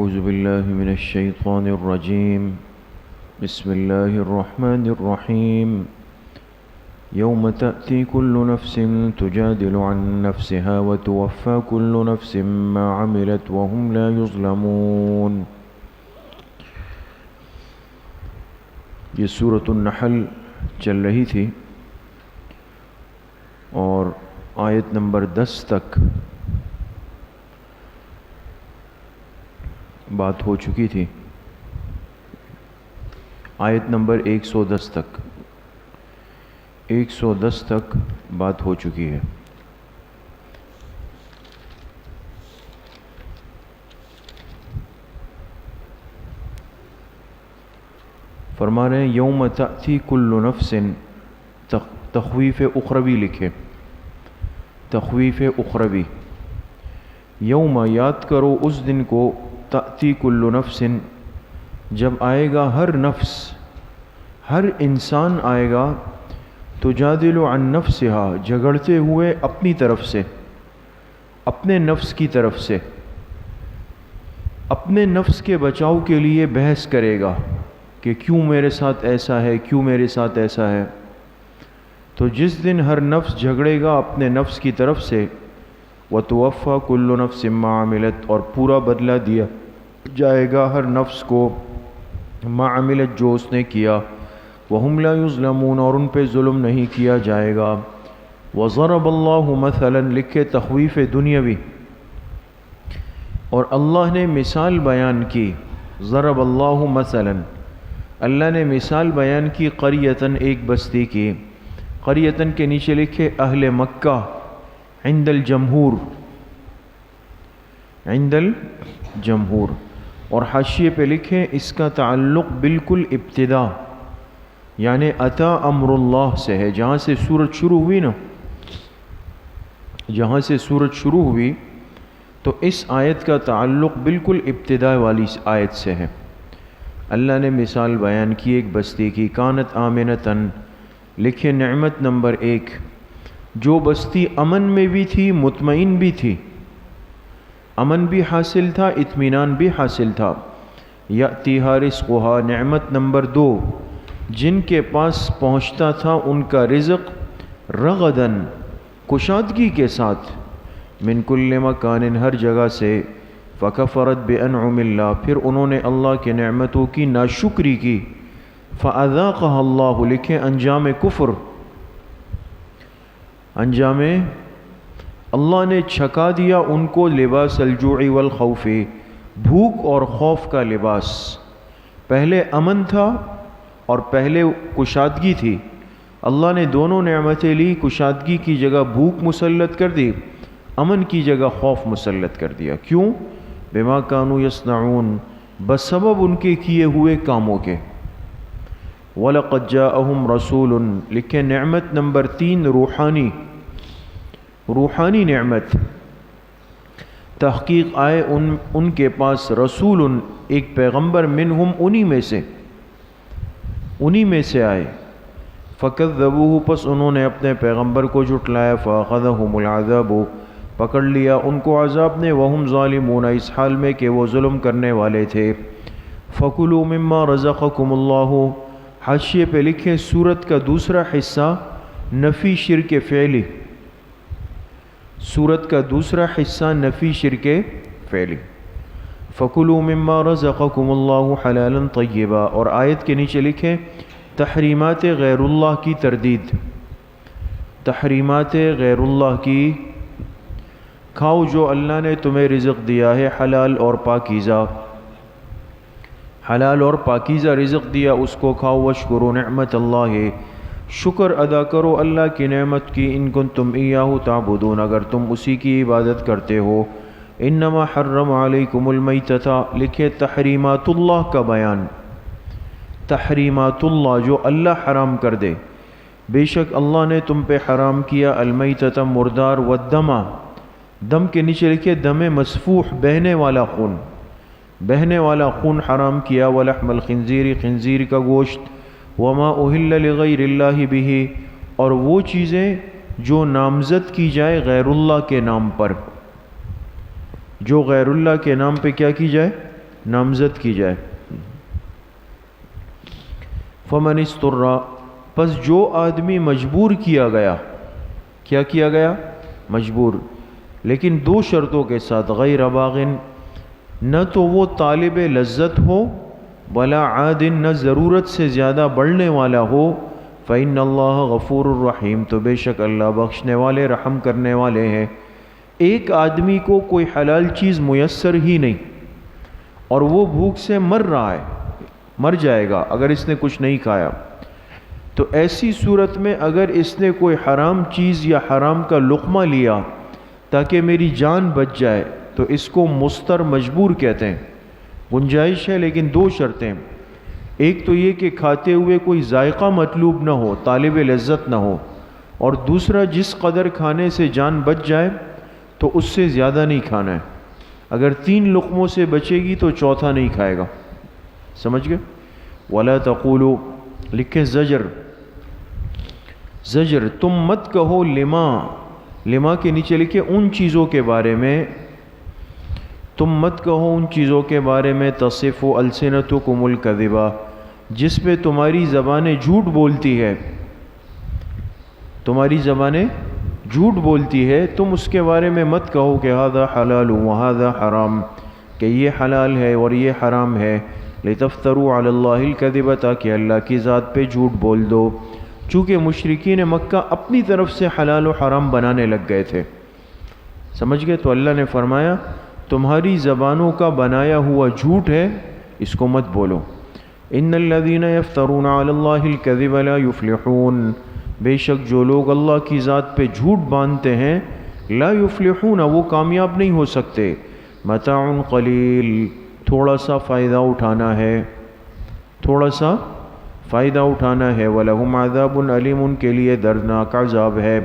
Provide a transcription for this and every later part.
أعوذ بالله من الشيطان الرجيم بسم الله الرحمن الرحيم يوم تأتي كل نفس تجادل عن نفسها وتوفى كل نفس ما عملت وهم لا يظلمون۔ یہ سورۃ النحل چل رہی تھی اور آیت نمبر 10 تک بات ہو چکی تھی، آیت نمبر 110 تک بات ہو چکی ہے۔ فرما رہے ہیں یوم تأتی کل نفس، تخویف اخروی لکھے، تخویف اخروی۔ یوم یاد کرو اس دن کو، تأتی کل نفس جب آئے گا ہر نفس، ہر انسان آئے گا، تجادل عن نفسہا جھگڑتے ہوئے اپنی طرف سے، اپنے نفس کی طرف سے، اپنے نفس کے بچاؤ کے لیے بحث کرے گا کہ کیوں میرے ساتھ ایسا ہے، کیوں میرے ساتھ ایسا ہے۔ تو جس دن ہر نفس جھگڑے گا اپنے نفس کی طرف سے، وَتُوَفَّى كُلُّ نَفْسٍ مَا عَمِلَتْ اور پورا بدلہ دیا جائے گا ہر نفس کو، ما عملت جو اس نے کیا، وَهُمْ لَا يُظْلَمُونَ اور ان پہ ظلم نہیں کیا جائے گا۔ وَضَرَبَ اللَّهُ مَثَلًا لکھے تخویف دنیاوی، اور اللہ نے مثال بیان کی، ضرب اللہ مثلا، اللہ نے مثال بیان کی، قریتن ایک بستی کی، قریتن کے نیچے لکھے اہل مکہ، عند الجمہور، عند الجمہور، اور حاشیے پہ لکھے اس کا تعلق بالکل ابتدا یعنی اتا امر اللہ سے ہے، جہاں سے سورت شروع ہوئی نا، جہاں سے سورت شروع ہوئی تو اس آیت کا تعلق بالکل ابتدا والی آیت سے ہے۔ اللہ نے مثال بیان کی ایک بستی کی، کانت آمنتن لکھے نعمت نمبر 1، جو بستی امن میں بھی تھی، مطمئن بھی تھی، امن بھی حاصل تھا، اطمینان بھی حاصل تھا۔ یأتیہا رزقہا نعمت نمبر 2، جن کے پاس پہنچتا تھا ان کا رزق، رغدن کشادگی کے ساتھ، من کل مکان ہر جگہ سے، فکفرت بانعم اللہ پھر انہوں نے اللہ کے نعمتوں کی ناشکری کی، فاذاقها اللہ لکھے انجام کفر، انجام اللہ نے چھکا دیا ان کو، لباس الجوع والخوف بھوک اور خوف کا لباس۔ پہلے امن تھا اور پہلے کشادگی تھی، اللہ نے دونوں نعمتیں لی، کشادگی کی جگہ بھوک مسلط کر دی، امن کی جگہ خوف مسلط کر دیا۔ کیوں؟ بما کانوا یصنعون بسبب ان کے کیے ہوئے کاموں کے۔ وَلَقَدْ جَاءَهُمْ رَسُولٌ لکھے نعمت نمبر 3 روحانی، روحانی نعمت، تحقیق آئے ان کے پاس رسول ایک پیغمبر، منہم انہی میں سے آئے، فَكَذَّبُوهُ پس انہوں نے اپنے پیغمبر کو جھٹلایا، فَأَخَذَهُمُ الْعَذَابُ پکڑ لیا ان کو عذاب نے، وَهُمْ ظَالِمُونَ اس حال میں کہ وہ ظلم کرنے والے تھے۔ فَكُلُوا مِمَّا رَزَقَكُمُ اللَّهُ حاشیے پہ لکھیں سورت کا دوسرا حصہ نفی شرک فعلی، سورت کا دوسرا حصہ نفی شرک فعلی۔ فَكُلُوا مِمَّا رَزَقَكُمُ اللَّهُ حَلَالًا طَيِّبًا اور آیت کے نیچے لکھیں تحریمات غیر اللہ کی تردید، تحریمات غیر اللہ کی، کھاؤ جو اللہ نے تمہیں رزق دیا ہے، حلال اور پاکیزہ، حلال اور پاکیزہ رزق دیا اس کو کھاؤ، واشکروا نعمت اللہ شکر ادا کرو اللہ کی نعمت کی، ان کنتم ایاہ تعبدون اگر تم اسی کی عبادت کرتے ہو۔ انما حرم علیکم المیتۃ لکھے تحریمات اللہ کا بیان، تحریمات اللہ جو اللہ حرام کر دے، بے شک اللہ نے تم پہ حرام کیا، المیتۃ مردار، والدم دم کے نیچے لکھے دم مسفوح بہنے والا خون، بہنے والا خون حرام کیا، ولحم الخنزیر خنزیر کا گوشت، وما اہل لغیر اللہ بہ اور وہ چیزیں جو نامزد کی جائے غیر اللہ کے نام پر، جو غیر اللہ کے نام پہ کیا کی جائے، نامزد کی جائے۔ فمن استر، پس جو آدمی مجبور کیا گیا، کیا کیا گیا؟ مجبور، لیکن دو شرطوں کے ساتھ، غیر باغن، نہ تو وہ طالب لذت ہو، ولا عاد، نہ ضرورت سے زیادہ بڑھنے والا ہو، فإن اللہ غفور الرحیم، تو بے شک اللہ بخشنے والے رحم کرنے والے ہیں۔ ایک آدمی کو کوئی حلال چیز میسر ہی نہیں اور وہ بھوک سے مر رہا ہے، مر جائے گا اگر اس نے کچھ نہیں کھایا، تو ایسی صورت میں اگر اس نے کوئی حرام چیز یا حرام کا لقمہ لیا تاکہ میری جان بچ جائے، تو اس کو مستر مجبور کہتے ہیں۔ گنجائش ہے لیکن دو شرطیں، ایک تو یہ کہ کھاتے ہوئے کوئی ذائقہ مطلوب نہ ہو، طالب لذت نہ ہو، اور دوسرا جس قدر کھانے سے جان بچ جائے تو اس سے زیادہ نہیں کھانا ہے۔ اگر 3 لقموں سے بچے گی تو چوتھا نہیں کھائے گا، سمجھ گئے؟ وَلَا تَقُولُوا، لکھیں زجر، زجر، تم مت کہو لما کے نیچے لکھے ان چیزوں کے بارے میں، تم مت کہو ان چیزوں کے بارے میں تصف السنتکم الکذبا، جس پہ تمہاری زبانیں جھوٹ بولتی ہے، تمہاری زبانیں جھوٹ بولتی ہے، تم اس کے بارے میں مت کہو کہ ھذا حلال وھذا حرام، کہ یہ حلال ہے اور یہ حرام ہے، لتفتروا علی اللہ الکذب، تاکہ اللہ کی ذات پہ جھوٹ بول دو، چونکہ مشرکین مکہ اپنی طرف سے حلال و حرام بنانے لگ گئے تھے، سمجھ گئے؟ تو اللہ نے فرمایا تمہاری زبانوں کا بنایا ہوا جھوٹ ہے، اس کو مت بولو۔ ان الذین یفترون علی اللہ الکذب لا یفلحون، بے شک جو لوگ اللہ کی ذات پہ جھوٹ باندھتے ہیں، لا یفلحون، وہ کامیاب نہیں ہو سکتے۔ متاع قلیل، تھوڑا سا فائدہ اٹھانا ہے، تھوڑا سا فائدہ اٹھانا ہے، وَلَهُمْ عَذَابٌ علیم، ان کے لیے دردناک عذاب ہے۔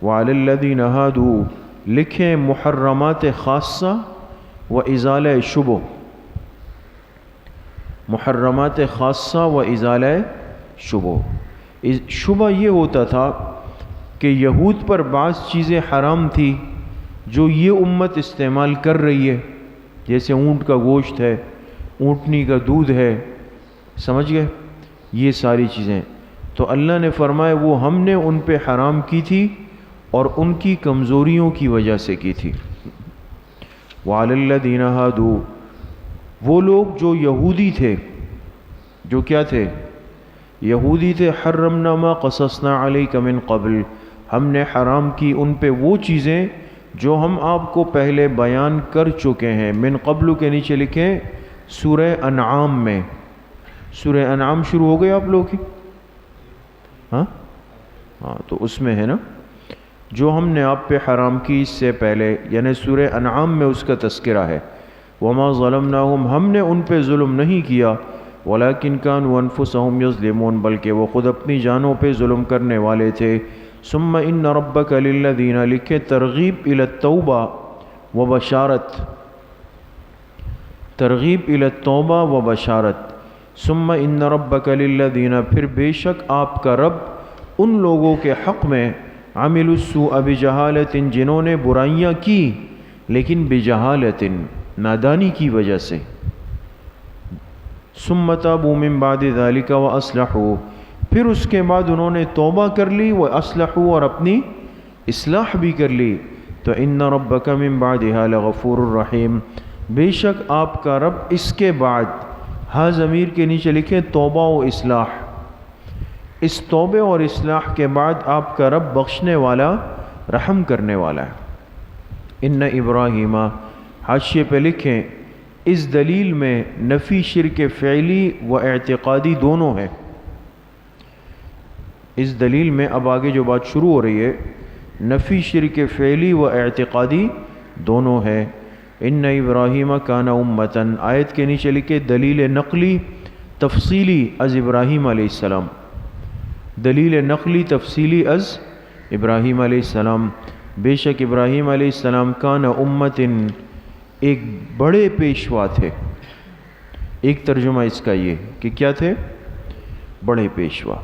وَعَلَى الَّذِينَ هَادُوا، لکھیں محرمات خاصہ و ازالہ شبہ، محرمات خاصہ و ازالہ شبہ۔ شبہ یہ ہوتا تھا کہ یہود پر بعض چیزیں حرام تھی جو یہ امت استعمال کر رہی ہے، جیسے اونٹ کا گوشت ہے، اونٹنی کا دودھ ہے، سمجھ گئے؟ یہ ساری چیزیں تو اللہ نے فرمایا وہ ہم نے ان پہ حرام کی تھی اور ان کی کمزوریوں کی وجہ سے کی تھی۔ وَعَلَى الَّذِينَ هَادُوا، وہ لوگ جو یہودی تھے، جو کیا تھے؟ یہودی تھے، حرمنا ما قصصنا علیک من قبل، ہم نے حرام کی ان پہ وہ چیزیں جو ہم آپ کو پہلے بیان کر چکے ہیں۔ من قبل کے نیچے لکھیں سورہ انعام میں، سورہ انعام شروع ہو گئی آپ لوگوں کی؟ ہاں تو اس میں ہے نا جو ہم نے آپ پہ حرام کی اس سے پہلے، یعنی سورہ انعام میں اس کا تذکرہ ہے۔ وما ظلمناہم، ہم نے ان پہ ظلم نہیں کیا، ولیکن کانوا انفسہم یظلمون، بلکہ وہ خود اپنی جانوں پہ ظلم کرنے والے تھے۔ ثم ان ربک للذین، لکھے ترغیب الی التوبہ و بشارت، ترغیب الی التوبہ و بشارت۔ ثم ان ربک للذین، پھر بے شک آپ کا رب ان لوگوں کے حق میں، عملوا السوء بجہالت، جنہوں نے برائیاں کی لیکن بجہالت، نادانی کی وجہ سے۔ ثم تابوا من بعد ذلك واصلحوا، پھر اس کے بعد انہوں نے توبہ کر لی، واصلحوا، اور اپنی اصلاح بھی کر لی، تو ان ربک من بعدها لغفور الرحیم، بے شک آپ کا رب اس کے بعد، ہاں ضمیر کے نیچے لکھیں توبہ و اصلاح، اس توبے اور اصلاح کے بعد آپ کا رب بخشنے والا، رحم کرنے والا ہے۔ ان ابراہیم، حاشیے پہ لکھیں اس دلیل میں نفی شرک فعلی و اعتقادی دونوں ہے۔ اس دلیل میں اب آگے جو بات شروع ہو رہی ہے، نفی شرک فعلی و اعتقادی دونوں ہے۔ ان ابراہیم کان امتن، آیت کے نیچے لکھے دلیل نقلی تفصیلی از ابراہیم علیہ السلام، دلیل نقلی تفصیلی از ابراہیم علیہ السلام، بے شک ابراہیم علیہ السلام کان امتن، ایک بڑے پیشوا تھے۔ ایک ترجمہ اس کا یہ کہ کیا تھے؟ بڑے پیشوا۔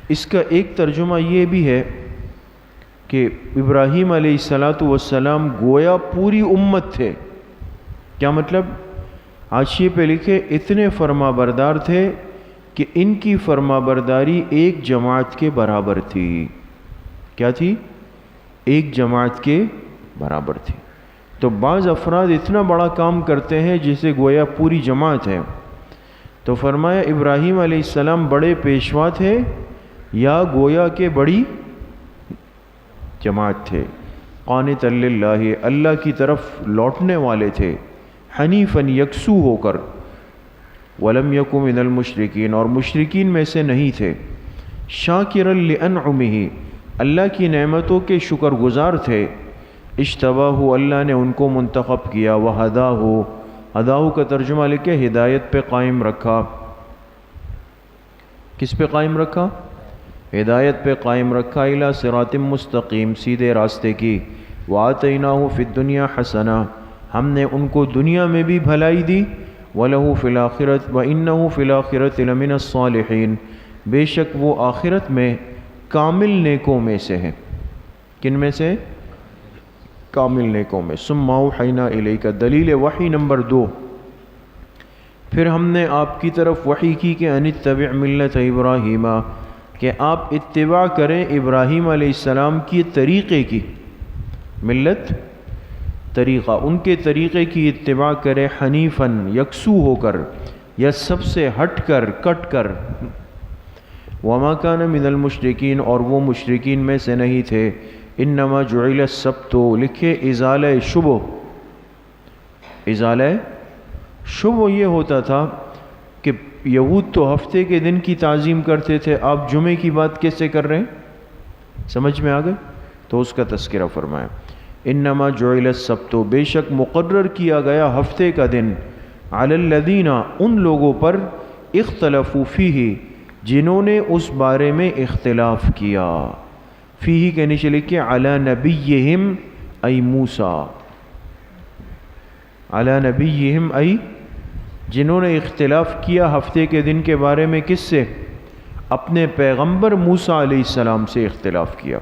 اس کا ایک ترجمہ یہ بھی ہے کہ ابراہیم علیہ السلام گویا پوری امت تھے، کیا مطلب؟ حاشیے پہ لکھے اتنے فرما بردار تھے کہ ان کی فرما برداری ایک جماعت کے برابر تھی۔ کیا تھی؟ ایک جماعت کے برابر تھی۔ تو بعض افراد اتنا بڑا کام کرتے ہیں جسے گویا پوری جماعت ہے۔ تو فرمایا ابراہیم علیہ السلام بڑے پیشوا تھے یا گویا کہ بڑی جماعت تھے؟ قانتا للہ، اللہ کی طرف لوٹنے والے تھے، حنیفاً یکسو ہو کر، ولم یک من المشرکین، اور مشرکین میں سے نہیں تھے، شاکرا لانعمہ، اللہ کی نعمتوں کے شکر گزار تھے، اجتباہ، اللہ نے ان کو منتخب کیا، وہداہ، ہداہ کا ترجمہ لکھے ہدایت پہ قائم رکھا۔ کس پہ قائم رکھا؟ ہدایت پہ قائم رکھا، الی صراط مستقیم، سیدھے راستے کی، وآتیناہ فی الدنیا حسنہ، ہم نے ان کو دنیا میں بھی بھلائی دی، وَلَهُ فِي الْآخِرَةِ وَإِنَّهُ فِي الْآخِرَةِ لَمِنَ الصَّالِحِينَ، بے شک وہ آخرت میں کامل نیکوں میں سے ہیں۔ کن میں سے؟ کامل نیکوں میں۔ ثُمَّ أَوْحَيْنَا إِلَيْكَ، دلیل وحی نمبر 2، پھر ہم نے آپ کی طرف وحی کی کہ ان اتبع ملت ابراہیم، کہ آپ اتباع کریں ابراہیم علیہ السلام کی طریقے کی، ملت طریقہ، ان کے طریقے کی اتباع کرے، حنیفاً یکسو ہو کر یا سب سے ہٹ کر، کٹ کر، وما کان من المشرکین، اور وہ مشرکین میں سے نہیں تھے، انما جعل السبت، لکھے ازالہ شبہ، ازالہ شبہ یہ ہوتا تھا کہ یہود تو ہفتے کے دن کی تعظیم کرتے تھے، آپ جمعے کی بات کیسے کر رہے ہیں؟ سمجھ میں آ گئے؟ تو اس کا تذکرہ فرمایا، انما جعل السبت، بے شک مقرر کیا گیا ہفتے کا دن، علی الذین، ان لوگوں پر، اختلفوا فیہ، جنہوں نے اس بارے میں اختلاف کیا، فیہ کے نیچے لکھے علی نبیہم ای موسیٰ، علی نبیہم ای، جنہوں نے اختلاف کیا ہفتے کے دن کے بارے میں، کس سے؟ اپنے پیغمبر موسیٰ علیہ السلام سے اختلاف کیا۔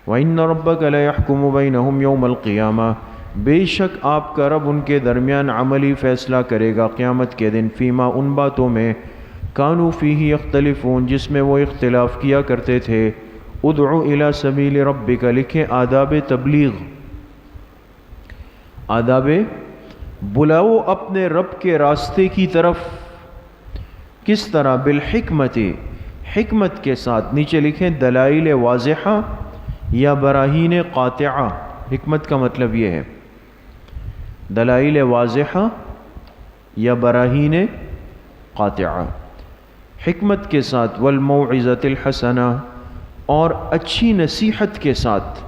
وَإِنَّ رَبَّكَ لَيَحْكُمُ بَيْنَهُمْ يَوْمَ الْقِيَامَةِ، بے شک آپ کا رب ان کے درمیان عملی فیصلہ کرے گا قیامت کے دن، فیما، ان باتوں میں، کانوا فیہ یختلفون، جس میں وہ اختلاف کیا کرتے تھے، ادعو الی سبیل ربک، لکھیں آداب تبلیغ، آداب بلاؤ اپنے رب کے راستے کی طرف، کس طرح؟ بالحکمت، حکمت کے ساتھ، نیچے لکھیں دلائل واضحہ یا براہین قاطعہ، حکمت کا مطلب یہ ہے دلائل واضحہ یا براہین قاطعہ، حکمت کے ساتھ، والموعظۃ الحسنہ، اور اچھی نصیحت کے ساتھ،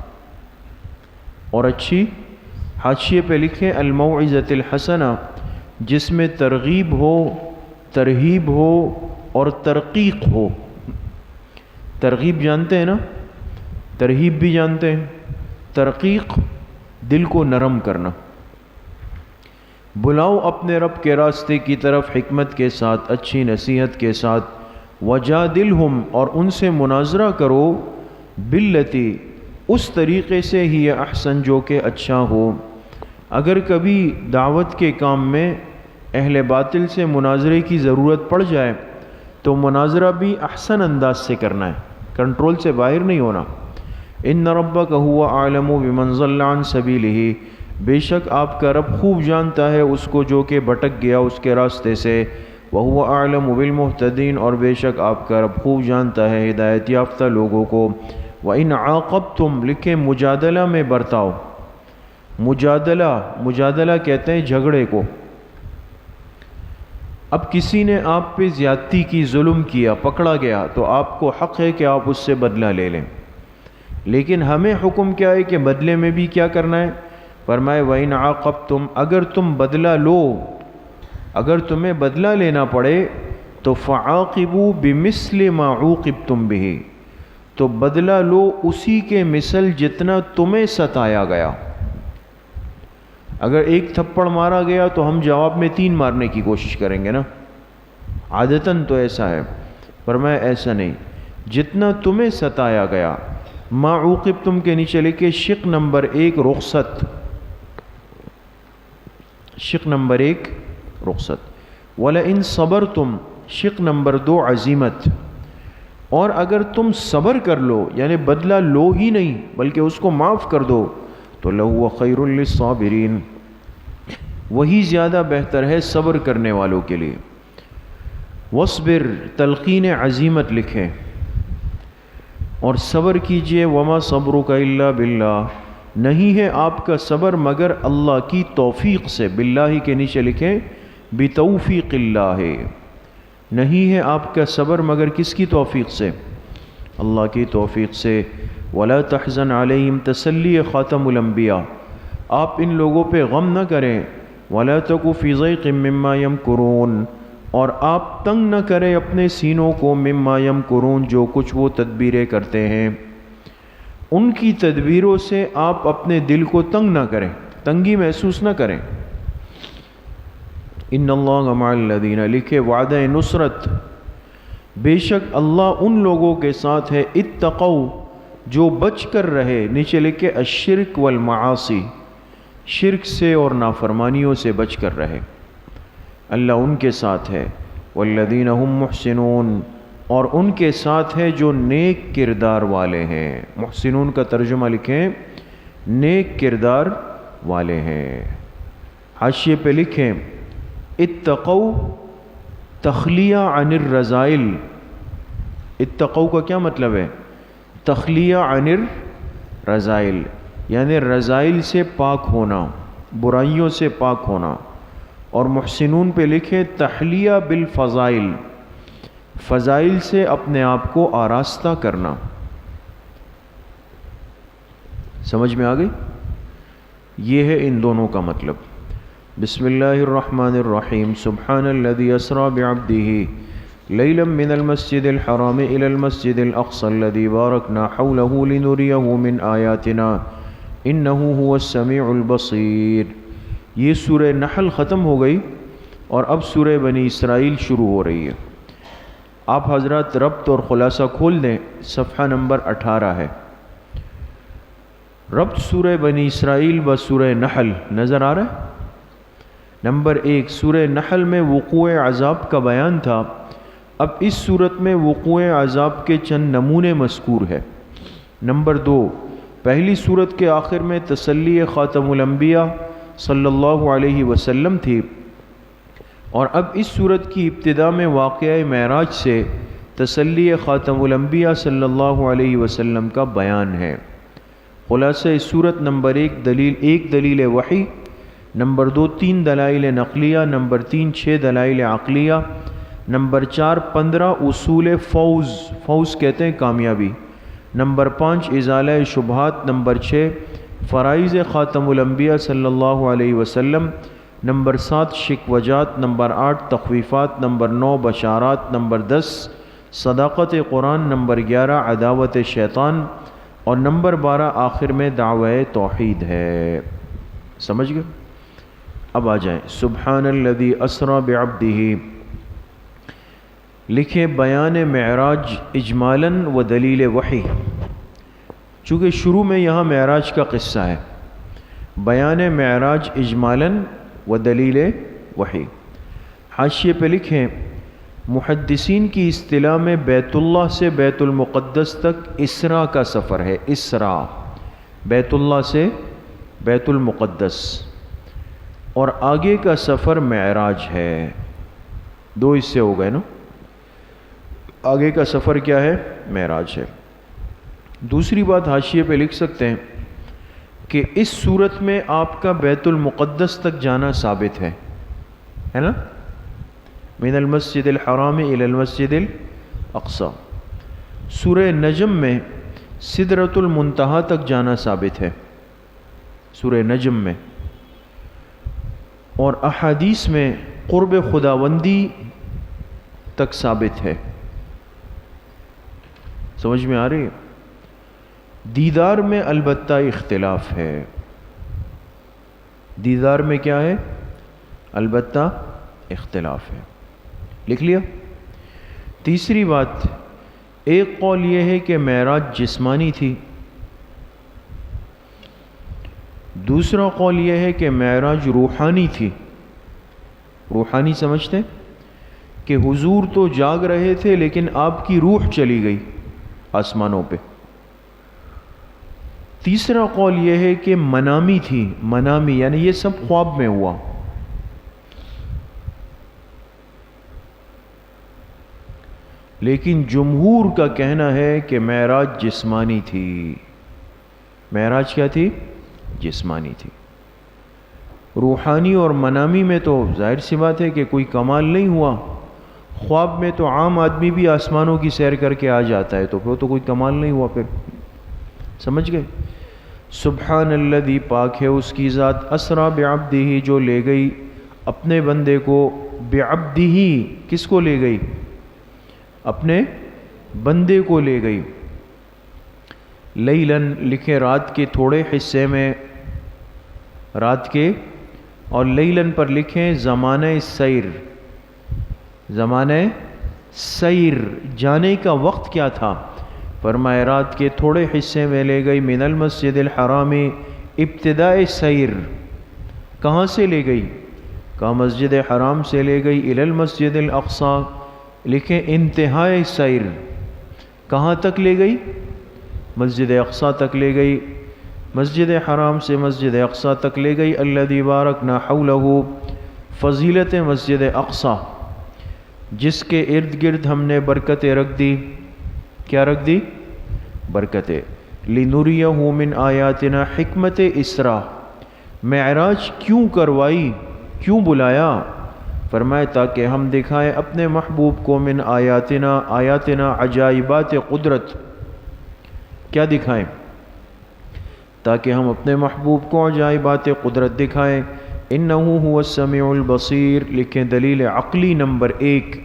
اور اچھی، حاشیے پہ لکھیں الموعظۃ الحسنہ، جس میں ترغیب ہو، ترہیب ہو اور ترقیق ہو۔ ترغیب جانتے ہیں نا، ترہیب بھی جانتے ہیں، ترقیق دل کو نرم کرنا۔ بلاؤ اپنے رب کے راستے کی طرف حکمت کے ساتھ، اچھی نصیحت کے ساتھ، وجادلہم، اور ان سے مناظرہ کرو، باللتی، اس طریقے سے ہی احسن، جو کہ اچھا ہو۔ اگر کبھی دعوت کے کام میں اہل باطل سے مناظرے کی ضرورت پڑ جائے تو مناظرہ بھی احسن انداز سے کرنا ہے، کنٹرول سے باہر نہیں ہونا۔ ان ربک هو اعلم بمن ضل عن سبیلہ، بے شک آپ کا رب خوب جانتا ہے اس کو جو کہ بھٹک گیا اس کے راستے سے، وهو اعلم بالمہتدین، اور بے شک آپ کا رب خوب جانتا ہے ہدایت یافتہ لوگوں کو۔ وَإِنْ عَاقَبْتُمْ، لکھیں مجادلہ میں برتاؤ، مجادلہ کہتے ہیں جھگڑے کو۔ اب کسی نے آپ پہ زیادتی کی، ظلم کیا، پکڑا گیا، تو آپ کو حق ہے کہ آپ اس سے بدلہ لے لیں، لیکن ہمیں حکم کیا ہے کہ بدلے میں بھی کیا کرنا ہے؟ فرمائے وَإِنْ عَاقَبْتُمْ، اگر تم بدلہ لو، اگر تمہیں بدلہ لینا پڑے تو فَعَاقِبُوا بِمِثْلِ مَا عُوقِبْتُمْ بِهِ، تو بدلہ لو اسی کے مثل جتنا تمہیں ستایا گیا۔ اگر ایک تھپڑ مارا گیا تو ہم جواب میں 3 مارنے کی کوشش کریں گے نا، عادتاً تو ایسا ہے، فرمایا ایسا نہیں، جتنا تمہیں ستایا گیا۔ ما عوقبتم کے نیچے لکھے شق نمبر 1 رخصت، شق نمبر 1 رخصت، وَلَئِن صَبَرْتُمْ شق نمبر 2 عزیمت، اور اگر تم صبر کر لو یعنی بدلہ لو ہی نہیں بلکہ اس کو معاف کر دو تو لَهُوَ خَيْرٌ لِلصَّابِرِينَ، وہی زیادہ بہتر ہے صبر کرنے والوں کے لیے۔ وَاصْبِرْ تلقین عزیمت لکھیں اور صبر کیجئے، وَمَا صَبْرُكَ إِلَّا بِاللَّهِ، نہیں ہے آپ کا صبر مگر اللہ کی توفیق سے، باللہ کے نیچے لکھیں بتوفیق اللہ، نہیں ہے آپ کا صبر مگر کس کی توفیق سے؟ اللہ کی توفیق سے۔ وَلَا تَحْزَنْ عَلَيْهِمْ تسلی خاتم الانبیاء، آپ ان لوگوں پہ غم نہ کریں۔ وَلَا تَكُ فِي ضَيْقٍ مِّمَّا يَمْكُرُونَ، اور آپ تنگ نہ کریں اپنے سینوں کو، مما یمکرون، جو کچھ وہ تدبیریں کرتے ہیں، ان کی تدبیروں سے آپ اپنے دل کو تنگ نہ کریں، تنگی محسوس نہ کریں۔ ان اللہ مع الذین، لکھے وعدہ نصرت، بے شک اللہ ان لوگوں کے ساتھ ہے، اتقوا، جو بچ کر رہے، نیچے لکھے الشرک والمعاصی، شرک سے اور نافرمانیوں سے بچ کر رہے، اللہ ان کے ساتھ ہے۔ والذین هم محسنون، اور ان کے ساتھ ہے جو نیک کردار والے ہیں۔ محسنون کا ترجمہ لکھیں نیک کردار والے ہیں۔ حاشیے پہ لکھیں اتقوا تخلیہ عن الرذائل، اتقوا کا کیا مطلب ہے؟ تخلیہ عن الرذائل، یعنی رذائل سے پاک ہونا، برائیوں سے پاک ہونا۔ اور محسنون پہ لکھیں تحلیہ بالفضائل، فضائل سے اپنے آپ کو آراستہ کرنا۔ سمجھ میں آ گئی؟ یہ ہے ان دونوں کا مطلب۔ بسم اللہ الرحمن الرحیم، سبحان الذی اسری بعبدہ لیلا من المسجد الحرام الى المسجد الاقصى الذی بارکنا حولہ لنریہ من آیاتنا انہ هو السمیع البصیر۔ یہ سورہ نحل ختم ہو گئی اور اب سورہ بنی اسرائیل شروع ہو رہی ہے۔ آپ حضرات ربط اور خلاصہ کھول دیں، صفحہ نمبر 18 ہے۔ ربط سورہ بنی اسرائیل و سورہ نحل نظر آ رہا ہے؟ نمبر 1، سورہ نحل میں وقوع عذاب کا بیان تھا، اب اس صورت میں وقوع عذاب کے چند نمونے مذکور ہے۔ نمبر 2، پہلی صورت کے آخر میں تسلی خاتم الانبیاء صلی اللہ علیہ وسلم تھی، اور اب اس صورت کی ابتدا میں واقعہ معراج سے تسلی خاتم الانبیاء صلی اللہ علیہ وسلم کا بیان ہے۔ خلاصہ اس صورت نمبر 1 دلیل وحی، نمبر 2 3 دلائل نقلیہ، نمبر 3 6 دلائل عقلیہ، نمبر 4 15 اصول فوز کہتے ہیں کامیابی، نمبر 5 ازالہ شبہات، نمبر 6 فرائض خاتم الانبیاء صلی اللہ علیہ وسلم، نمبر 7 شکوجات، نمبر 8 تخویفات، نمبر 9 بشارات، نمبر 10 صداقت قرآن، نمبر 11 عداوت شیطان، اور نمبر 12 آخر میں دعوی توحید ہے۔ سمجھ گئے؟ اب آ جائیں سبحان الذی اسری بعبدہ، لکھے بیان معراج اجمالاً و دلیل وحی، چونکہ شروع میں یہاں معراج کا قصہ ہے، بیان معراج اجمالاً و دلیل وحی۔ حاشیے پہ لکھیں محدثین کی اصطلاح میں بیت اللہ سے بیت المقدس تک اسرا کا سفر ہے، اسرا، بیت اللہ سے بیت المقدس، اور آگے کا سفر معراج ہے۔ 2 حصے ہو گئے نا، آگے کا سفر کیا ہے؟ معراج ہے۔ دوسری بات حاشیے پہ لکھ سکتے ہیں کہ اس صورت میں آپ کا بیت المقدس تک جانا ثابت ہے نا، من المسجد الحرام الى المسجد الاقصی۔ سورہ نجم میں سدرۃ المنتہا تک جانا ثابت ہے، سورہ نجم میں، اور احادیث میں قرب خداوندی تک ثابت ہے۔ سمجھ میں آ رہی ہے؟ دیدار میں البتہ اختلاف ہے، دیدار میں کیا ہے؟ البتہ اختلاف ہے۔ لکھ لیا؟ تیسری بات، ایک قول یہ ہے کہ معراج جسمانی تھی، دوسرا قول یہ ہے کہ معراج روحانی تھی۔ روحانی سمجھتے کہ حضور تو جاگ رہے تھے لیکن آپ کی روح چلی گئی آسمانوں پہ۔ تیسرا قول یہ ہے کہ منامی تھی، منامی یعنی یہ سب خواب میں ہوا۔ لیکن جمہور کا کہنا ہے کہ معراج جسمانی تھی۔ معراج کیا تھی؟ جسمانی تھی۔ روحانی اور منامی میں تو ظاہر سی بات ہے کہ کوئی کمال نہیں ہوا۔ خواب میں تو عام آدمی بھی آسمانوں کی سیر کر کے آ جاتا ہے، تو پھر تو کوئی کمال نہیں ہوا۔ پھر سمجھ گئے؟ سبحان الذی، پاک ہے اس کی ذات، اسرا بعبدہ، جو لے گئی اپنے بندے کو، بعبدہ، کس کو لے گئی؟ اپنے بندے کو لے گئی۔ لیلن لکھے رات کے تھوڑے حصے میں، رات کے، اور لیلن پر لکھیں زمانہ سیر، زمانہ سیر، جانے کا وقت کیا تھا؟ فرمائے رات کے تھوڑے حصے میں لے گئی، من المسجد الحرام، ابتداء سیر، کہاں سے لے گئی؟ کہا مسجد حرام سے لے گئی، الی المسجد الاقصی، لکھیں انتہائی سیر، کہاں تک لے گئی؟ مسجد اقصی تک لے گئی، مسجد حرام سے مسجد اقصی تک لے گئی۔ الذی بارکنا حولہ، فضیلت مسجد اقصی، جس کے ارد گرد ہم نے برکتیں رکھ دی۔ کیا رکھ دی؟ برکتیں۔ لنریہ من آیاتنا، حکمت اسرا، معراج کیوں کروائی، کیوں بلایا؟ فرمائے تاکہ ہم دکھائیں اپنے محبوب کو، من آیاتنا، آیاتنا عجائبات قدرت، کیا دکھائیں؟ تاکہ ہم اپنے محبوب کو عجائبات قدرت دکھائیں۔ انہ هو السمیع البصیر، لکھیں دلیل عقلی نمبر 1،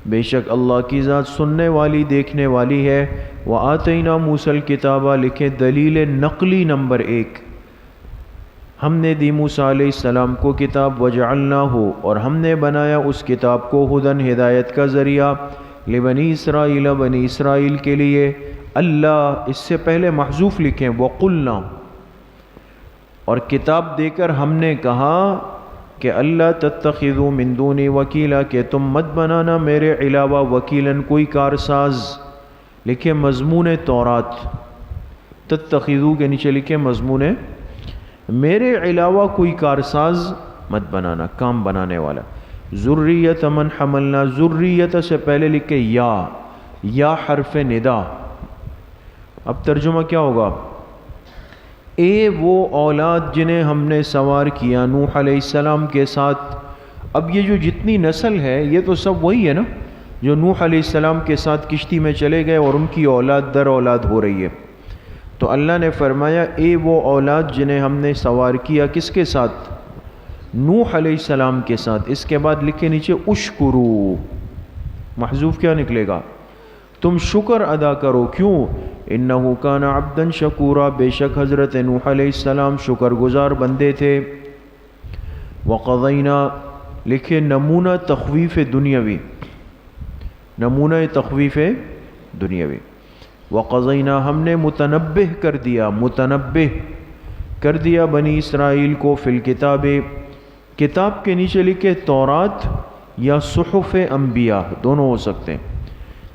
بے شک اللہ کی ذات سننے والی، دیکھنے والی ہے۔ وآتینا موسیٰ الکتاب، لکھیں دلیل نقلی نمبر 1، ہم نے دی موسیٰ علیہ السلام کو کتاب، وجعلناہ، اور ہم نے بنایا اس کتاب کو، ہدن، ہدایت کا ذریعہ، لبنی اسرائیل، بنی اسرائیل کے لیے۔ اللہ، اس سے پہلے محذوف لکھیں، وقلنا، اور کتاب دے کر ہم نے کہا کہ اللہ تتخذوا من دونی وکیلا، کہ تم مت بنانا میرے علاوہ وکیلاً، کوئی کارساز، لکھیں مضمون تورات، تتخذوا کے نیچے لکھیں مضمون، میرے علاوہ کوئی کارساز مت بنانا، کام بنانے والا۔ ذریت من حملنا، ذریت سے پہلے لکھیں یا حرف ندا۔ اب ترجمہ کیا ہوگا؟ اے وہ اولاد جنہیں ہم نے سوار کیا نوح علیہ السلام کے ساتھ۔ اب یہ جو جتنی نسل ہے یہ تو سب وہی ہے نا جو نوح علیہ السلام کے ساتھ کشتی میں چلے گئے، اور ان کی اولاد در اولاد ہو رہی ہے۔ تو اللہ نے فرمایا اے وہ اولاد جنہیں ہم نے سوار کیا، کس کے ساتھ؟ نوح علیہ السلام کے ساتھ۔ اس کے بعد لکھے نیچے اشکرو، محذوف کیا نکلے گا؟ تم شکر ادا کرو، کیوں؟ انہو کان عبدا شکورا، بے شک حضرت نوح علیہ السلام شکر گزار بندے تھے۔ وقضینا، لکھے نمونہ تخویف دنیاوی، نمونہ تخویف دنیاوی۔ وقضینا، ہم نے متنبہ کر دیا، متنبہ کر دیا بنی اسرائیل کو، فی الکتاب، کتاب کے نیچے لکھے تورات یا صحف انبیاء، دونوں ہو سکتے ہیں۔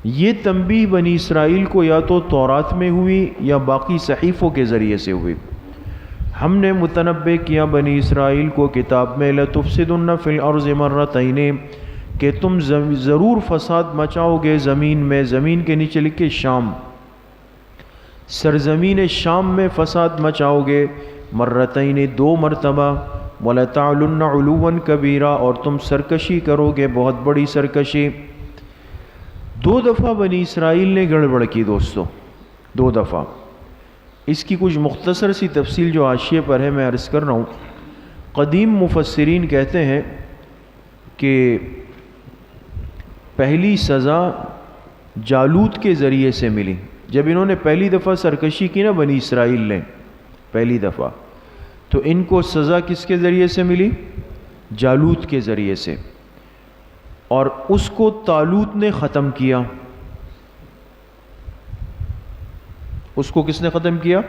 یہ تنبیہ بنی اسرائیل کو یا تو تورات میں ہوئی یا باقی صحیفوں کے ذریعے سے ہوئی۔ ہم نے متنبہ کیا بنی اسرائیل کو کتاب میں، لَتُفْسِدُنَّ فِي الْأَرْضِ مَرَّتَيْنِ، کہ تم ضرور فساد مچاؤ گے زمین میں، زمین کے نیچے لکھے شام، سرزمین شام میں فساد مچاؤ گے، مرتین، 2 مرتبہ، وَلَتَعْلُنَّ عُلُوًّا كَبِيرًا، اور تم سرکشی کرو گے، بہت بڑی سرکشی۔ 2 دفعہ بنی اسرائیل نے گڑبڑ کی دوستو، 2 دفعہ۔ اس کی کچھ مختصر سی تفصیل جو حاشیے پر ہے میں عرض کر رہا ہوں۔ قدیم مفسرین کہتے ہیں کہ پہلی سزا جالوت کے ذریعے سے ملی۔ جب انہوں نے پہلی دفعہ سرکشی کی نا بنی اسرائیل نے پہلی دفعہ، تو ان کو سزا کس کے ذریعے سے ملی؟ جالوت کے ذریعے سے، اور اس کو طالوت نے ختم کیا۔ اس کو کس نے ختم کیا؟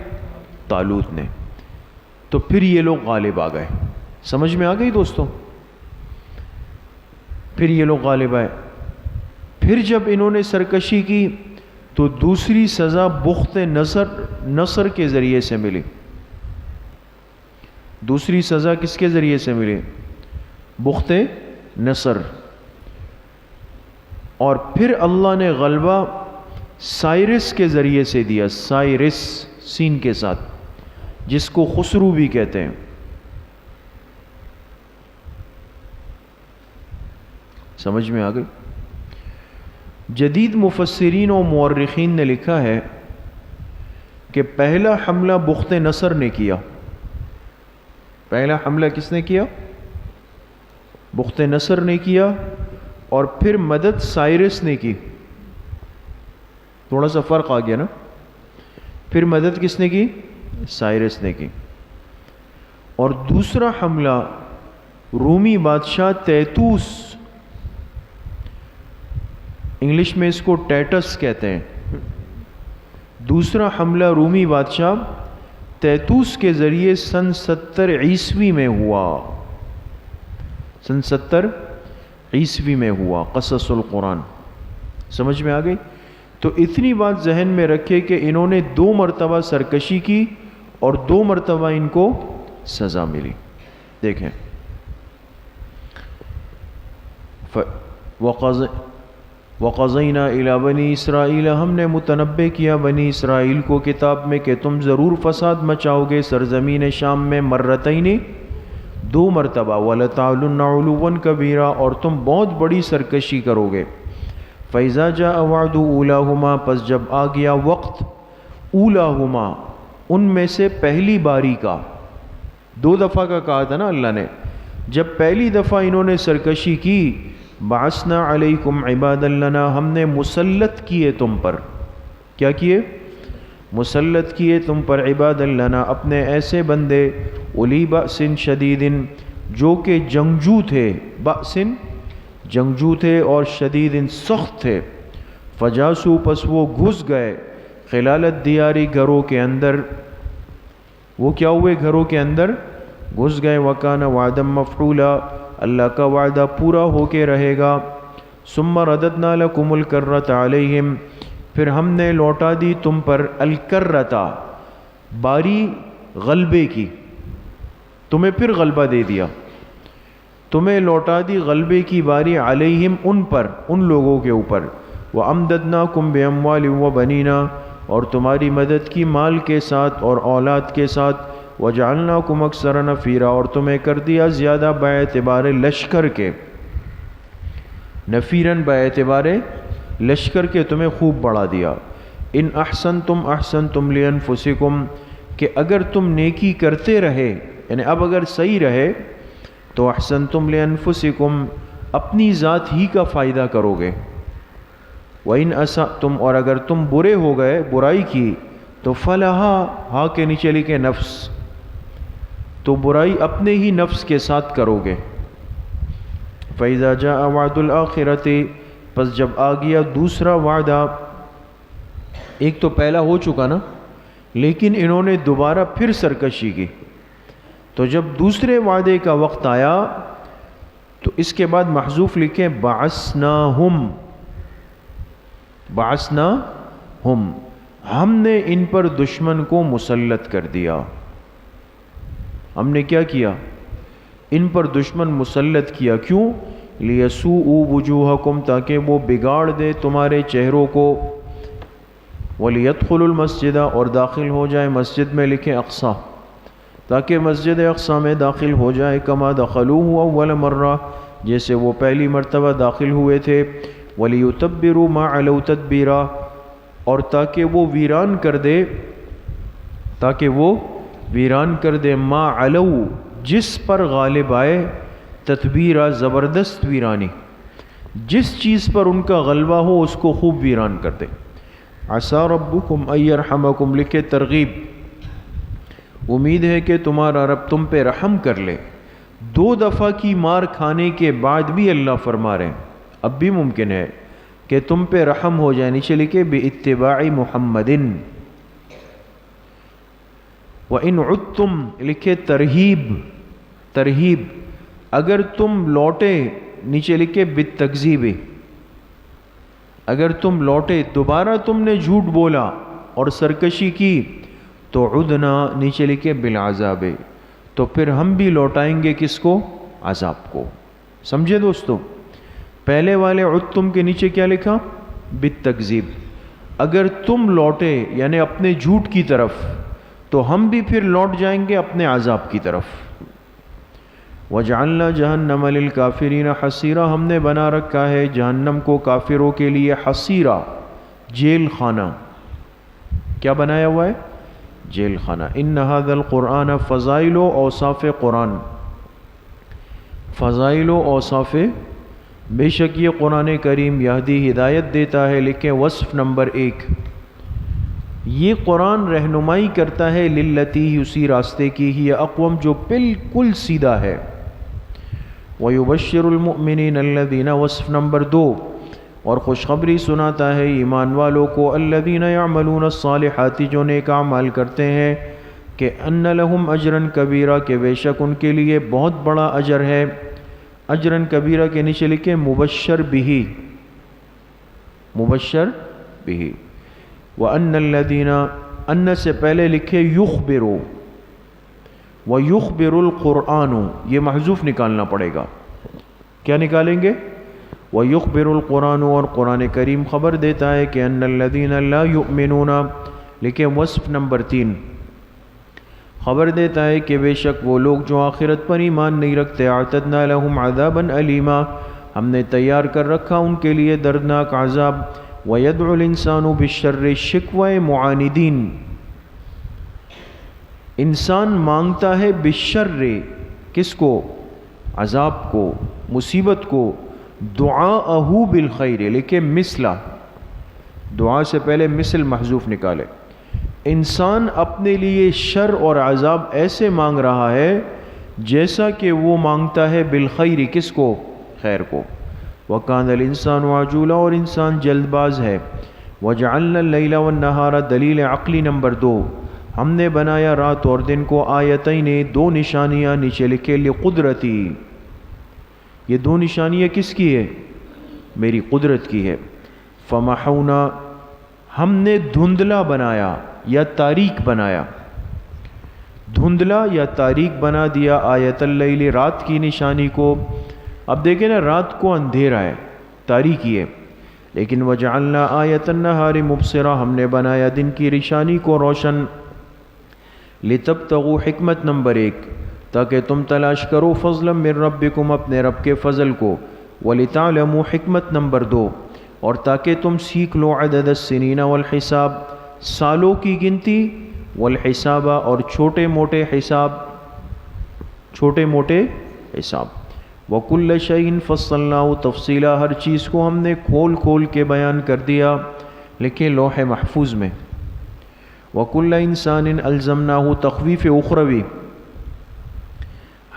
طالوت نے۔ تو پھر یہ لوگ غالب آ گئے۔ سمجھ میں آ گئی دوستو؟ پھر یہ لوگ غالب آئے. پھر جب انہوں نے سرکشی کی تو دوسری سزا بخت نصر کے ذریعے سے ملی. دوسری سزا کس کے ذریعے سے ملی؟ بخت نصر. اور پھر اللہ نے غلبہ سائرس کے ذریعے سے دیا. سائرس سین کے ساتھ، جس کو خسرو بھی کہتے ہیں. سمجھ میں آ گئی؟ جدید مفسرین و مورخین نے لکھا ہے کہ پہلا حملہ بخت نصر نے کیا. پہلا حملہ کس نے کیا؟ بخت نصر نے کیا. اور پھر مدد سائرس نے کی. تھوڑا سا فرق آ گیا نا. پھر مدد کس نے کی؟ سائرس نے کی. اور دوسرا حملہ رومی بادشاہ تیتوس، انگلش میں اس کو ٹیٹس کہتے ہیں. دوسرا حملہ رومی بادشاہ تیتوس کے ذریعے سن 70 عیسوی میں ہوا. سن 70 عیسوی میں ہوا. قصص القرآن. سمجھ میں آ گئی؟ تو اتنی بات ذہن میں رکھے کہ انہوں نے 2 مرتبہ سرکشی کی اور 2 مرتبہ ان کو سزا ملی. دیکھیں، وَقَضَيْنَا إِلَى بَنِي اسرائیل، ہم نے متنبع کیا بنی اسرائیل کو کتاب میں کہ تم ضرور فساد مچاؤ گے سرزمین شام میں مرتين 2 مرتبہ، وَلَتَعْلُنَّ عُلُوًّا كَبِيرًا، اور تم بہت بڑی سرکشی کرو گے. فَإِذَا جَاءَ وَعْدُ أُولَاهُمَا، پس جب آ گیا وقت أُولَاهُمَا، ان میں سے پہلی باری کا. 2 دفعہ کا کہا تھا نا اللہ نے. جب پہلی دفعہ انہوں نے سرکشی کی، بعثنا علیکم عبادا لنا، ہم نے مسلط کیے تم پر. کیا کیے؟ مسلط کیے تم پر. عبادا لنا، اپنے ایسے بندے، اولی بأس شدید، جو کہ جنگجو تھے. بأس جنگجو تھے، اور شدید سخت تھے. فجاسو، پس وہ گھس گئے، خلال الدیار، گھروں کے اندر. وہ کیا ہوئے؟ گھروں کے اندر گھس گئے. وکان وعدا مفعولا، اللہ کا وعدہ پورا ہو کے رہے گا. ثم رددنا لکم الکرۃ علیہم، پھر ہم نے لوٹا دی تم پر الکرۃ، باری غلبے کی. تمہیں پھر غلبہ دے دیا، تمہیں لوٹا دی غلبے کی باری. علیہم، ان پر، ان لوگوں کے اوپر. وَأَمْدَدْنَاكُمْ بِأَمْوَالٍ وَبَنِينَ، اور تمہاری مدد کی مال کے ساتھ اور اولاد کے ساتھ. وَجَعَلْنَاكُمْ أَكْثَرَ نَفِيرًا، اور تمہیں کر دیا زیادہ باعتبار لشکر کے. نفیرن باعتبار لشکر کے تمہیں خوب بڑھا دیا. ان احسنتم احسنتم لانفسکم، کہ اگر تم نیکی کرتے رہے، یعنی اب اگر صحیح رہے تو احسنتم لانفسکم، اپنی ذات ہی کا فائدہ کرو گے. وَإِنْ أَسَأْتُمْ، اور اگر تم برے ہو گئے، برائی کی، تو فَلَهَا، ہاں کے نیچے لکھے نفس، تو برائی اپنے ہی نفس کے ساتھ کرو گے. فَإِذَا جَاءَ وَعْدُ الْآخِرَةِ، پس جب آ گیا دوسرا وعدہ. ایک تو پہلا ہو چکا نا، لیکن انہوں نے دوبارہ پھر سرکشی کی. تو جب دوسرے وعدے کا وقت آیا تو اس کے بعد محذوف لکھیں بعثناہم. بعثناہم، ہم نے ان پر دشمن کو مسلط کر دیا. ہم نے کیا کیا؟ ان پر دشمن مسلط کیا. کیوں؟ لیسوءوا وجوہکم، تاکہ وہ بگاڑ دے تمہارے چہروں کو. ولیدخلوا المسجد، اور داخل ہو جائے مسجد میں، لکھیں اقصی، تاکہ مسجد اقصی میں داخل ہو جائے. کما دخلوہ اول مرہ، جیسے وہ پہلی مرتبہ داخل ہوئے تھے. ولیتبروا ما علوا تدبیرا، اور تاکہ وہ ویران کر دے، ما علو، جس پر غالب آئے، تدبیرا، زبردست ویرانی. جس چیز پر ان کا غلبہ ہو اس کو خوب ویران کر دے. عسى ربکم ان یرحمکم، لکھے ترغیب، امید ہے کہ تمہارا رب تم پہ رحم کر لے. 2 دفعہ کی مار کھانے کے بعد بھی اللہ فرما رہے ہیں اب بھی ممکن ہے کہ تم پہ رحم ہو جائے. نیچے لکھے باتباع محمد. وَإِنْ عُدْتُمْ، لکھے ترہیب، اگر تم لوٹے نیچے لکھے بالتکذیب، اگر تم لوٹے دوبارہ تم نے جھوٹ بولا اور سرکشی کی تو عدنا نیچے لکھے بالعذاب، تو پھر ہم بھی لوٹائیں گے کس کو؟ عذاب کو۔ سمجھے دوستو؟ پہلے والے عدتم کے نیچے کیا لکھا؟ بالتکذیب، اگر تم لوٹے یعنی اپنے جھوٹ کی طرف تو ہم بھی پھر لوٹ جائیں گے اپنے عذاب کی طرف۔ وَجَعَلْنَا جَهَنَّمَ لِلْكَافِرِينَ حَصِيرًا، ہم نے بنا رکھا ہے جہنم کو کافروں کے لیے حصیرہ، جیل خانہ۔ کیا بنایا ہوا ہے؟ جیل خانہ۔ ان هذا القرآن فضائل و اوصاف قرآن، فضائل و اوصاف، بے شک یہ قرآن کریم یہدی ہدایت دیتا ہے، لکھیں وصف نمبر 1، یہ قرآن رہنمائی کرتا ہے للتی، اسی راستے کی، ہی اقوم جو بالکل سیدھا ہے، وَيُبَشِّرُ الْمُؤْمِنِينَ الَّذِينَ، وصف نمبر 2، اور خوشخبری سناتا ہے ایمان والوں کو، الذین یعملون الصالحات، جو نیک اعمال کرتے ہیں، کہ ان لہم اجرا کبیرا، کہ بے شک ان کے لیے بہت بڑا اجر ہے۔ اجرا کبیرا کے نیچے لکھیں مبشر بہ، مبشر بہ۔ وَأَنَّ الَّذِينَ، ان سے پہلے لکھے یخبرو، وَيُخْبِرُ الْقُرْآنُ، یہ محذوف نکالنا پڑے گا، کیا نکالیں گے؟ وَيُخْبِرُ الْقُرْآنُ، اور قرآن کریم خبر دیتا ہے کہ ان الَّذِينَ لَا يُؤْمِنُونَ، لیکن وصف نمبر 3، خبر دیتا ہے کہ بے شک وہ لوگ جو آخرت پر ایمان نہیں رکھتے، اعتدنا لهم عذابا علیما، ہم نے تیار کر رکھا ان کے لیے دردناک عذاب۔ وَيَدْعُ الْإِنسَانُ بِالشَّرِّ، شکوہ معاندین، انسان مانگتا ہے بالشر، کس کو؟ عذاب کو، مصیبت کو، دعاءہ بالخیر، لیکن مثلہ، دعا سے پہلے مثل محذوف نکالے، انسان اپنے لیے شر اور عذاب ایسے مانگ رہا ہے جیسا کہ وہ مانگتا ہے بالخیر، کس کو؟ خیر کو۔ وَكَانَ الْإِنسَانُ عَجُولًا، اور انسان جلد باز ہے۔ وَجَعَلْنَا اللَّيْلَ وَالنَّهَارَ، دلیل عقلی نمبر 2، ہم نے بنایا رات اور دن کو آیتین، 2 نشانیاں، نیچے لکھے لقدرتی، یہ 2 نشانیاں کس کی ہے؟ میری قدرت کی ہے۔ فَمَحَوْنَا، ہم نے دھندلا بنایا یا تاریک بنایا، دھندلا یا تاریک بنا دیا، آیت اللیل، رات کی نشانی کو۔ اب دیکھیں نا، رات کو اندھیرا ہے، تاریکی ہے، لیکن وجعلنا آیت النہار مبصرہ، ہم نے بنایا دن کی نشانی کو روشن، لتبتغوا، حکمت نمبر 1، تاکہ تم تلاش کرو فضلا من ربکم، اپنے رب کے فضل کو، ولتعلموا، حکمت نمبر 2، اور تاکہ تم سیکھ لو عدد السنین والحساب، سالوں کی گنتی، والحساب، اور چھوٹے موٹے حساب، چھوٹے موٹے حساب۔ وَكُلَّ شَيْءٍ فَصَّلْنَاهُ تَفْصِيلًا، ہر چیز کو ہم نے کھول کھول کے بیان کر دیا، لکھیں لوح محفوظ میں۔ وَكُلَّ إِنسَانٍ أَلْزَمْنَاهُ، تخویف اخروی،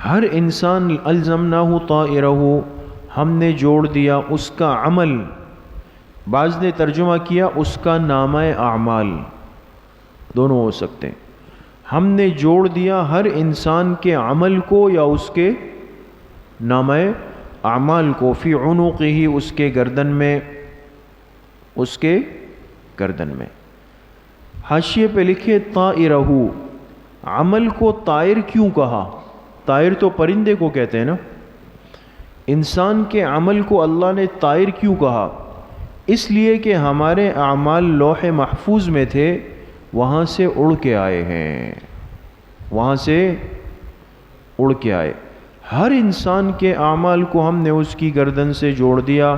ہر انسان أَلْزَمْنَاهُ طَائِرَهُ، ہم نے جوڑ دیا اس کا عمل، بعض نے ترجمہ کیا اس کا نامہ اعمال، دونوں ہو سکتے ہیں، ہم نے جوڑ دیا ہر انسان کے عمل کو یا اس کے نامہ اعمال کو، فی عنقہ، اس کے گردن میں، اس کے گردن میں۔ حاشیے پہ لکھے طائرہ، عمل کو طائر کیوں کہا؟ طائر تو پرندے کو کہتے ہیں نا، انسان کے عمل کو اللہ نے طائر کیوں کہا؟ اس لیے کہ ہمارے اعمال لوح محفوظ میں تھے، وہاں سے اڑ کے آئے ہیں، وہاں سے اڑ کے آئے۔ ہر انسان کے اعمال کو ہم نے اس کی گردن سے جوڑ دیا۔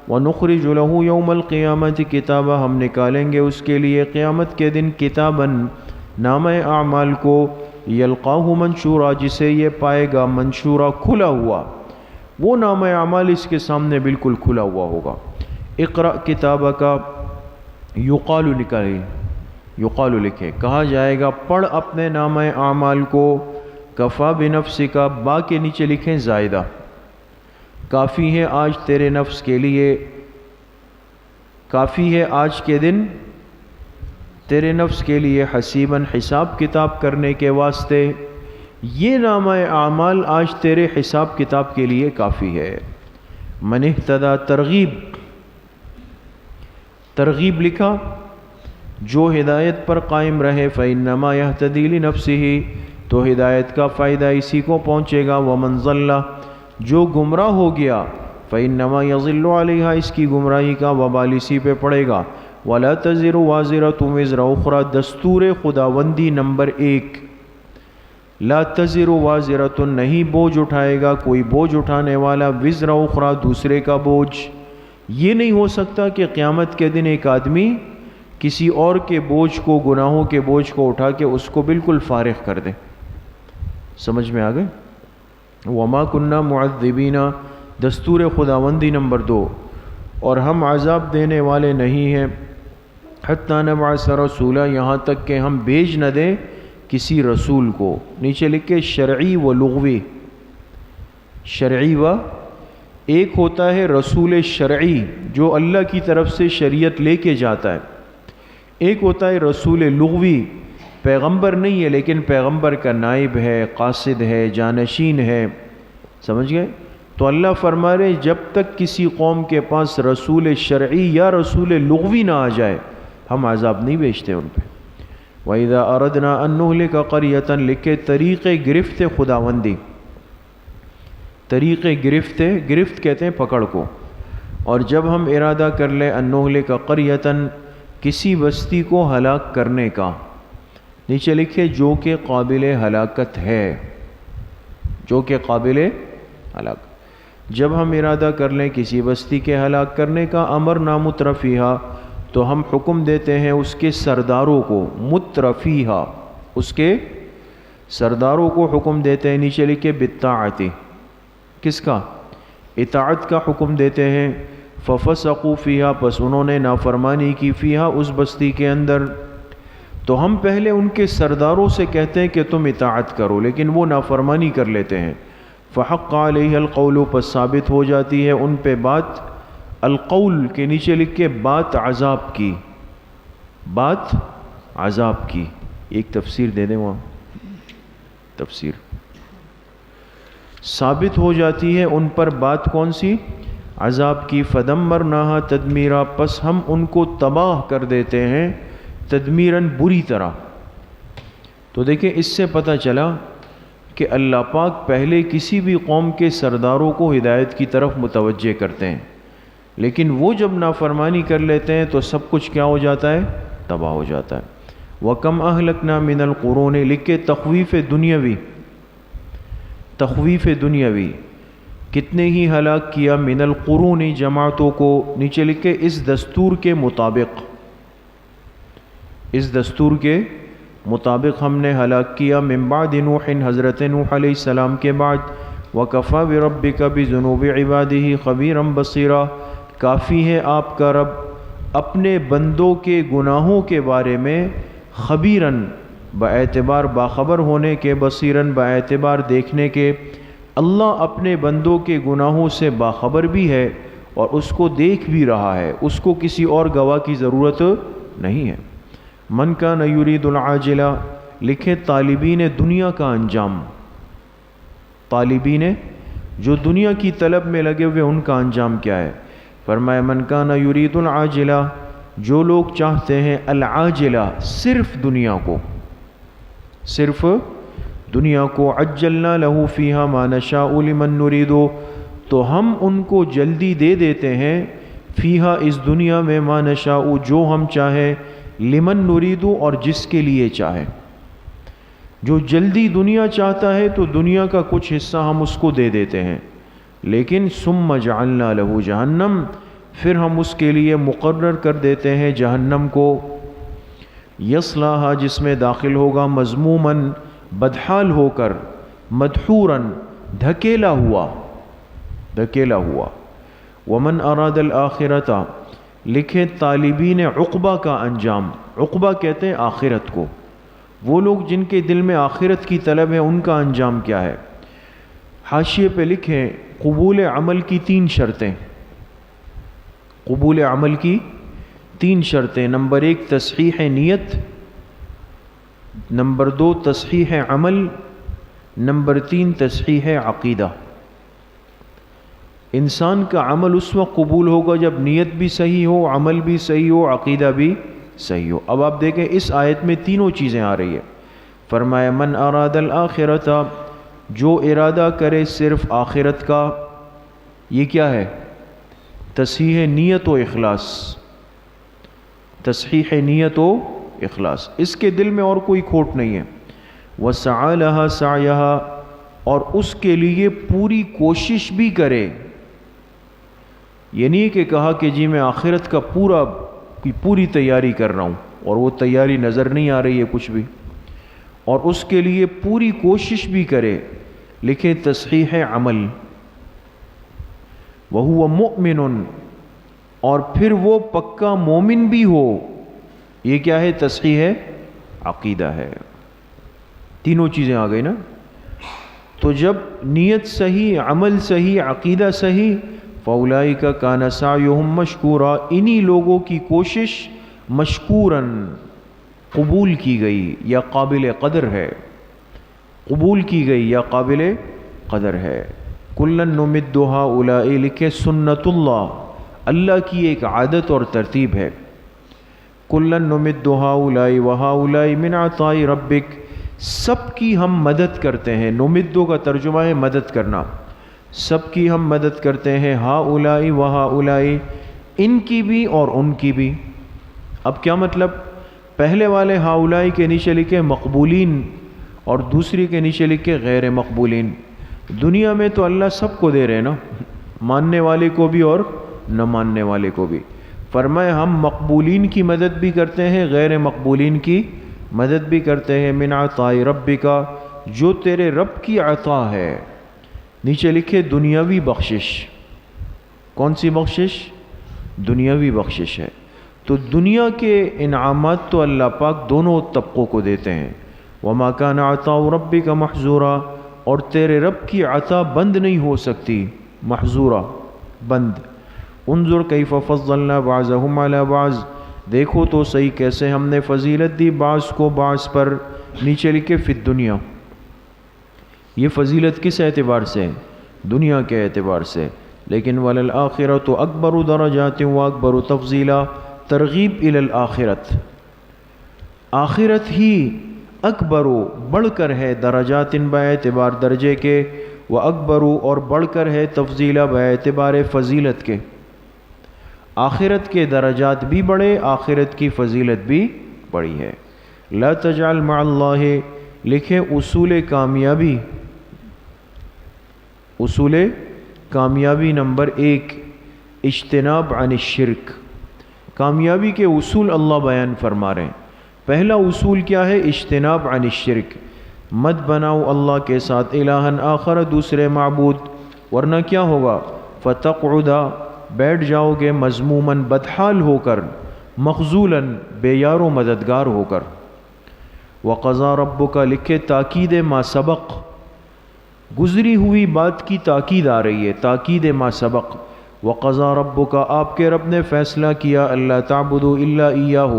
وَنُخْرِجُ لَهُ يَوْمَ الْقِيَامَةِ كِتَابًا، ہم نکالیں گے اس کے لیے قیامت کے دن کتاباً، نامہ اعمال کو، یلقاہ منشورا، جسے یہ پائے گا منشورا، کھلا ہوا، وہ نامہ اعمال اس کے سامنے بالکل کھلا ہوا ہوگا۔ اقرأ کتابک، یقال نکالیں، یقال لکھیں، کہا جائے گا پڑھ اپنے نامہ اعمال کو، کفا بنفسک، با کے نیچے لکھیں زائدہ، کافی ہے آج تیرے نفس کے لیے، کافی ہے آج کے دن تیرے نفس کے لیے، حسیباً، حساب کتاب کرنے کے واسطے، یہ نامہ اعمال آج تیرے حساب کتاب کے لیے کافی ہے۔ من اہتدی ترغیب لکھا، جو ہدایت پر قائم رہے فإنما یہتدی لنفسہ، تو ہدایت کا فائدہ اسی کو پہنچے گا، ومن ضل، جو گمراہ ہو گیا فإنما یضل علیہا، اس کی گمراہی کا وبال اسی پہ پڑے گا، ولا تزر وازرۃ وزر اخری، دستور خداوندی نمبر 1، لا تزر وازرۃ، نہیں بوجھ اٹھائے گا کوئی بوجھ اٹھانے والا، وزر اخری، دوسرے کا بوجھ۔ یہ نہیں ہو سکتا کہ قیامت کے دن ایک آدمی کسی اور کے بوجھ کو، گناہوں کے بوجھ کو اٹھا کے اس کو بالکل فارغ کر دے۔ سمجھ میں آ گئے؟ وما کننا معذبین، دستور خداوندی نمبر 2، اور ہم عذاب دینے والے نہیں ہیں، حتی نبعث رسولا، یہاں تک کہ ہم بھیج نہ دیں کسی رسول کو۔ نیچے لکھے شرعی و لغوی، شرعی و، ایک ہوتا ہے رسول شرعی جو اللہ کی طرف سے شریعت لے کے جاتا ہے، ایک ہوتا ہے رسول لغوی، پیغمبر نہیں ہے لیکن پیغمبر کا نائب ہے، قاصد ہے، جانشین ہے۔ سمجھ گئے؟ تو اللہ فرما رہے جب تک کسی قوم کے پاس رسول شرعی یا رسول لغوی نہ آ جائے ہم عذاب نہیں بھیجتے ان پہ۔ وَإِذَا أَرَدْنَا أَن نُهْلِكَ قَرْيَةً، لکھے طریق گرفت خداوندی، طریق گرفت کہتے ہیں پکڑ کو، اور جب ہم ارادہ کر لیں أن نُهْلِكَ قَرْيَةً، کسی بستی کو ہلاک کرنے کا، نیچے لکھے جو کہ قابل ہلاکت ہے، جو کہ قابل ہلاک، جب ہم ارادہ کر لیں کسی بستی کے ہلاک کرنے کا، امرنا مترفیہا، تو ہم حکم دیتے ہیں اس کے سرداروں کو، مترفیہا، اس کے سرداروں کو حکم دیتے ہیں، نیچے لکھے بالطاعت، کس کا؟ اطاعت کا حکم دیتے ہیں، ففسقوا فیہا، پس انہوں نے نافرمانی کی، فیہا، اس بستی کے اندر، تو ہم پہلے ان کے سرداروں سے کہتے ہیں کہ تم اطاعت کرو لیکن وہ نافرمانی کر لیتے ہیں، فحق علیہ القول، پس ثابت ہو جاتی ہے ان پہ بات، القول کے نیچے لکھ کے بات عذاب کی، بات عذاب کی، ایک تفسیر دے دیں وہاں، تفسیر، ثابت ہو جاتی ہے ان پر بات کون سی؟ عذاب کی، فدمرناہا تدمیرا، پس ہم ان کو تباہ کر دیتے ہیں، تدمیراً، بری طرح۔ تو دیکھیں اس سے پتہ چلا کہ اللہ پاک پہلے کسی بھی قوم کے سرداروں کو ہدایت کی طرف متوجہ کرتے ہیں، لیکن وہ جب نافرمانی کر لیتے ہیں تو سب کچھ کیا ہو جاتا ہے؟ تباہ ہو جاتا ہے۔ وَكَمْ أَهْلَكْنَا مِنَ الْقُرُونِ، لکھے تخویف دنیاوی، تخویف دنیاوی، کتنے ہی ہلاک کیا، من القرون، جماعتوں کو، نیچے لکھے اس دستور کے مطابق، اس دستور کے مطابق ہم نے ہلاک کیا، من بعد نوح، حضرت نوح علیہ السلام کے بعد، وَكَفَى بِرَبِّكَ بِذُنُوبِ عِبَادِهِ خَبِيرًا بَصِيرًا، کافی ہے آپ کا رب اپنے بندوں کے گناہوں کے بارے میں، خبیراً، باعتبار باخبر ہونے کے، بصیراً، باعتبار دیکھنے کے، اللہ اپنے بندوں کے گناہوں سے باخبر بھی ہے اور اس کو دیکھ بھی رہا ہے، اس کو کسی اور گواہ کی ضرورت نہیں ہے۔ من کان یرید العاجلہ، لکھے طالبین دنیا کا انجام، طالبین جو دنیا کی طلب میں لگے ہوئے ان کا انجام کیا ہے؟ فرمایا من کان یرید العاجلہ، جو لوگ چاہتے ہیں العاجلہ، صرف دنیا کو، صرف دنیا کو، عجلنا لہ فیہا ما نشاء لمن نرید، تو ہم ان کو جلدی دے دیتے ہیں، فیہا، اس دنیا میں، ما نشاء، جو ہم چاہیں، لمن نرید، اور جس کے لیے چاہے، جو جلدی دنیا چاہتا ہے تو دنیا کا کچھ حصہ ہم اس کو دے دیتے ہیں، لیکن ثم جعلنا لہ جہنم، پھر ہم اس کے لیے مقرر کر دیتے ہیں جہنم کو، یصلاھا، جس میں داخل ہوگا، مذموماً، بدحال ہو کر، مدحوراً، دھکیلا ہوا، دھکیلا ہوا، ومن اراد الآخرۃ، لکھے طالبین عقبہ کا انجام، عقبہ کہتے ہیں آخرت کو، وہ لوگ جن کے دل میں آخرت کی طلب ہے ان کا انجام کیا ہے؟ حاشیے پہ لکھیں قبول عمل کی 3 شرطیں، قبول عمل کی 3 شرطیں، نمبر 1 تصحیح نیت، نمبر 2 تصحیح عمل، نمبر 3 تصحیح عقیدہ۔ انسان کا عمل اس وقت قبول ہوگا جب نیت بھی صحیح ہو، عمل بھی صحیح ہو، عقیدہ بھی صحیح ہو۔ اب آپ دیکھیں اس آیت میں تینوں چیزیں آ رہی ہے۔ فرمایا من اراد الآخرۃ، جو ارادہ کرے صرف آخرت کا، یہ کیا ہے؟ تصحیح نیت و اخلاص، تصحیح نیت و اخلاص، اس کے دل میں اور کوئی کھوٹ نہیں ہے۔ وسعی لها سعیها، اور اس کے لیے پوری کوشش بھی کرے۔ یہ نہیں کہ کہا کہ جی میں آخرت کا پوری تیاری کر رہا ہوں اور وہ تیاری نظر نہیں آ رہی ہے کچھ بھی، اور اس کے لیے پوری کوشش بھی کرے، لکھے تصحیح عمل۔ وَهُوَ مُؤْمِنٌ، اور پھر وہ پکا مومن بھی ہو۔ یہ کیا ہے؟ تصحیح عقیدہ ہے۔ تینوں چیزیں آ گئی نا۔ تو جب نیت صحیح، عمل صحیح، عقیدہ صحیح، فَأُولَئِكَ كَانَ سَعْيُهُمْ مَشْكُورًا، انہی لوگوں کی کوشش مشکوراً، قبول کی گئی یا قابل قدر ہے، قبول کی گئی یا قابل قدر ہے۔ کُلًّا نُمِدُّ هَؤُلَاءِ، لکھے سنت اللہ کی ایک عادت اور ترتیب ہے۔ کُلًّا نُمِدُّ هَؤُلَاءِ وَهَؤُلَاءِ مِنْ عَطَاءِ رَبِّكَ، سب کی ہم مدد کرتے ہیں۔ نُمِدُّ کا ترجمہ ہے مدد کرنا، سب کی ہم مدد کرتے ہیں۔ ہؤلاء وہؤلاء، ان کی بھی اور ان کی بھی۔ اب کیا مطلب؟ پہلے والے ہؤلاء کے نیچے لکھے مقبولین اور دوسری کے نیچے لکھے غیر مقبولین۔ دنیا میں تو اللہ سب کو دے رہے نا، ماننے والے کو بھی اور نہ ماننے والے کو بھی۔ فرمایا ہم مقبولین کی مدد بھی کرتے ہیں، غیر مقبولین کی مدد بھی کرتے ہیں۔ من عطاء ربک، جو تیرے رب کی عطا ہے۔ نیچے لکھے دنیاوی بخشش۔ کون سی بخشش؟ دنیاوی بخشش ہے۔ تو دنیا کے انعامات تو اللہ پاک دونوں طبقوں کو دیتے ہیں۔ وما کان عطاء ربک محظورا، اور تیرے رب کی عطا بند نہیں ہو سکتی، محظورا بند۔ انظر کیف فضلنا بعضهم علی بعض، دیکھو تو صحیح کیسے ہم نے فضیلت دی بعض کو بعض پر۔ نیچے لکھے فی الدنیا، یہ فضیلت کس اعتبار سے؟ دنیا کے اعتبار سے۔ لیکن وللآخرۃ اکبر درجات واکبر تفضیلا، ترغیب الی الآخرت، آخرت ہی اکبر بڑھ کر ہے، درجات باعتبار درجے کے، و اکبر اور بڑھ کر ہے، تفضیلا باعتبار فضیلت کے۔ آخرت کے درجات بھی بڑھے، آخرت کی فضیلت بھی بڑی ہے۔ لا تجعل مع اللہ، لکھیں اصول کامیابی، اصول کامیابی نمبر 1، اجتناب عن الشرک۔ کامیابی کے اصول اللہ بیان فرما رہے ہیں۔ پہلا اصول کیا ہے؟ اجتناب عن الشرک، مت بناؤ اللہ کے ساتھ الہًا آخر، دوسرے معبود، ورنہ کیا ہوگا؟ فتقعد، بیٹھ جاؤ گے، مذموماً بدحال ہو کر، مخذولاً بے یار و مددگار ہو کر۔ وقضى ربک، لکھے تاکید ما سبق، گزری ہوئی بات کی تاکید آ رہی ہے، تاکید ما سبق۔ وقضى ربک، آپ کے رب نے فیصلہ کیا، اللہ تعبدوا الا ایاہ،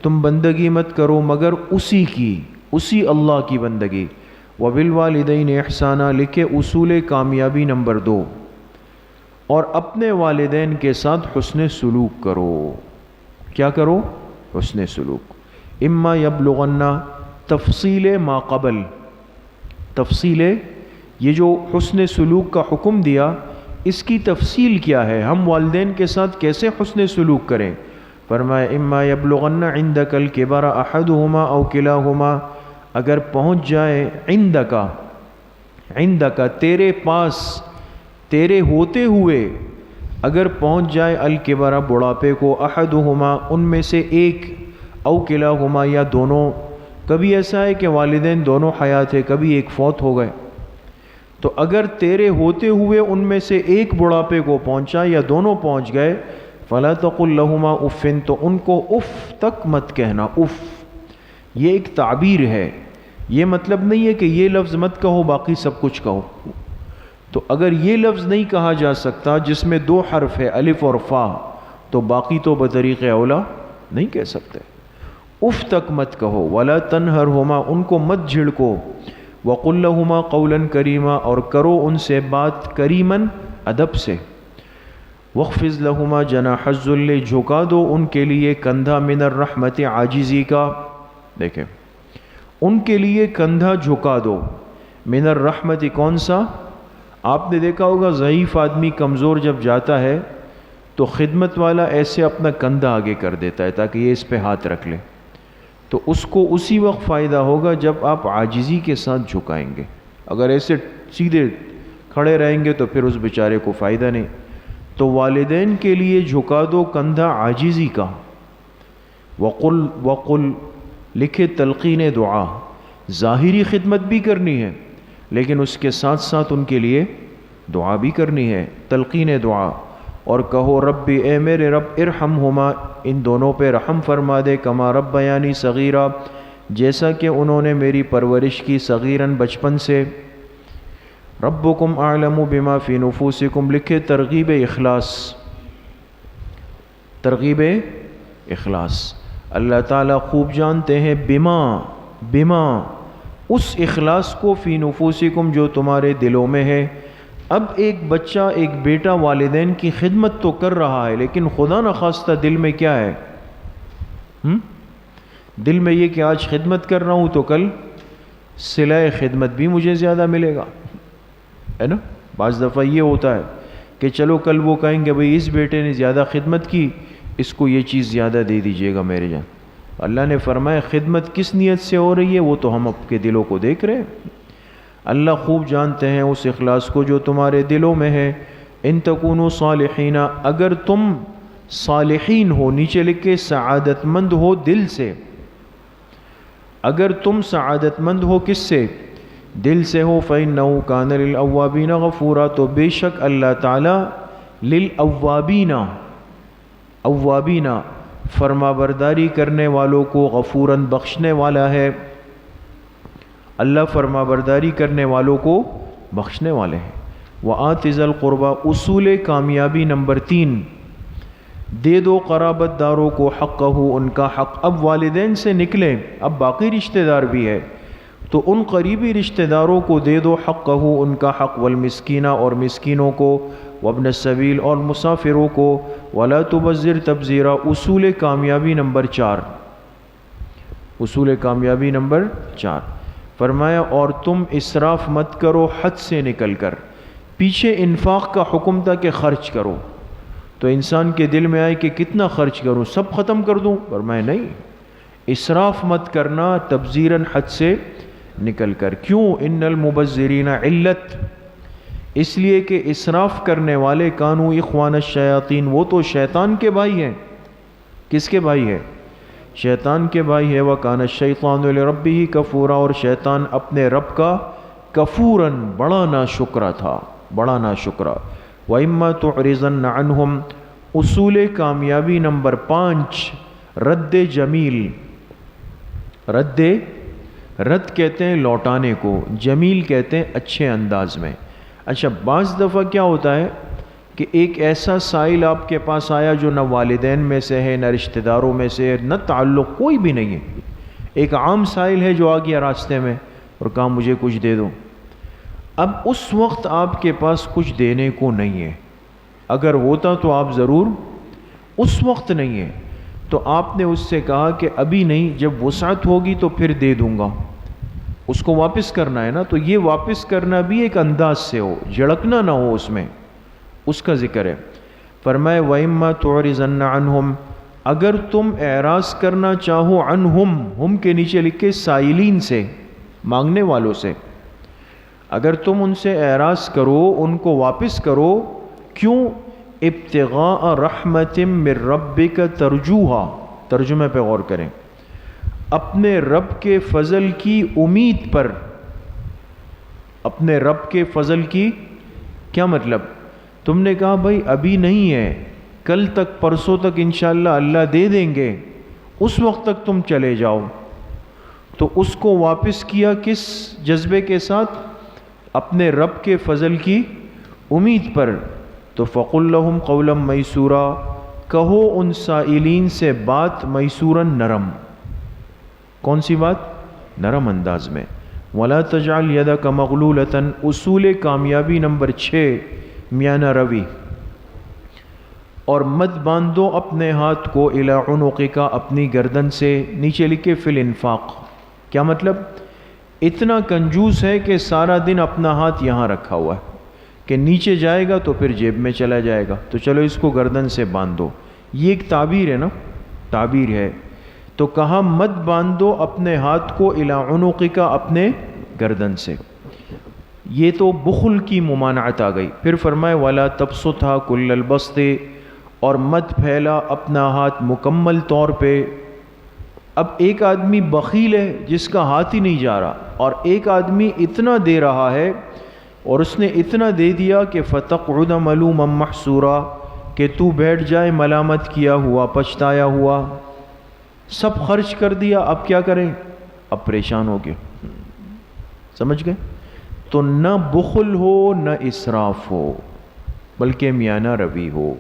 تم بندگی مت کرو مگر اسی کی، اسی اللہ کی بندگی۔ وبالوالدین احسانا، لکھے اصول کامیابی نمبر 2، اور اپنے والدین کے ساتھ حسن سلوک کرو۔ کیا کرو؟ حسن سلوک۔ اما یبلغن، تفصیل ما قبل، تفصیل یہ جو حسن سلوک کا حکم دیا، اس کی تفصیل کیا ہے؟ ہم والدین کے ساتھ کیسے حسن سلوک کریں؟ فرمایا اما یبلغن عندک الکبر احدہما او کلاہما، اگر پہنچ جائے عندک تیرے پاس، تیرے ہوتے ہوئے اگر پہنچ جائے الکبر بڑھاپے کو، احدہما ان میں سے ایک، او کلاہما یا دونوں۔ کبھی ایسا ہے کہ والدین دونوں حیات ہے، کبھی ایک فوت ہو گئے، تو اگر تیرے ہوتے ہوئے ان میں سے ایک بڑھاپے کو پہنچا یا دونوں پہنچ گئے، فلا تقل لہما اف، تو ان کو اف تک مت کہنا۔ اف یہ ایک تعبیر ہے، یہ مطلب نہیں ہے کہ یہ لفظ مت کہو باقی سب کچھ کہو۔ تو اگر یہ لفظ نہیں کہا جا سکتا جس میں 2 حرف ہے، الف اور فا، تو باقی تو بطریق اولا نہیں کہہ سکتے۔ اف تک مت کہو۔ ولا تنہرہما، ان کو مت جھڑکو۔ وقل لہما قولا کریما، اور کرو ان سے بات کریمن، ادب سے. وَخْفِضْ لَهُمَا جَنَاحَ الذُّلِّ، جھکا دو ان کے لیے کندھا من الرحمت عاجزی کا. دیکھیں ان کے لیے کندھا جھکا دو. من الرحمت کون سا؟ آپ نے دیکھا ہوگا ضعیف آدمی کمزور جب جاتا ہے تو خدمت والا ایسے اپنا کندھا آگے کر دیتا ہے تاکہ یہ اس پہ ہاتھ رکھ لے، تو اس کو اسی وقت فائدہ ہوگا جب آپ عاجزی کے ساتھ جھکائیں گے. اگر ایسے سیدھے کھڑے رہیں گے تو پھر اس بیچارے کو فائدہ نہیں. تو والدین کے لیے جھکا دو کندھا عاجزی کا. وقل لکھے تلقین دعا، ظاہری خدمت بھی کرنی ہے لیکن اس کے ساتھ ساتھ ان کے لیے دعا بھی کرنی ہے، تلقین دعا. اور کہو ربی، اے میرے رب، ارحمہما، ان دونوں پہ رحم فرما دے، کما ربیانی صغیرہ، جیسا کہ انہوں نے میری پرورش کی، صغیراً بچپن سے. ربکم اعلم بما فی نفوسکم، لکھے ترغیب اخلاص. ترغیب اخلاص، اللہ تعالیٰ خوب جانتے ہیں بما اس اخلاص کو، فی نفوسکم جو تمہارے دلوں میں ہے. اب ایک بچہ، ایک بیٹا والدین کی خدمت تو کر رہا ہے لیکن خدا نخواستہ دل میں کیا ہے؟ دل میں یہ کہ آج خدمت کر رہا ہوں تو کل صلہ خدمت بھی مجھے زیادہ ملے گا، ہے نا. بعض دفعہ یہ ہوتا ہے کہ چلو کل وہ کہیں گے بھئی اس بیٹے نے زیادہ خدمت کی، اس کو یہ چیز زیادہ دے دیجئے گا میرے جان. اللہ نے فرمایا خدمت کس نیت سے ہو رہی ہے وہ تو ہم آپ کے دلوں کو دیکھ رہے ہیں. اللہ خوب جانتے ہیں اس اخلاص کو جو تمہارے دلوں میں ہے. ان تکونوا صالحین، اگر تم صالحین ہو، نیچے لکھے سعادت مند ہو دل سے. اگر تم سعادت مند ہو کس سے؟ دل سے ہو. فإنہ کان للأوابین غفورا، تو بے شک اللہ تعالی للأوابین، اوابین فرما برداری کرنے والوں کو، غفوراً بخشنے والا ہے. اللہ فرما برداری کرنے والوں کو بخشنے والے ہیں. وآت ذی القربی، اصول کامیابی نمبر 3، دے دو قرابت داروں کو حقہ، ان کا حق. اب والدین سے نکلیں، اب باقی رشتہ دار بھی ہے تو ان قریبی رشتہ داروں کو دے دو حقہ، ان کا حق. والمسکینہ، اور مسکینوں کو. وابن السبیل، اور مسافروں کو. ولا تبذر تبذیرا، اصول کامیابی نمبر 4. اصول کامیابی نمبر 4 فرمایا اور تم اسراف مت کرو حد سے نکل کر. پیچھے انفاق کا حکم تھا کہ خرچ کرو، تو انسان کے دل میں آئے کہ کتنا خرچ کروں، سب ختم کر دوں. فرمایا نہیں، اسراف مت کرنا، تبذیراً حد سے نکل کر. کیوں؟ ان المبذرین علت، اس لیے کہ اسراف کرنے والے کانوا اخوان الشیاطین، وہ تو شیطان کے بھائی ہیں. کس کے بھائی ہے؟ شیطان کے بھائی ہے. وَكَانَ الشَّيْطَانُ لِرَبِّهِ كَفُورًا، اور شیطان اپنے رب کا کفوراً بڑا ناشکرا تھا، بڑا ناشکرا. وَإِمَّا تُعْرِضَنَّ عَنْهُمْ، اصول کامیابی نمبر 5، رد جمیل. رد کہتے ہیں لوٹانے کو، جمیل کہتے ہیں اچھے انداز میں. اچھا بعض دفعہ کیا ہوتا ہے کہ ایک ایسا سائل آپ کے پاس آیا جو نہ والدین میں سے ہے، نہ رشتہ داروں میں سے ہے، نہ تعلق کوئی بھی نہیں ہے. ایک عام سائل ہے جو آ گیا راستے میں اور کہا مجھے کچھ دے دو. اب اس وقت آپ کے پاس کچھ دینے کو نہیں ہے. اگر ہوتا تو آپ ضرور، اس وقت نہیں ہے تو آپ نے اس سے کہا کہ ابھی نہیں، جب وسعت ہوگی تو پھر دے دوں گا. اس کو واپس کرنا ہے نا، تو یہ واپس کرنا بھی ایک انداز سے ہو، جھڑکنا نہ ہو اس میں، اس کا ذکر ہے. فرمائے وَإِمَّا تُعْرِضَنَّ عَنْهُمْ، اگر تم اعراض کرنا چاہو، عنہم، ہم کے نیچے لکھے سائلین سے، مانگنے والوں سے، اگر تم ان سے اعراض کرو، ان کو واپس کرو. کیوں؟ ابتغاء رحمت من ربک ترجوہا، ترجمے پہ غور کریں، اپنے رب کے فضل کی امید پر. اپنے رب کے فضل کی کیا مطلب؟ تم نے کہا بھائی ابھی نہیں ہے، کل تک پرسوں تک انشاءاللہ اللہ دے دیں گے، اس وقت تک تم چلے جاؤ. تو اس کو واپس کیا کس جذبے کے ساتھ؟ اپنے رب کے فضل کی امید پر. تو فَقُلْ لَهُمْ قَوْلًا مَيْسُورًا، کہو ان سائلین سے بات میسوراً، نرم. کون سی بات؟ نرم انداز میں. وَلَا تَجْعَلْ يَدَكَ مَغْلُولَةً، اصول کامیابی نمبر 6، میانہ روی، اور مت باندھو اپنے ہاتھ کو الی عنقک، اپنی گردن سے، نیچے لکھے فی الانفاق، کیا مطلب؟ اتنا کنجوس ہے کہ سارا دن اپنا ہاتھ یہاں رکھا ہوا ہے کہ نیچے جائے گا تو پھر جیب میں چلا جائے گا، تو چلو اس کو گردن سے باندھو. یہ ایک تعبیر ہے نا، تعبیر ہے. تو کہا مت باندھو اپنے ہاتھ کو الی عنقک، اپنے گردن سے. یہ تو بخل کی ممانعت آ گئی. پھر فرمائے ولا تبسطھا کل البسط، اور مت پھیلا اپنا ہاتھ مکمل طور پہ. اب ایک آدمی بخیل ہے جس کا ہاتھ ہی نہیں جا رہا، اور ایک آدمی اتنا دے رہا ہے اور اس نے اتنا دے دیا کہ فتقعد ملوما محسورا، کہ تو بیٹھ جائے ملامت کیا ہوا، پچھتایا ہوا. سب خرچ کر دیا، اب کیا کریں؟ اب پریشان ہو گئے. سمجھ گئے؟ تو نہ بخل ہو نہ اسراف ہو، بلکہ میانہ روی ہو.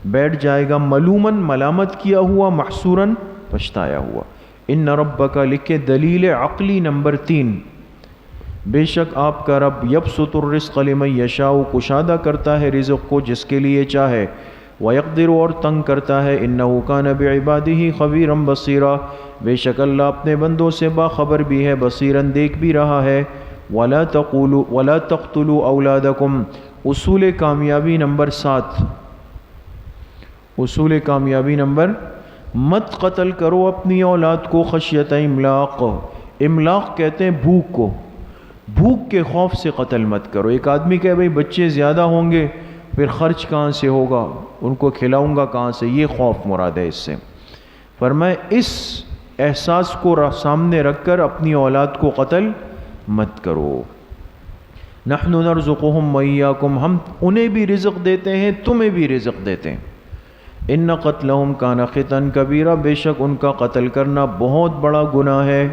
بیٹھ جائے گا ملومن، ملامت کیا ہوا، محسوراً، پچھتایا ہوا. ان ربک، لکھے دلیل عقلی نمبر 3، بے شک آپ کا رب یبسط الرزق لمن یشاء، کشادہ کرتا ہے رزق کو جس کے لیے چاہے، ویقدر، اور تنگ کرتا ہے. انہ کان بعبادہ خبیرا بصیرا، بے شک اللہ اپنے بندوں سے باخبر بھی ہے، بصیراً دیکھ بھی رہا ہے. ولا تقتلوا اولادکم، اصول کامیابی نمبر 7، اصول کامیابی نمبر، مت قتل کرو اپنی اولاد کو خشیت املاق. املاق کہتے ہیں بھوک کو، بھوک کے خوف سے قتل مت کرو. ایک آدمی کہے بھئی بچے زیادہ ہوں گے پھر خرچ کہاں سے ہوگا، ان کو کھلاؤں گا کہاں سے، یہ خوف مراد ہے اس سے. فرمائے اس احساس کو سامنے رکھ کر اپنی اولاد کو قتل مت کرو. نحن نرزقهم وإياكم، ہم انہیں بھی رزق دیتے ہیں، تمہیں بھی رزق دیتے ہیں. ان قتلهم کان خطا کبیرا، بے شک ان کا قتل کرنا بہت بڑا گناہ ہے،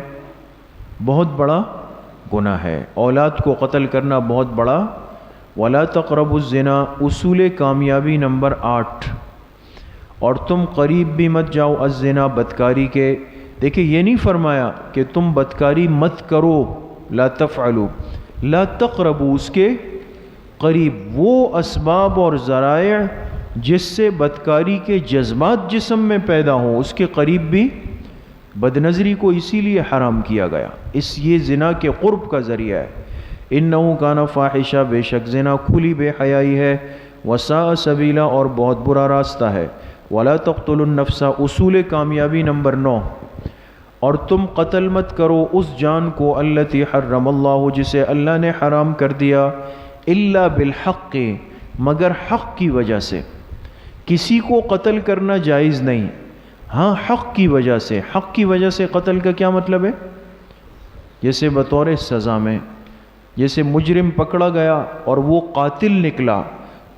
بہت بڑا گناہ ہے. اولاد کو قتل کرنا بہت بڑا. ولا تقربوا الزنا، اصول کامیابی نمبر 8، اور تم قریب بھی مت جاؤ الزنا، بدکاری کے. دیکھیں یہ نہیں فرمایا کہ تم بدکاری مت کرو، لا تفعلوا، لا تقربوا، اس کے قریب. وہ اسباب اور ذرائع جس سے بدکاری کے جذبات جسم میں پیدا ہوں، اس کے قریب بھی. بد نظری کو اسی لیے حرام کیا گیا، یہ زنا کے قرب کا ذریعہ ہے. انہو کان فاحشہ، بے شک زنا کھلی بے حیائی ہے. وساء سبیلا، اور بہت برا راستہ ہے. ولا تقتلوا النفس، اصول کامیابی نمبر 9، اور تم قتل مت کرو اس جان کو التی حرم اللہ، جسے اللہ نے حرام کر دیا. الا بالحق، مگر حق کی وجہ سے. کسی کو قتل کرنا جائز نہیں، ہاں حق کی وجہ سے. حق کی وجہ سے قتل کا کیا مطلب ہے؟ جیسے بطور سزا میں، جیسے مجرم پکڑا گیا اور وہ قاتل نکلا،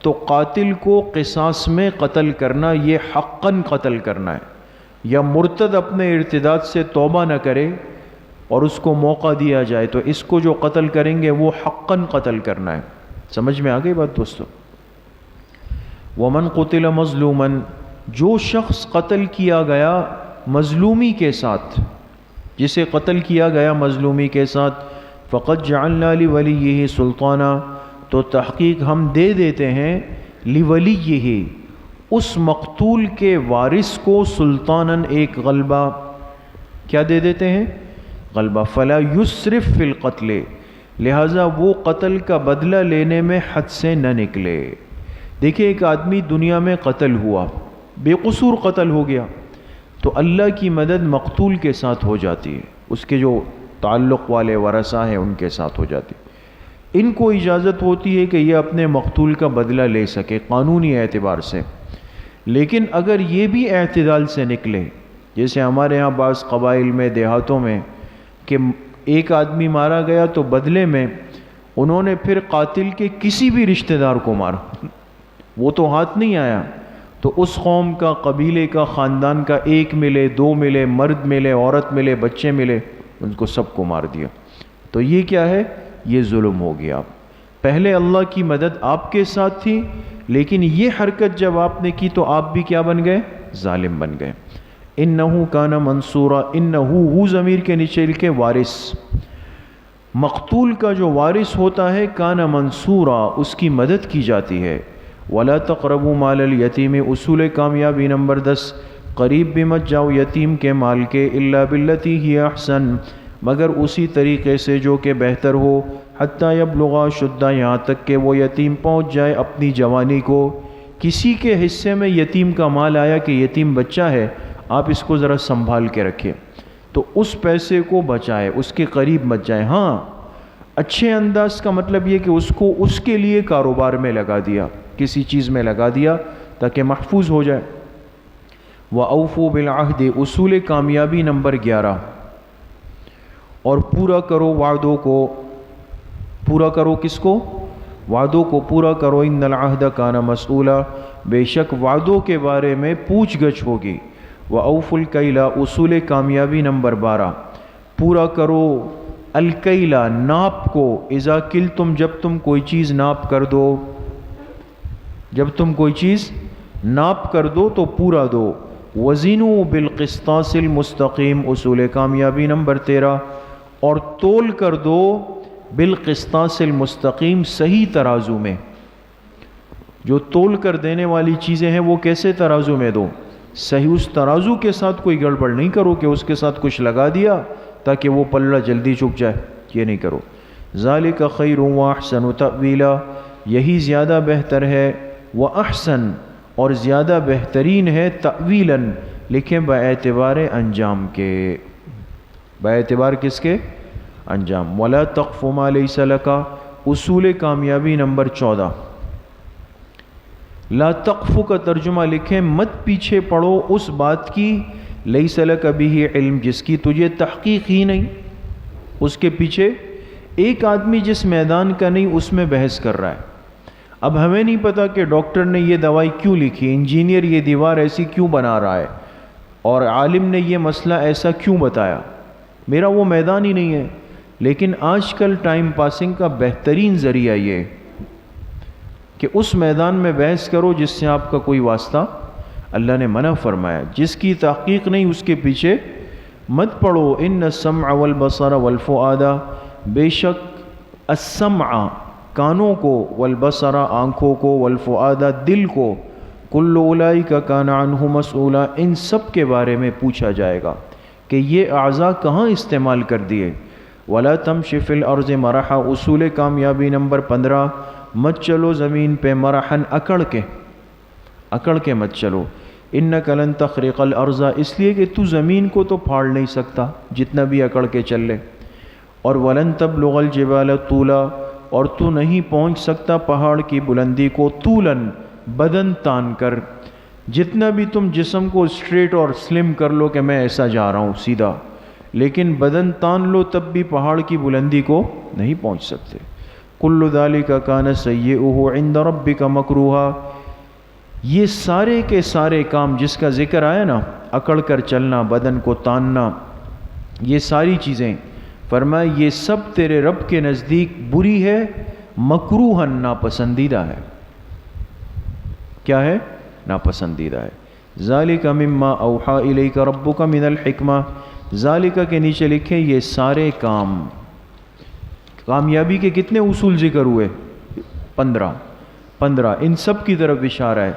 تو قاتل کو قصاص میں قتل کرنا، یہ حقاً قتل کرنا ہے. یا مرتد اپنے ارتداد سے توبہ نہ کرے اور اس کو موقع دیا جائے، تو اس کو جو قتل کریں گے وہ حقاً قتل کرنا ہے. سمجھ میں آ گئی بات دوستو؟ ومن قتل مظلوما، جو شخص قتل کیا گیا مظلومی کے ساتھ، جسے قتل کیا گیا مظلومی کے ساتھ، فقد جعلنا لولیہ سلطانا، تو تحقیق ہم دے دیتے ہیں لولیہ، اس مقتول کے وارث کو، سلطاناً، ایک غلبہ. کیا دے دیتے ہیں؟ غلبہ. فلا یسرف فی القتل، لہذا وہ قتل کا بدلہ لینے میں حد سے نہ نکلے. دیکھیں ایک آدمی دنیا میں قتل ہوا، بے قصور قتل ہو گیا، تو اللہ کی مدد مقتول کے ساتھ ہو جاتی ہے، اس کے جو تعلق والے ورثہ ہیں ان کے ساتھ ہو جاتی. ان کو اجازت ہوتی ہے کہ یہ اپنے مقتول کا بدلہ لے سکے قانونی اعتبار سے. لیکن اگر یہ بھی اعتدال سے نکلے، جیسے ہمارے ہاں بعض قبائل میں، دیہاتوں میں، کہ ایک آدمی مارا گیا تو بدلے میں انہوں نے پھر قاتل کے کسی بھی رشتہ دار کو مارا، وہ تو ہاتھ نہیں آیا، تو اس قوم کا، قبیلے کا، خاندان کا، ایک ملے، دو ملے، مرد ملے، عورت ملے، بچے ملے، ان کو سب کو مار دیا. تو یہ کیا ہے؟ یہ ظلم ہو گیا. پہلے اللہ کی مدد آپ کے ساتھ تھی، لیکن یہ حرکت جب آپ نے کی تو آپ بھی کیا بن گئے؟ ظالم بن گئے. انہو کان منصورا، انہو ضمیر کے نیچے لکھے وارث. مقتول کا جو وارث ہوتا ہے کان منصورا، اس کی مدد کی جاتی ہے۔ ولا تقربوا مال الیتیم، اصول کامیابی نمبر 10، قریب بھی مت جاؤ یتیم کے مال کے، الا باللتی ہی احسن، مگر اسی طریقے سے جو کہ بہتر ہو، حتی یبلغ شدہ، یہاں تک کہ وہ یتیم پہنچ جائے اپنی جوانی کو۔ کسی کے حصے میں یتیم کا مال آیا کہ یتیم بچہ ہے، آپ اس کو ذرا سنبھال کے رکھیں، تو اس پیسے کو بچائے، اس کے قریب مت جائے۔ ہاں اچھے انداز کا مطلب یہ کہ اس کو اس کے لیے کاروبار میں لگا دیا، کسی چیز میں لگا دیا تاکہ محفوظ ہو جائے۔ وَأَوْفُوا بِالْعَهْدِ، اصول کامیابی نمبر 11، اور پورا کرو وعدوں کو۔ پورا کرو کس کو؟ وعدوں کو پورا کرو۔ ان العہد کان مسئولا، بے شک وعدوں کے بارے میں پوچھ گچھ ہوگی۔ وَأَوْفُوا الْكَيْلَ، اصول کامیابی نمبر 12، پورا کرو الکیلا، ناپ کو، اذا کلتم، جب تم کوئی چیز ناپ کر دو، جب تم کوئی چیز ناپ کر دو تو پورا دو۔ وزنوا بالقسطاس المستقیم، اصول کامیابی نمبر 13، اور تول کر دو بالقسطاس المستقیم، صحیح ترازو میں۔ جو تول کر دینے والی چیزیں ہیں وہ کیسے ترازو میں دو؟ صحیح، اس ترازو کے ساتھ کوئی گڑبڑ نہیں کرو کہ اس کے ساتھ کچھ لگا دیا تاکہ وہ پلڑا جلدی چک جائے، یہ نہیں کرو۔ ذالک خیر واحسن تأویلا، یہی زیادہ بہتر ہے، واحسن، اور زیادہ بہترین ہے، تأویلاً، لکھیں باعتبار انجام کے۔ باعتبار کس کے؟ انجام۔ ولا تقف ما لیس لک، اصول کامیابی نمبر 14، لا تقف کا ترجمہ لکھیں مت پیچھے پڑو اس بات کی، لیس لک بہ علم، جس کی تجھے تحقیق ہی نہیں۔ اس کے پیچھے ایک آدمی جس میدان کا نہیں اس میں بحث کر رہا ہے۔ اب ہمیں نہیں پتا کہ ڈاکٹر نے یہ دوائی کیوں لکھی، انجینئر یہ دیوار ایسی کیوں بنا رہا ہے، اور عالم نے یہ مسئلہ ایسا کیوں بتایا، میرا وہ میدان ہی نہیں ہے۔ لیکن آج کل ٹائم پاسنگ کا بہترین ذریعہ یہ کہ اس میدان میں بحث کرو جس سے آپ کا کوئی واسطہ، اللہ نے منع فرمایا، جس کی تحقیق نہیں اس کے پیچھے مت پڑو۔ ان السمع والبصر والفؤاد، بے شک السمع کانوں کو، والبصر آنکھوں کو، والفؤاد دل کو، کل اولئک کان عنہ مسئولا، ان سب کے بارے میں پوچھا جائے گا کہ یہ اعضاء کہاں استعمال کر دیے۔ ولا تمشی فی الارض مرحا، اصول کامیابی نمبر 15، مت چلو زمین پہ مرحن، اکڑ کے مت چلو۔ انک لن تخرق الارض، اس لیے کہ تو زمین کو تو پھاڑ نہیں سکتا جتنا بھی اکڑ کے چل لے، اور ولن تبلغ الجبال طولا، اور تو نہیں پہنچ سکتا پہاڑ کی بلندی کو، طولن، بدن تان کر، جتنا بھی تم جسم کو اسٹریٹ اور سلم کر لو کہ میں ایسا جا رہا ہوں سیدھا، لیکن بدن تان لو تب بھی پہاڑ کی بلندی کو نہیں پہنچ سکتے۔ کل ذالک کان سیئہ عند ربک مکروہا، یہ سارے کے سارے کام جس کا ذکر آیا نا، اکڑ کر چلنا، بدن کو تاننا، یہ ساری چیزیں فرمایا یہ سب تیرے رب کے نزدیک بری ہے، مکروہن، ناپسندیدہ ہے۔ کیا ہے؟ ناپسندیدہ ہے۔ ذالک مما اوحا الیک ربک من الحکمہ، ذالک کے نیچے لکھیں یہ سارے کام۔ کامیابی کے کتنے اصول ذکر ہوئے؟ 15، ان سب کی طرف اشارہ ہے۔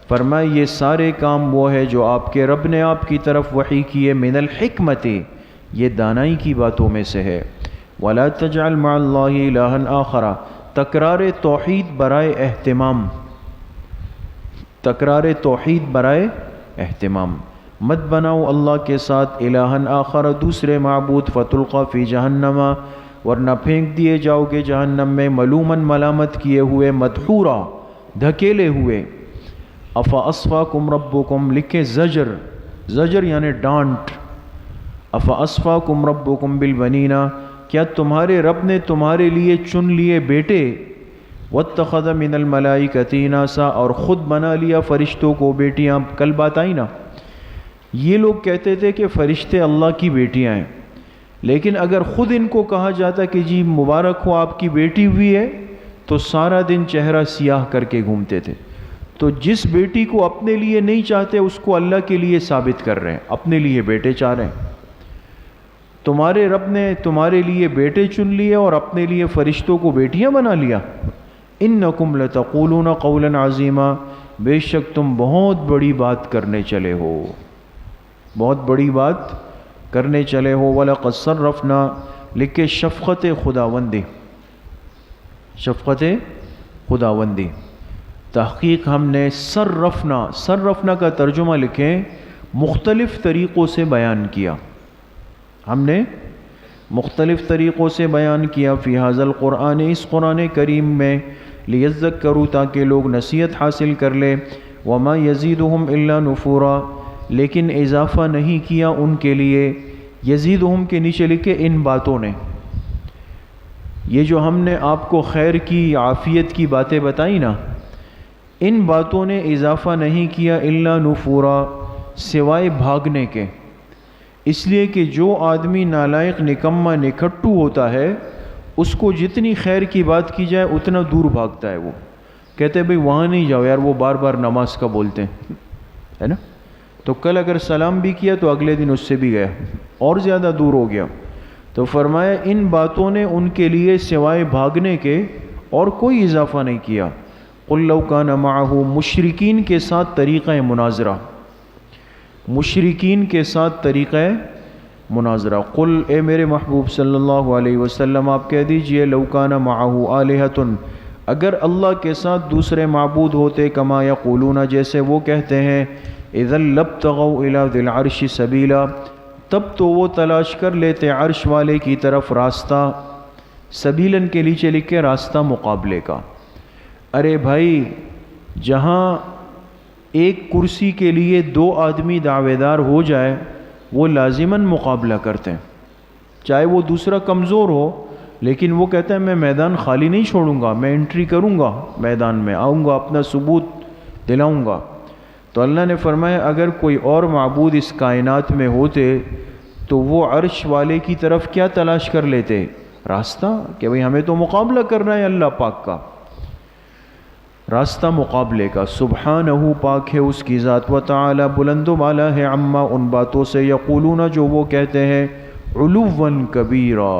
فرمایا یہ سارے کام وہ ہے جو آپ کے رب نے آپ کی طرف وحی کیے، من الحکمت، یہ دانائی کی باتوں میں سے ہے۔ ولا تجعل مع اللہ الہا آخر، تکرار توحید برائے اہتمام، تکرار توحید برائے اہتمام، مت بناؤ اللہ کے ساتھ الہا آخر، دوسرے معبود، فتلقى فی جہنم، ورنہ پھینک دیے جاؤ گے جہنم میں، ملومن، ملامت کیے ہوئے، مدحورا، دھکیلے ہوئے۔ افاصفاکم ربکم، لکھیں زجر یعنی ڈانٹ، افاصفاکم ربکم بالبنین، کیا تمہارے رب نے تمہارے لیے چن لیے بیٹے، واتخذ من الملائکۃ اناسا، اور خود بنا لیا فرشتوں کو بیٹیاں۔ کل بات آئی نا، یہ لوگ کہتے تھے کہ فرشتے اللہ کی بیٹیاں ہیں، لیکن اگر خود ان کو کہا جاتا کہ جی مبارک ہو آپ کی بیٹی ہوئی ہے، تو سارا دن چہرہ سیاہ کر کے گھومتے تھے۔ تو جس بیٹی کو اپنے لیے نہیں چاہتے اس کو اللہ کے لیے ثابت کر رہے ہیں، اپنے لیے بیٹے چاہ رہے ہیں۔ تمہارے رب نے تمہارے لیے بیٹے چن لیے اور اپنے لیے فرشتوں کو بیٹیاں بنا لیا. انکم لتقولون قولا عظیما، بے شک تم بہت بڑی بات کرنے چلے ہو، بہت بڑی بات کرنے چلے ہو. وَلَقَدْ صَرَّفْنَا، لکھے شفقت خداوندی، شفقت خداوندی. تحقیق ہم نے صرفنا کا ترجمہ لکھیں مختلف طریقوں سے بیان کیا، ہم نے مختلف طریقوں سے بیان کیا. فی ھذا القرآن، اس قرآن کریم میں، لیذکروا، تاکہ لوگ نصیحت حاصل کر لیں. وما یزیدہم الا نفورا، لیکن اضافہ نہیں کیا ان کے لیے. یزیدہم کے نیچے لکھے ان باتوں نے، یہ جو ہم نے آپ کو خیر کی عافیت کی باتیں بتائی نا، ان باتوں نے اضافہ نہیں کیا الا نفورا، سوائے بھاگنے کے. اس لیے کہ جو آدمی نالائق، نکما، نکھٹو ہوتا ہے، اس کو جتنی خیر کی بات کی جائے اتنا دور بھاگتا ہے. وہ کہتے ہیں بھئی وہاں نہیں جاؤ یار، وہ بار بار نماز کا بولتے ہیں، ہے نا. تو کل اگر سلام بھی کیا تو اگلے دن اس سے بھی گیا، اور زیادہ دور ہو گیا. تو فرمایا ان باتوں نے ان کے لیے سوائے بھاگنے کے اور کوئی اضافہ نہیں کیا. قل لو کان معہ، مشرکین کے ساتھ طریقہ مناظرہ، مشرکین کے ساتھ طریقہ مناظرہ. قل، اے میرے محبوب صلی اللہ علیہ وسلم آپ کہہ دیجئے، لو کان معہ آلہۃ، اگر اللہ کے ساتھ دوسرے معبود ہوتے، کما یقولون، جیسے وہ کہتے ہیں، اذا لابتغوا الی ذی العرش سبیلا، تب تو وہ تلاش کر لیتے عرش والے کی طرف راستہ. سبیلن کے نیچے لکھے راستہ مقابلے کا. ارے بھائی، جہاں ایک کرسی کے لیے 2 آدمی دعوے دار ہو جائے، وہ لازماً مقابلہ کرتے ہیں، چاہے وہ دوسرا کمزور ہو، لیکن وہ کہتے ہیں میں میدان خالی نہیں چھوڑوں گا، میں انٹری کروں گا، میدان میں آؤں گا، اپنا ثبوت دلاؤں گا. تو اللہ نے فرمایا اگر کوئی اور معبود اس کائنات میں ہوتے تو وہ عرش والے کی طرف کیا تلاش کر لیتے؟ راستہ، کہ بھئی ہمیں تو مقابلہ کرنا ہے اللہ پاک کا، راستہ مقابلے کا. سبحانہ، پاک ہے اس کی ذات، و تعالی، بلند و بالا ہے، عما، ان باتوں سے، یقولون، جو وہ کہتے ہیں، علوا کبیرا،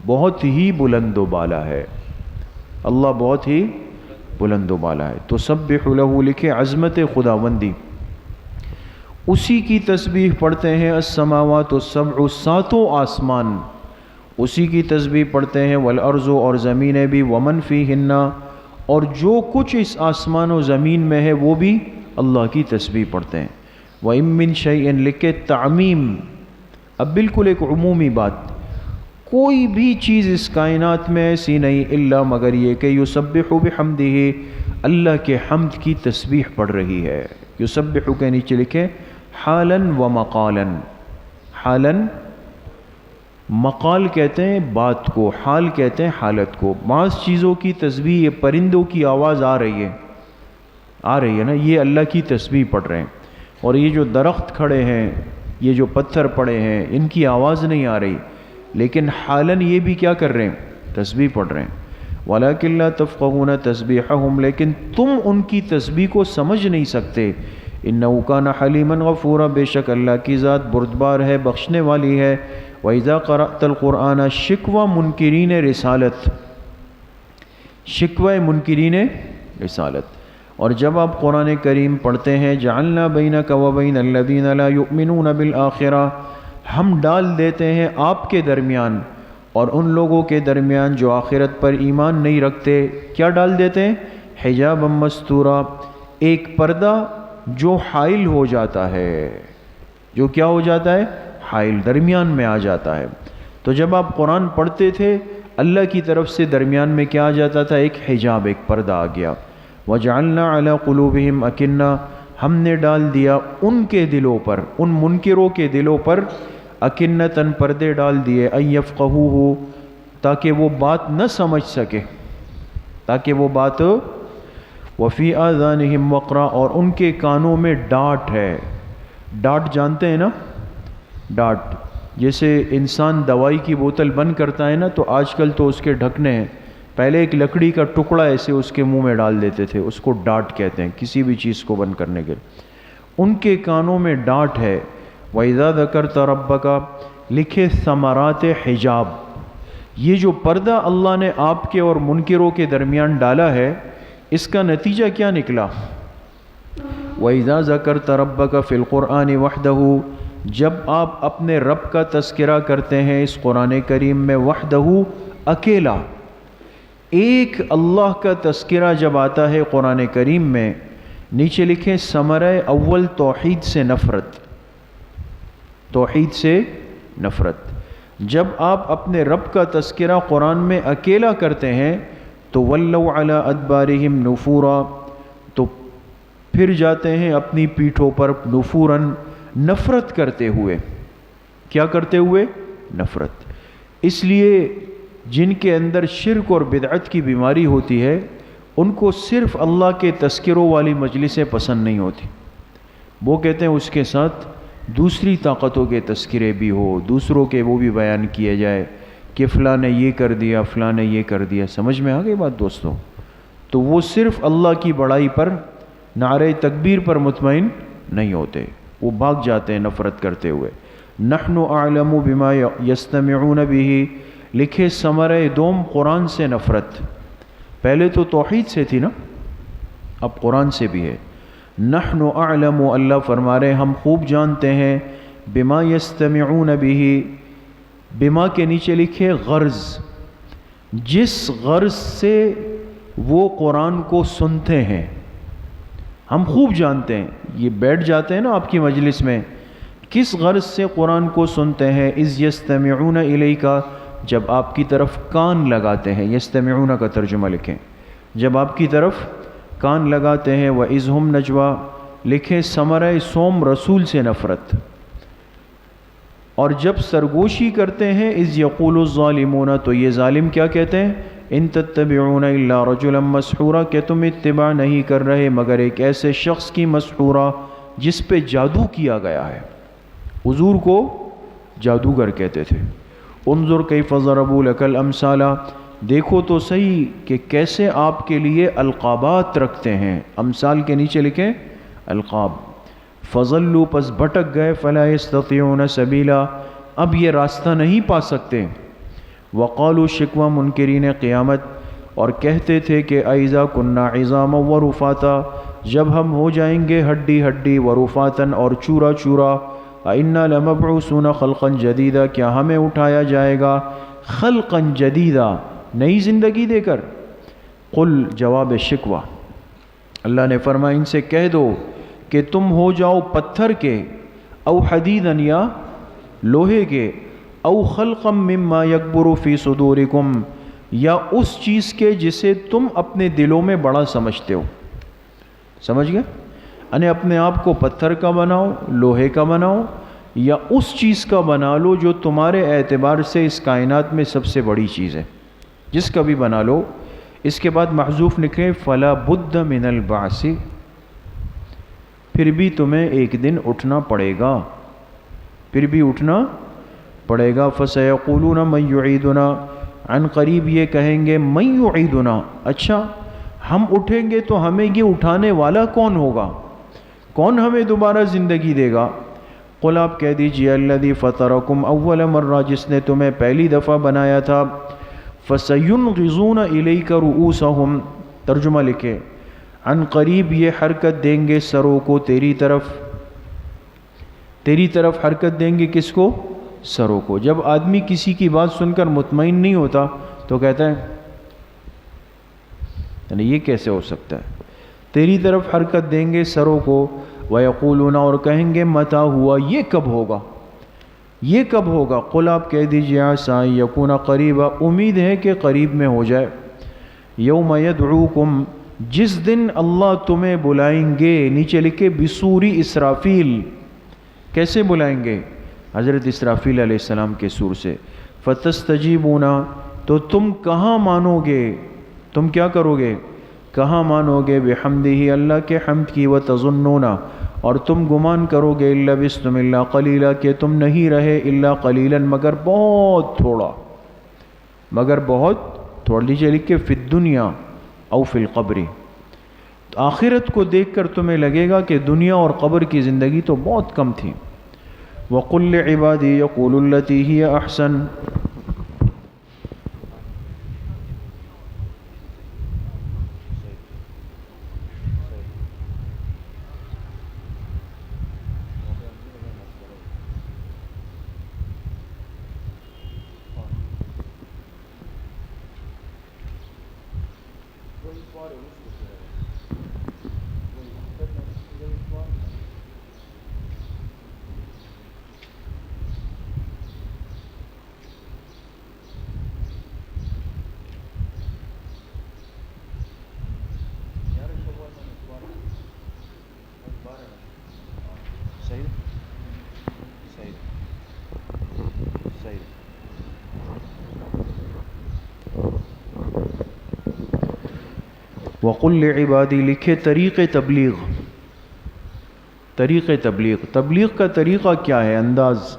بہت ہی بلند و بالا ہے. اللہ بہت ہی بلند و بالا ہے. تو سبح لہ، لکھے عظمت خداوندی، اسی کی تسبیح پڑھتے ہیں. السماوات السبع، 7 آسمان اسی کی تسبیح پڑھتے ہیں. والارض، اور زمینیں بھی. ومن فیہن، اور جو کچھ اس آسمان و زمین میں ہے وہ بھی اللہ کی تسبیح پڑھتے ہیں. وَإِن مِّن شَيْءٍ، لکھے تعمیم، اب بالکل ایک عمومی بات، کوئی بھی چیز اس کائنات میں ایسی نہیں الا مگر یہ کہ یسبح بحمدہ، اللہ کے حمد کی تسبیح پڑھ رہی ہے. یسبح کے نیچے لکھے حالاً و مقالاً. حالاً، مقال کہتے ہیں بات کو، حال کہتے ہیں حالت کو. بعض چیزوں کی تسبیح، یہ پرندوں کی آواز آ رہی ہے نا، یہ اللہ کی تسبیح پڑھ رہے ہیں. اور یہ جو درخت کھڑے ہیں، یہ جو پتھر پڑے ہیں، ان کی آواز نہیں آ رہی، لیکن حالاً یہ بھی کیا کر رہے ہیں؟ تسبیح پڑھ رہے ہیں. وَلَكِنْ لَا تَفْقَهُونَ تَسْبِيحَهُمْ، لیکن تم ان کی تسبیح کو سمجھ نہیں سکتے. إِنَّهُ كَانَ حَلِيمًا غَفُورًا، بے شک اللہ کی ذات بردبار ہے، بخشنے والی ہے. وَإِذَا قَرَأْتَ الْقُرْآنَ، شکوہ منکرین رسالت، شکوہ منکرین رسالت. اور جب آپ قرآن کریم پڑھتے ہیں، جعلنا بینک وبین الذین لا یؤمنون بالآخرہ، ہم ڈال دیتے ہیں آپ کے درمیان اور ان لوگوں کے درمیان جو آخرت پر ایمان نہیں رکھتے، کیا ڈال دیتے ہیں؟ حجابا مستورا، ایک پردہ جو حائل ہو جاتا ہے، جو کیا ہو جاتا ہے؟ حائل، درمیان میں آ جاتا ہے. تو جب آپ قرآن پڑھتے تھے، اللہ کی طرف سے درمیان میں کیا آ جاتا تھا؟ ایک حجاب، ایک پردہ آ گیا. وَجَعَلْنَا عَلَىٰ قُلُوبِهِمْ أَكِنَّةً، ہم نے ڈال دیا ان کے دلوں پر، ان منکروں کے دلوں پر، اکنتاً، پردے ڈال دیے، ان یفقہوہ، تاکہ وہ بات نہ سمجھ سکے، تاکہ وہ بات. وفی آذانہم وقرا، اور ان کے کانوں میں ڈانٹ ہے. ڈانٹ جانتے ہیں نا؟ ڈانٹ، جیسے انسان دوائی کی بوتل بند کرتا ہے نا، تو آج کل تو اس کے ڈھکنے ہیں، پہلے ایک لکڑی کا ٹکڑا ایسے اس کے منہ میں ڈال دیتے تھے، اس کو ڈانٹ کہتے ہیں، کسی بھی چیز کو بند کرنے کے. ان کے کانوں میں ڈانٹ ہے. وَإِذَا ذَكَرْتَ رَبَّكَ، لکھے ثمرات حجاب، یہ جو پردہ اللہ نے آپ کے اور منکروں کے درمیان ڈالا ہے، اس کا نتیجہ کیا نکلا؟ وَإِذَا ذَكَرْتَ رَبَّكَ فِي الْقُرْآنِ وَحْدَهُ، جب آپ اپنے رب کا تذکرہ کرتے ہیں اس قرآن کریم میں، وحدہ اکیلا، ایک اللہ کا تذکرہ جب آتا ہے قرآن کریم میں، نیچے لکھیں ثمرہ اول توحید سے نفرت، توحید سے نفرت۔ جب آپ اپنے رب کا تذکرہ قرآن میں اکیلا کرتے ہیں تو وَلَّوْا عَلَىٰ أَدْبَارِهِمْ نُفُورًا، تو پھر جاتے ہیں اپنی پیٹھوں پر، نفوراً نفرت کرتے ہوئے۔ کیا کرتے ہوئے؟ نفرت۔ اس لیے جن کے اندر شرک اور بدعت کی بیماری ہوتی ہے، ان کو صرف اللہ کے تذکروں والی مجلسیں پسند نہیں ہوتی، وہ کہتے ہیں اس کے ساتھ دوسری طاقتوں کے تذکرے بھی ہو، دوسروں کے وہ بھی بیان کیے جائے کہ فلاں نے یہ کر دیا، فلاں نے یہ کر دیا۔ سمجھ میں آ گئی بات دوستوں؟ تو وہ صرف اللہ کی بڑائی پر، نعرہ تکبیر پر مطمئن نہیں ہوتے، وہ بھاگ جاتے ہیں نفرت کرتے ہوئے۔ نحن اعلم بما یستمعون به، لکھے ثمرہ دوم قرآن سے نفرت، پہلے تو توحید سے تھی نا، اب قرآن سے بھی ہے۔ نحن اعلم، اللہ فرما رہے ہم خوب جانتے ہیں، بما یستمعون به، بما کے نیچے لکھے غرض، جس غرض سے وہ قرآن کو سنتے ہیں، ہم خوب جانتے ہیں۔ یہ بیٹھ جاتے ہیں نا آپ کی مجلس میں، کس غرض سے قرآن کو سنتے ہیں؟ اذ یستمعون الیک، جب آپ کی طرف کان لگاتے ہیں، یستمعون کا ترجمہ لکھیں، جب آپ کی طرف کان لگاتے ہیں۔ وَإِذْ هُمْ نَجْوَىٰ، لکھیں ثمرہ سوم رسول سے نفرت، اور جب سرگوشی کرتے ہیں، اذ یقول الظالمون، تو یہ ظالم کیا کہتے ہیں؟ ان تتبعون الا رجلا مسحورا، کہ تم اتباع نہیں کر رہے مگر ایک ایسے شخص کی مسحورا جس پہ جادو کیا گیا ہے۔ حضور کو جادوگر کہتے تھے۔ انظر کیف ضربوا لک الامثال، دیکھو تو صحیح کہ کیسے آپ کے لیے القابات رکھتے ہیں، امثال کے نیچے لکھیں القاب۔ فضلوا، پس بھٹک گئے، فلا یستطیعون سبیلا، اب یہ راستہ نہیں پا سکتے۔ وقالوا، شکوہ منکرین قیامت، اور کہتے تھے کہ اذا کنا عظاما ورفاتا، جب ہم ہو جائیں گے ہڈی ہڈی، ورفاتا، اور چورا چورا، انا لمبعوثون خلقا جدیدا، کیا ہمیں اٹھایا جائے گا خلقا جدیدا، نئی زندگی دے کر؟ قل، جواب شکوہ، اللہ نے فرمایا ان سے کہہ دو کہ تم ہو جاؤ پتھر کے، او حدیدا، یا لوہے کے، او خلقا مما یکبر فی صدورکم، یا اس چیز کے جسے تم اپنے دلوں میں بڑا سمجھتے ہو۔ سمجھ گئے؟ یعنی اپنے آپ کو پتھر کا بناؤ، لوہے کا بناؤ، یا اس چیز کا بنا لو جو تمہارے اعتبار سے اس کائنات میں سب سے بڑی چیز ہے، جس کا بھی بنا لو۔ اس کے بعد محذوف نکلے فلا بد من البعث، پھر بھی تمہیں ایک دن اٹھنا پڑے گا، پھر بھی اٹھنا پڑے گا۔ فسیقولون من یعیدنا، عن قریب یہ کہیں گے من یعیدنا، اچھا ہم اٹھیں گے تو ہمیں یہ اٹھانے والا کون ہوگا، کون ہمیں دوبارہ زندگی دے گا؟ قل، آپ کہہ دیجئے الذی فطرکم اول مرہ، جس نے تمہیں پہلی دفعہ بنایا تھا۔ فسینغضون الیک رؤوسہم، ترجمہ لکھے عن قریب یہ حرکت دیں گے سروں کو تیری طرف، تیری طرف حرکت دیں گے، کس کو؟ سروں کو۔ جب آدمی کسی کی بات سن کر مطمئن نہیں ہوتا تو کہتا ہے یعنی یہ کیسے ہو سکتا ہے؟ تیری طرف حرکت دیں گے سروں کو، وَيَقُولُونَ، اور کہیں گے متى ہوا، یہ کب ہوگا، یہ کب ہوگا؟ قل، آپ کہہ دیجئے عسیٰ ان یکون قریبا، امید ہے کہ قریب میں ہو جائے۔ یوم یدعوکم، جس دن اللہ تمہیں بلائیں گے، نیچے لکھے بسوری اسرافیل، کیسے بلائیں گے؟ حضرت اسرافیل علیہ السلام کے سور سے۔ فتستجیبون، تو تم کہاں مانو گے، تم کیا کرو گے، کہاں مانو گے؟ بحمدہ، اللہ کے حمد کی، وتظنون، اور تم گمان کرو گے، الا لبثتم الا قلیلا، کہ تم نہیں رہے الا قلیلا، مگر بہت تھوڑا، مگر بہت تھوڑا، لیجیے لکھ کے فی الدنیا او فی القبر، آخرت کو دیکھ کر تمہیں لگے گا کہ دنیا اور قبر کی زندگی تو بہت کم تھی۔ وقل لعبادی یقولوا التی ہی احسن. وقل لعبادی لکھے طریق تبلیغ. تبلیغ کا طریقہ کیا ہے، انداز.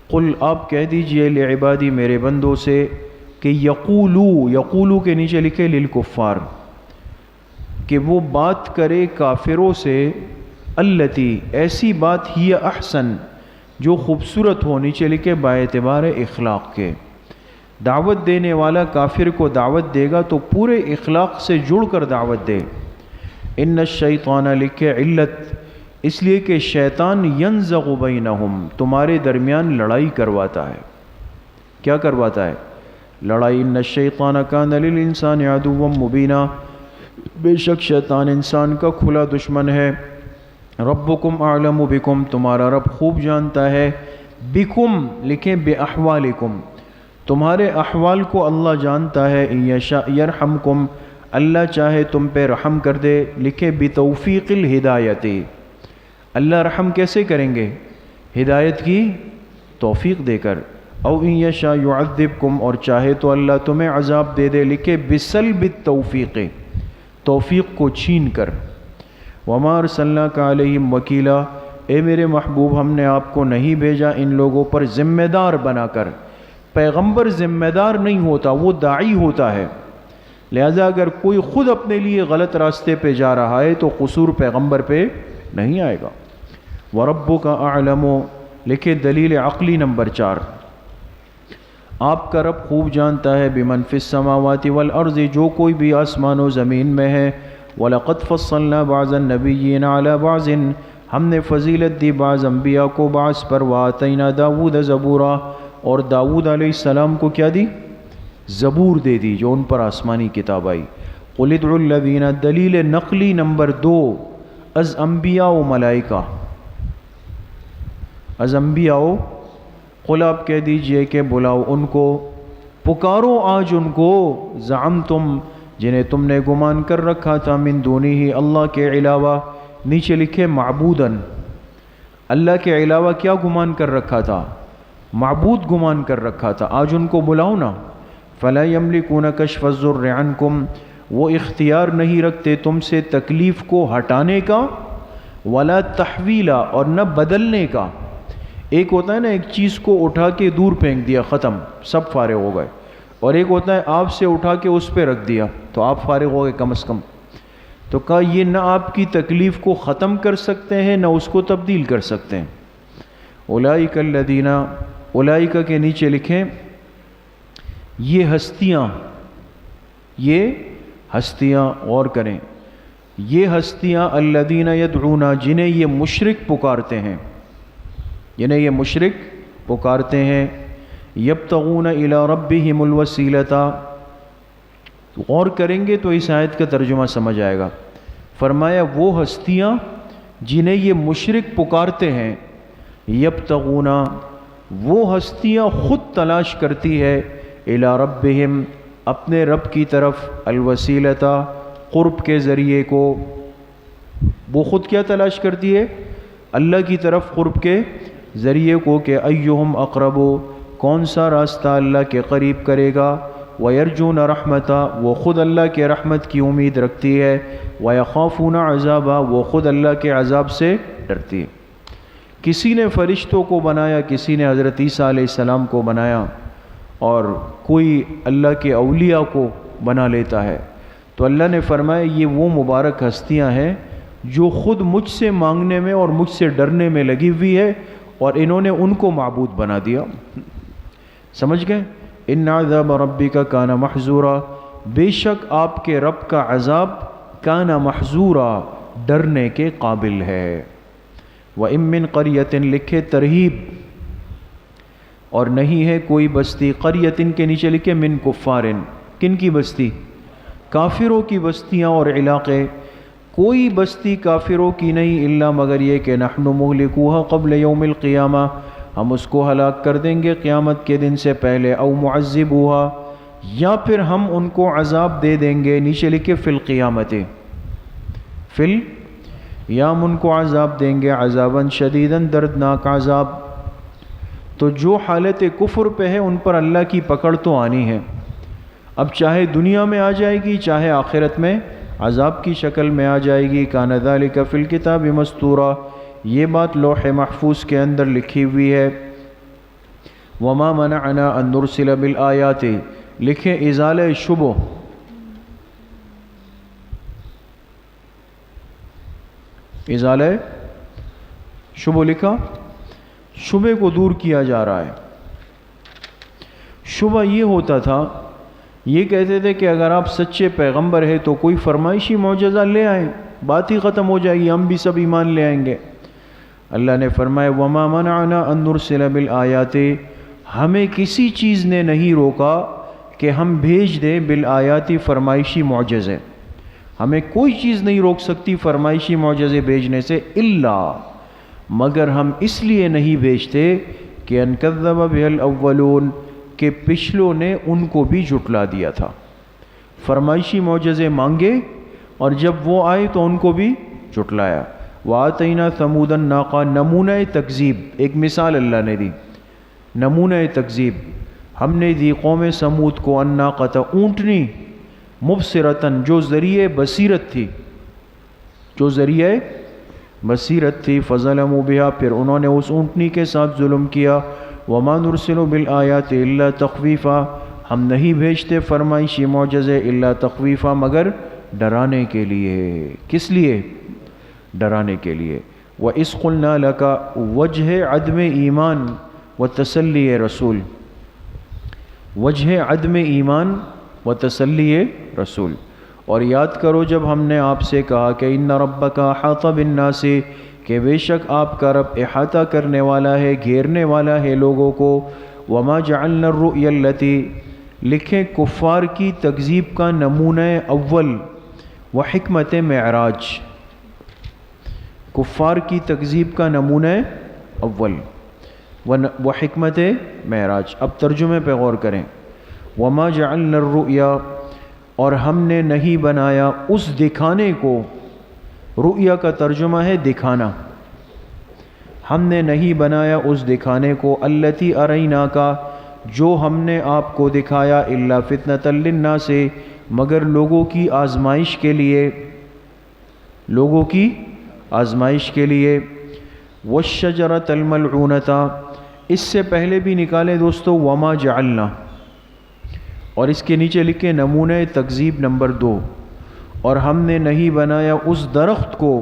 قل آپ کہہ دیجئے لعبادی میرے بندوں سے کہ یقولو کے نیچے لکھے للکفار، کہ وہ بات کرے کافروں سے، التی ایسی بات ہی احسن جو خوبصورت ہو، نیچے لکھے با اعتبار اخلاق کے. دعوت دینے والا کافر کو دعوت دے گا تو پورے اخلاق سے جڑ کر دعوت دے. ان الشیطان لکھے علت اس لیے کہ شیطان ینزغ بینہم تمہارے درمیان لڑائی کرواتا ہے. کیا کرواتا ہے؟ لڑائی. ان الشیطان کان للانسان عدوا مبینا، بے شک شیطان انسان کا کھلا دشمن ہے. ربکم اعلم بکم تمہارا رب خوب جانتا ہے. بکم لکھیں بے احوالکم تمہارے احوال کو اللہ جانتا ہے. ان یشاء یرحمکم اللہ چاہے تم پہ رحم کر دے. لکھے بتوفیق الہدایت اللہ رحم کیسے کریں گے؟ ہدایت کی توفیق دے کر. او ان یشاء یعذبکم اور چاہے تو اللہ تمہیں عذاب دے دے. لکھے بسلب التوفیق توفیق کو چھین کر. وما ارسلناک علیہم وکیلا اے میرے محبوب ہم نے آپ کو نہیں بھیجا ان لوگوں پر ذمہ دار بنا کر. پیغمبر ذمہ دار نہیں ہوتا، وہ داعی ہوتا ہے. لہذا اگر کوئی خود اپنے لیے غلط راستے پہ جا رہا ہے تو قصور پیغمبر پہ نہیں آئے گا. وَرَبُّكَ أَعْلَمُ لکھے دلیل عقلی نمبر 4 آپ کا رب خوب جانتا ہے بمن فی السماوات والارض جو کوئی بھی آسمان و زمین میں ہے. وَلَقَدْ فَصَّلْنَا بَعْضَ النَّبِيِّينَ عَلَى بَعْضٍ ہم نے فضیلت دی بعض انبیاء کو بعض پر. وَآتَيْنَا دَاوُودَ زَبُورًا اور داؤد علیہ السلام کو کیا دی؟ زبور دے دی جو ان پر آسمانی کتاب آئی. قُلِ ادْعُوا الَّذِينَ دلیل نقلی نمبر 2 از انبیاء و ملائکہ. از انبیاء قل آپ کہہ دیجئے کہ بلاؤ ان کو، پکارو آج ان کو. زعمتم جنہیں تم نے گمان کر رکھا تھا، من دونہ اللہ کے علاوہ. نیچے لکھے معبودن اللہ کے علاوہ کیا گمان کر رکھا تھا؟ معبود گمان کر رکھا تھا. آج ان کو بلاؤ نا. فلا یملکون کشف الضر عنکم وہ اختیار نہیں رکھتے تم سے تکلیف کو ہٹانے کا، ولا تحویلا اور نہ بدلنے کا. ایک ہوتا ہے نا ایک چیز کو اٹھا کے دور پھینک دیا، ختم، سب فارغ ہو گئے. اور ایک ہوتا ہے آپ سے اٹھا کے اس پہ رکھ دیا تو آپ فارغ ہو گئے کم از کم. تو کہا یہ نہ آپ کی تکلیف کو ختم کر سکتے ہیں نہ اس کو تبدیل کر سکتے ہیں. اولئک الذین اولئک کے نیچے لکھیں یہ ہستیاں غور کریں، یہ ہستیاں الذین یدعون جنہیں یہ مشرک پکارتے ہیں، یبتغون الی ربہم الوسیلۃ. غور کریں گے تو اس آیت کا ترجمہ سمجھ آئے گا. فرمایا وہ ہستیاں جنہیں یہ مشرک پکارتے ہیں، یبتغون وہ ہستیاں خود تلاش کرتی ہے، الی ربہم اپنے رب کی طرف، الوسیلۃ قرب کے ذریعے کو. وہ خود کیا تلاش کرتی ہے؟ اللہ کی طرف قرب کے ذریعے کو، کہ ایہم اقرب کون سا راستہ اللہ کے قریب کرے گا. وَيَرْجُونَ رَحْمَتَ وہ خود اللہ کے رحمت کی امید رکھتی ہے. وَيَخَافُونَ عَذَابَ وہ خود اللہ کے عذاب سے ڈرتی ہے. کسی نے فرشتوں کو بنایا، کسی نے حضرت عیسیٰ علیہ السلام کو بنایا، اور کوئی اللہ کے اولیاء کو بنا لیتا ہے. تو اللہ نے فرمایا یہ وہ مبارک ہستیاں ہیں جو خود مجھ سے مانگنے میں اور مجھ سے ڈرنے میں لگی ہوئی ہے، اور انہوں نے ان کو معبود بنا دیا. سمجھ گئے؟ ان عذاب ربک کان محذورا، بے شک آپ کے رب کا عذاب کان محذورا، ڈرنے کے قابل ہے. وَإِن مِّن قَرْيَةٍ، لکھے ترہیب، اور نہیں ہے کوئی بستی، قریتن کے نیچے لکھے من کفارن، کن کی بستی؟ کافروں کی بستیاں اور علاقے. کوئی بستی کافروں کی نہیں الا مگر یہ کہ نحن مہلکوها قبل یوم القیامہ، ہم اس کو ہلاک کر دیں گے قیامت کے دن سے پہلے. او معذبوها، یا پھر ہم ان کو عذاب دے دیں گے، نیچے لکھے فی القیامت، یا ہم ان کو عذاب دیں گے عذابا شدیدا، دردناک عذاب. تو جو حالت کفر پہ ہے ان پر اللہ کی پکڑ تو آنی ہے. اب چاہے دنیا میں آ جائے گی، چاہے آخرت میں عذاب کی شکل میں آ جائے گی. کان ذالک فی الکتاب مستورا، یہ بات لوح محفوظ کے اندر لکھی ہوئی ہے. وما منعنا ان نرسل بالآیات، لکھیں ازالہ شبہ، ازالہ شبہ لکھا، شبہ کو دور کیا جا رہا ہے. شبہ یہ ہوتا تھا، یہ کہتے تھے کہ اگر آپ سچے پیغمبر ہیں تو کوئی فرمائشی معجزہ لے آئیں، بات ہی ختم ہو جائے گی، ہم بھی سب ایمان لے آئیں گے. اللہ نے فرمایا وما منعنا ان نرسل بالآیات، ہمیں کسی چیز نے نہیں روکا کہ ہم بھیج دیں بالآیات، فرمائشی معجزے. ہمیں کوئی چیز نہیں روک سکتی فرمائشی معجزے بھیجنے سے، الا مگر ہم اس لیے نہیں بھیجتے کہ ان کذب بہ الاولون، کہ پچھلوں نے ان کو بھی جھٹلا دیا تھا. فرمائشی معجزے مانگے اور جب وہ آئے تو ان کو بھی جھٹلایا. وآتینا ثمود الناقہ، نمونہ تکذیب، ایک مثال اللہ نے دی، نمونہ تکذیب ہم نے دی قوم سمود کو، الناقۃ، اونٹنی، مبصرتن، جو ذریعہ بصیرت تھی، جو ذریعہ بصیرت تھی. فظلموا بہا، پھر انہوں نے اس اونٹنی کے ساتھ ظلم کیا. وما نرسل بالآیات الا تخویفا، ہم نہیں بھیجتے فرمائشی معجزے الا تخویفا، مگر ڈرانے کے لیے. کس لیے؟ ڈرانے کے لیے. وَإِذْ قُلْنَا لَكَ، وجہ عدم ایمان و تسلی رسول، وجہ عدم ایمان و تسلی رسول. اور یاد کرو جب ہم نے آپ سے کہا کہ ان ربک احاط بالناس، کہ بے شک آپ کا رب احاطہ کرنے والا ہے، گھیرنے والا ہے لوگوں کو. وما جعلنا الرؤیا التی، لکھیں کفار کی تکذیب کا نمونہ اول و حکمت معراج، کفار کی تکذیب کا نمونہ اول و حکمت معراج. اب ترجمے پہ غور کریں. وما جعلنا الرؤیا، اور ہم نے نہیں بنایا اس دکھانے کو، رؤیا کا ترجمہ ہے دکھانا، ہم نے نہیں بنایا اس دکھانے کو، التی اریناکا کا، جو ہم نے آپ کو دکھایا، الا فتنۃ للناس، مگر لوگوں کی آزمائش کے لیے، لوگوں کی آزمائش کے لیے. والشجرۃ الملعونۃ، اس سے پہلے بھی نکالے دوستو وما جعلنا، اور اس کے نیچے لکھے نمونہ تکذیب نمبر 2، اور ہم نے نہیں بنایا اس درخت کو،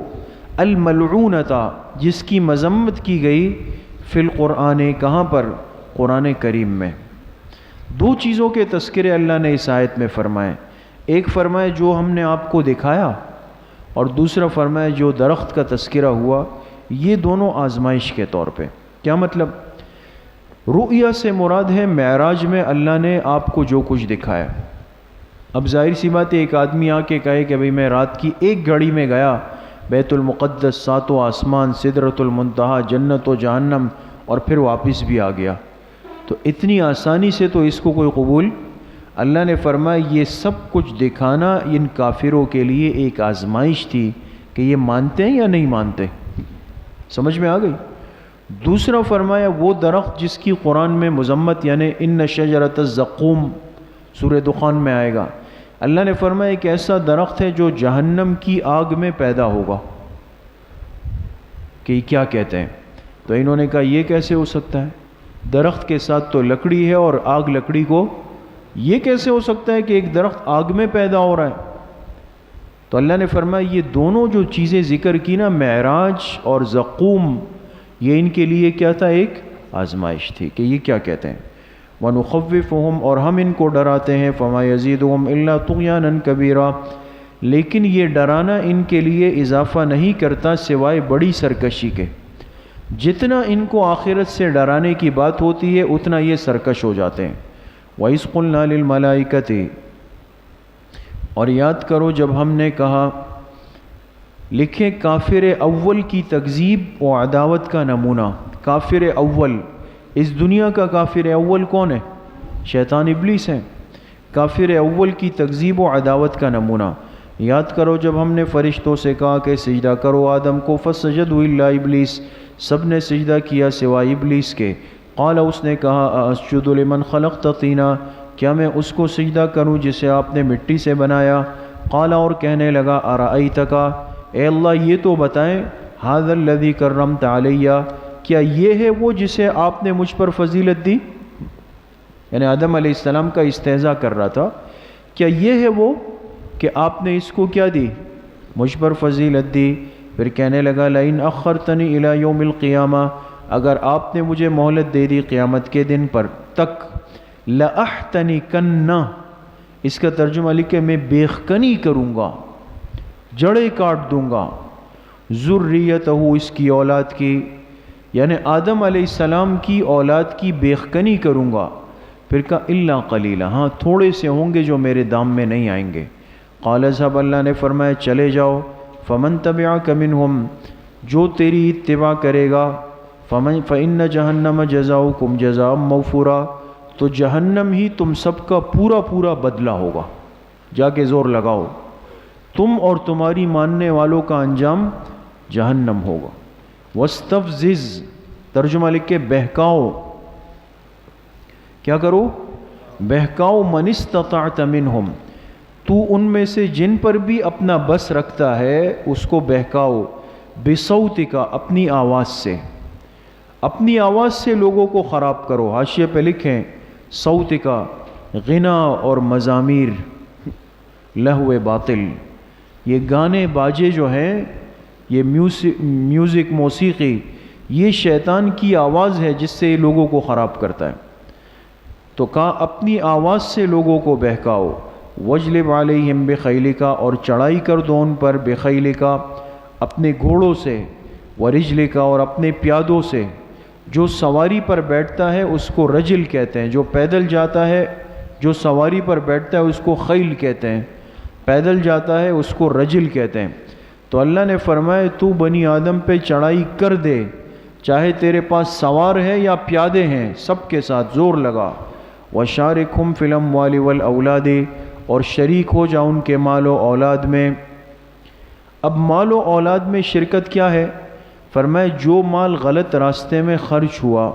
الملعونۃ، جس کی مذمت کی گئی، فی القرآن، کہاں پر؟ قرآن کریم میں. دو چیزوں کے تذکرے اللہ نے اس آیت میں فرمائے. ایک فرمائے جو ہم نے آپ کو دکھایا، اور دوسرا فرمائے جو درخت کا تذکرہ ہوا. یہ دونوں آزمائش کے طور پہ. کیا مطلب؟ رؤیا سے مراد ہے معراج میں اللہ نے آپ کو جو کچھ دکھایا. اب ظاہر سی بات ہے ایک آدمی آ کے کہے کہ بھئی میں رات کی 1 گھڑی میں گیا بیت المقدس، 7 آسمان، سدرۃ المنتہا، جنت و جہنم، اور پھر واپس بھی آ گیا، تو اتنی آسانی سے تو اس کو کوئی قبول. اللہ نے فرمایا یہ سب کچھ دکھانا ان کافروں کے لیے ایک آزمائش تھی کہ یہ مانتے ہیں یا نہیں مانتے. سمجھ میں آ گئی؟ دوسرا فرمایا وہ درخت جس کی قرآن میں مذمت، یعنی ان شجرۃ الزقوم سورہ دخان میں آئے گا. اللہ نے فرمایا ایک ایسا درخت ہے جو جہنم کی آگ میں پیدا ہوگا. کہ یہ کیا کہتے ہیں؟ تو انہوں نے کہا یہ کیسے ہو سکتا ہے؟ درخت کے ساتھ تو لکڑی ہے اور آگ لکڑی کو، یہ کیسے ہو سکتا ہے کہ ایک درخت آگ میں پیدا ہو رہا ہے؟ تو اللہ نے فرمایا یہ دونوں جو چیزیں ذکر کی نا، معراج اور زقوم، یہ ان کے لیے کیا تھا؟ ایک آزمائش تھی کہ یہ کیا کہتے ہیں۔ وَنُخَوِّفُهُمْ اور ہم ان کو ڈراتے ہیں، فَمَا يَزِيدُهُمْ إِلَّا طُغْيَانًا كَبِيرًا لیکن یہ ڈرانا ان کے لیے اضافہ نہیں کرتا سوائے بڑی سرکشی کے۔ جتنا ان کو آخرت سے ڈرانے کی بات ہوتی ہے اتنا یہ سرکش ہو جاتے ہیں۔ وَإِذْ قُلْنَا لِلْمَلَائِكَةِ اور یاد کرو جب ہم نے کہا، لکھیں کافر اول کی تکذیب و عداوت کا نمونہ۔ کافر اول، اس دنیا کا کافر اول کون ہے؟ شیطان ابلیس ہے۔ کافر اول کی تکذیب و عداوت کا نمونہ۔ یاد کرو جب ہم نے فرشتوں سے کہا کہ سجدہ کرو آدم کو، فسجدوا الا ابلیس، سب نے سجدہ کیا سوائے ابلیس کے۔ قال اس نے کہا، اسجد لمن خلقت طینا، کیا میں اس کو سجدہ کروں جسے آپ نے مٹی سے بنایا؟ قال اور کہنے لگا، ارأیتک، اے اللہ یہ تو بتائیں، ھذا الذی کرمت علی، کیا یہ ہے وہ جسے آپ نے مجھ پر فضیلت دی؟ یعنی آدم علیہ السلام کا استہزاء کر رہا تھا، کیا یہ ہے وہ کہ آپ نے اس کو کیا دی؟ مجھ پر فضیلت دی۔ پھر کہنے لگا، لئن اخرتنی الی یوم القیامہ، اگر آپ نے مجھے مہلت دے دی قیامت کے دن پر تک، لأحتنکن، اس کا ترجمہ لکھے میں بیخکنی کروں گا، جڑیں کاٹ دوں گا، ذریتہ، اس کی اولاد کی، یعنی آدم علیہ السلام کی اولاد کی بیخکنی کروں گا۔ پھر کہا الا قلیلا، ہاں تھوڑے سے ہوں گے جو میرے دام میں نہیں آئیں گے۔ قال اذهب، اللہ نے فرمایا چلے جاؤ، فمن تبعک منہم، جو تیری اتباع کرے گا، فإن جہنم جزاؤکم جزاء موفورا، تو جہنم ہی تم سب کا پورا پورا بدلہ ہوگا۔ جا کے زور لگاؤ، تم اور تمہاری ماننے والوں کا انجام جہنم ہوگا۔ واستفزز، ترجمہ لکھ کے بہکاؤ، کیا کرو؟ بہکاؤ، من استطعت منہم، تو ان میں سے جن پر بھی اپنا بس رکھتا ہے اس کو بہکاؤ، بصوتک، اپنی آواز سے، اپنی آواز سے لوگوں کو خراب کرو۔ حاشیے پہ لکھیں صوتک، غنا اور مزامیر، لہو باطل، یہ گانے باجے جو ہیں، یہ میوزک، موسیقی، یہ شیطان کی آواز ہے جس سے یہ لوگوں کو خراب کرتا ہے۔ تو کہا اپنی آواز سے لوگوں کو بہکاؤ، وجلب علیہم بخیلک، اور چڑھائی کر دو ان پر، بخیلک، اپنے گھوڑوں سے، ورجلک، اور اپنے پیادوں سے۔ جو سواری پر بیٹھتا ہے اس کو رجل کہتے ہیں، جو پیدل جاتا ہے، جو سواری پر بیٹھتا ہے اس کو خیل کہتے ہیں، پیدل جاتا ہے اس کو رجل کہتے ہیں۔ تو اللہ نے فرمایا تو بنی آدم پہ چڑھائی کر دے، چاہے تیرے پاس سوار ہے یا پیادے ہیں، سب کے ساتھ زور لگا۔ وَشَارِكْهُمْ فِي الْأَمْوَالِ وَالْأَوْلَادِ، اور شریک ہو جا ان کے مال و اولاد میں۔ اب مال و اولاد میں شرکت کیا ہے؟ فرمایا جو مال غلط راستے میں خرچ ہوا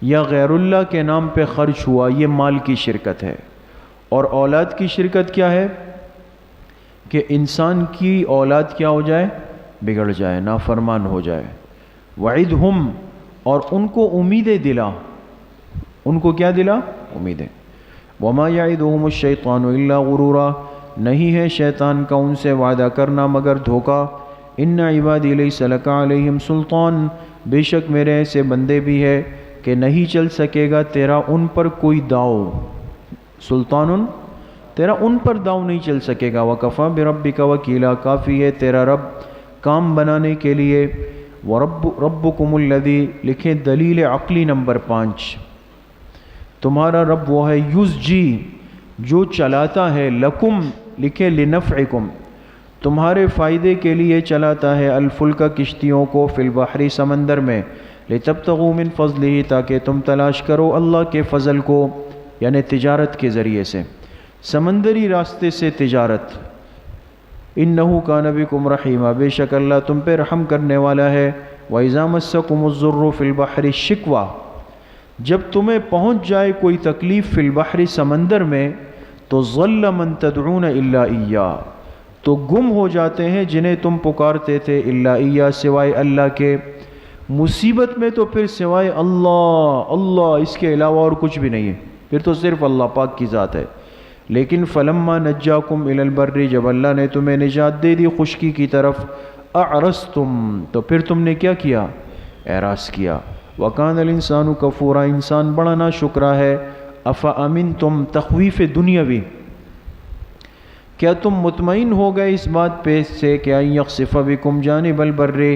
یا غیر اللہ کے نام پہ خرچ ہوا، یہ مال کی شرکت ہے۔ اور اولاد کی شرکت کیا ہے؟ کہ انسان کی اولاد کیا ہو جائے؟ بگڑ جائے، نافرمان ہو جائے۔ وعدہم، اور ان کو امیدیں دلا، ان کو کیا دلا؟ امیدیں۔ وما یعدہم الشیطان الا غرورا، نہیں ہے شیطان کا ان سے وعدہ کرنا مگر دھوکا۔ ان عبادی لیس لک علیہم سلطان، بے شک میرے ایسے بندے بھی ہے کہ نہیں چل سکے گا تیرا ان پر کوئی داؤ، سلطان، تیرا ان پر داؤ نہیں چل سکے گا۔ وکفی بربک وکیلا، کافی ہے تیرا رب کام بنانے کے لیے۔ ربکم الذی، لکھیں دلیل عقلی نمبر 5، تمہارا رب وہ ہے، یزجی، جو چلاتا ہے، لکم، لکھیں لنفعکم، تمہارے فائدے کے لیے چلاتا ہے، الفلک، کشتیوں کو، فی البحر، سمندر میں، لتبتغوا من فضلہ، تاکہ تم تلاش کرو اللہ کے فضل کو، یعنی تجارت کے ذریعے سے، سمندری راستے سے تجارت۔ انہ کان بکم رحیما، بے شک اللہ تم پہ رحم کرنے والا ہے۔ وَإِذَا مَسَّكُمُ الضُّرُّ فِي الْبَحْرِ الشِّكْوَى، جب تمہیں پہنچ جائے کوئی تکلیف، فی البحر، سمندر میں، تو ظل من تدعون الا ایاہ، تو گم ہو جاتے ہیں جنہیں تم پکارتے تھے، الا ایاہ، سوائے اللہ کے۔ مصیبت میں تو پھر سوائے اللہ، اللہ، اس کے علاوہ اور کچھ بھی نہیں ہے، پھر تو صرف اللہ پاک کی ذات ہے۔ لیکن فلما نجاکم الی البر، جب اللہ نے تمہیں نجات دے دی خشکی کی طرف، اعرضتم، تو پھر تم نے کیا کیا؟ اعراض کیا۔ وَكَانَ الْإِنسَانُ كَفُورًا، انسان بڑا ناشکرا ہے۔ أَفَأَمِنْتُمْ تخویف دنیاوی، کیا تم مطمئن ہو گئے اس بات پہ سے کہ أَن يَخْسِفَ بِكُمْ جَانِبَ الْبَرِّ،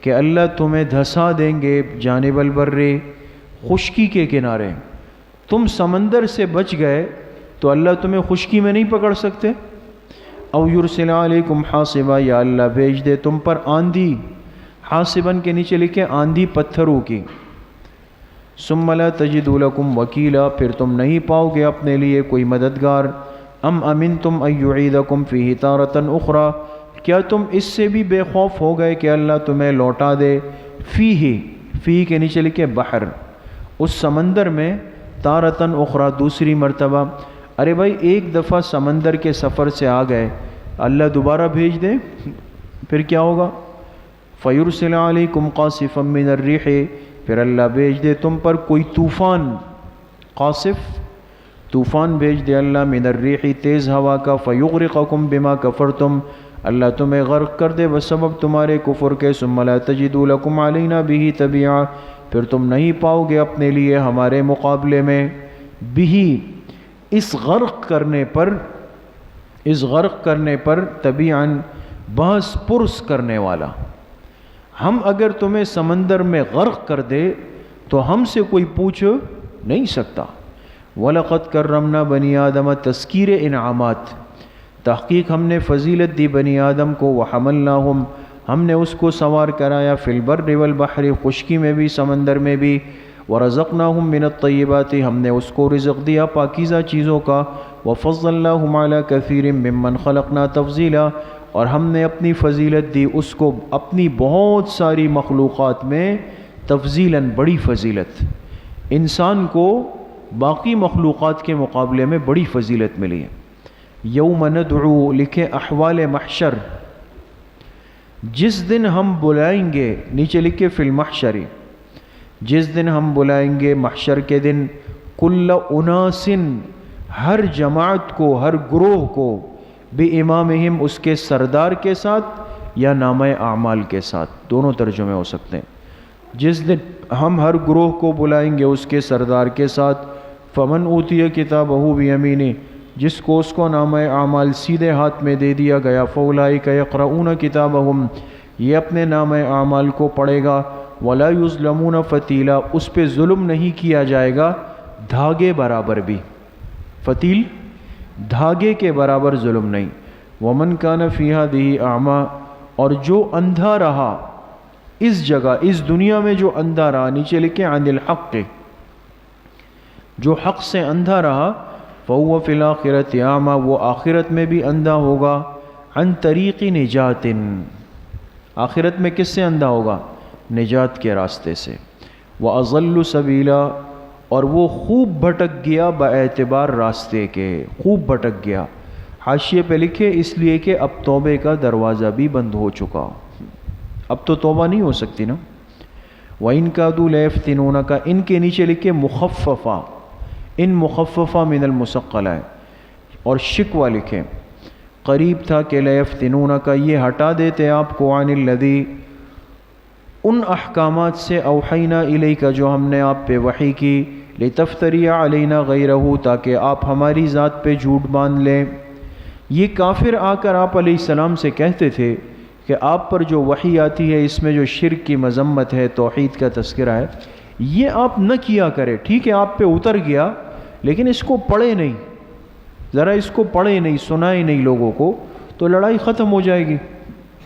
کہ اللہ تمہیں دھسا دیں گے جانب البر، خشکی کے کنارے۔ تم سمندر سے بچ گئے تو اللہ تمہیں خشکی میں نہیں پکڑ سکتے۔ او یرسل علیکم حاصبا، یا اللہ بھیج دے تم پر آندھی، حاصباً کے نیچے لکھے آندھی پتھروں کی۔ ثم لا تجدوا لکم وکیلا، پھر تم نہیں پاؤ گے اپنے لیے کوئی مددگار۔ ام امنتم ان یعیدکم فیہ تارۃ اخری، کیا تم اس سے بھی بے خوف ہو گئے کہ اللہ تمہیں لوٹا دے فی کے نیچے لکھے بحر، اس سمندر میں، تارتن اخرى دوسری مرتبہ۔ ارے بھائی ایک دفعہ سمندر کے سفر سے آ گئے، اللہ دوبارہ بھیج دے پھر کیا ہوگا؟ فیرسل علیکم قاصفا من الريح، پھر اللہ بھیج دے تم پر کوئی طوفان، قاصف طوفان بھیج دے اللہ، من الريح تیز ہوا کا، فیغرقکم بما کفرتم، اللہ تمہیں غرق کر دے بسبب تمہارے کفر کے۔ ثم لا تجدوا لکم علینا بہ تبیعا، پھر تم نہیں پاؤ گے اپنے لیے ہمارے مقابلے میں بھی، اس غرق کرنے پر تبیعاً بحث پرس کرنے والا۔ ہم اگر تمہیں سمندر میں غرق کر دے تو ہم سے کوئی پوچھ نہیں سکتا۔ وَلَقَدْ كَرَّمْنَا بَنِي آدَمَ، تذکیر انعامات، تحقیق ہم نے فضیلت دی بنی آدم کو، وحملناہم، ہم نے اس کو سوار کرایا، فی البر والبحر، خشکی میں بھی سمندر میں بھی، ورزقناہم من الطیبات، ہم نے اس کو رزق دیا پاکیزہ چیزوں کا، وفضلناہم علی کثیر ممن خلقنا تفضیلا، اور ہم نے اپنی فضیلت دی اس کو اپنی بہت ساری مخلوقات میں، تفضیلاً بڑی فضیلت، انسان کو باقی مخلوقات کے مقابلے میں بڑی فضیلت ملی ہے۔ یوم ندعو، لکھے احوال محشر، جس دن ہم بلائیں گے، نیچے لکھے فی المحشر، جس دن ہم بلائیں گے محشر کے دن، کل اناس، ہر جماعت کو، ہر گروہ کو، بامامہم، اس کے سردار کے ساتھ، یا نامہ اعمال کے ساتھ، دونوں ترجمے ہو سکتے ہیں۔ جس دن ہم ہر گروہ کو بلائیں گے اس کے سردار کے ساتھ، فمن اوتی کتابہ بیمینہ، جس کو اس کو نامہ اعمال سیدھے ہاتھ میں دے دیا گیا، فاولئک یقرؤون کتابہم، یہ اپنے نامہ اعمال کو پڑھے گا، ولا یظلمون فتیلا، اس پہ ظلم نہیں کیا جائے گا دھاگے برابر بھی، فتیل دھاگے کے برابر ظلم نہیں۔ ومن کان فی ہذہ اعمی، اور جو اندھا رہا اس جگہ، اس دنیا میں جو اندھا رہا، نیچے لکھے عن الحق، جو حق سے اندھا رہا، فہو فی الآخرۃ اعمی، وہ آخرت میں بھی اندھا ہوگا، عن طریق نجات، آخرت میں کس سے اندھا ہوگا؟ نجات کے راستے سے۔ وَأَضَلُّ سَبِيلًا، اور وہ خوب بھٹک گیا باعتبار راستے کے، خوب بھٹک گیا۔ حاشیے پہ لکھے اس لیے کہ اب توبے کا دروازہ بھی بند ہو چکا، اب تو توبہ نہیں ہو سکتی نا۔ وَإِن كَادُوا لَيَفْتِنُونَكَ، ان کے نیچے لکھے مخففہ، ان مخففہ من المثقلہ ہے، اور شکوہ لکھے، قریب تھا کہ لَيَفْتِنُونَكَ، یہ ہٹا دیتے آپ کو، عن الذی، ان احکامات سے، اوحینا الیک، جو ہم نے آپ پہ وحی کی، لتفتری علینا غیرہ، تاکہ آپ ہماری ذات پہ جھوٹ باندھ لیں۔ یہ کافر آ کر آپ علیہ السلام سے کہتے تھے کہ آپ پر جو وحی آتی ہے اس میں جو شرک کی مذمت ہے، توحید کا تذکرہ ہے، یہ آپ نہ کیا کرے، ٹھیک ہے آپ پہ اتر گیا لیکن اس کو پڑھے نہیں، ذرا اس کو پڑھے نہیں، سنائے نہیں لوگوں کو، تو لڑائی ختم ہو جائے گی۔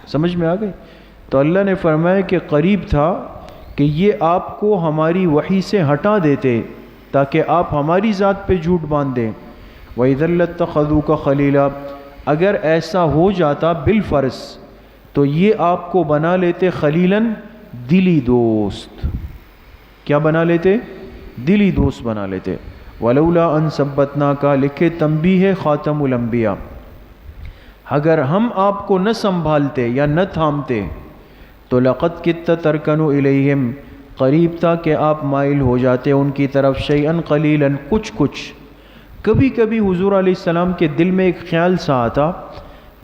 سمجھ میں آ گئی؟ تو اللہ نے فرمایا کہ قریب تھا کہ یہ آپ کو ہماری وحی سے ہٹا دیتے تاکہ آپ ہماری ذات پہ جھوٹ باندھ دیں۔ وَإِذًا لَاتَّخَذُوكَ خَلِيلًا، اگر ایسا ہو جاتا بالفرض تو یہ آپ کو بنا لیتے خلیلاً، دلی دوست۔ کیا بنا لیتے؟ دلی دوست بنا لیتے۔ وَلَوْلَا أَن ثَبَّتْنَاكَ، لکھے تنبیہ خاتم الانبیاء، اگر ہم آپ کو نہ سنبھالتے یا نہ تھامتے تو لَقَدْ كِدتَّ تَرْكَنُ إِلَيْهِمْ، قریب تھا کہ آپ مائل ہو جاتے ان کی طرف، شیئاً قلیلاً، کچھ۔ کبھی کبھی حضور علیہ السلام کے دل میں ایک خیال سا آتا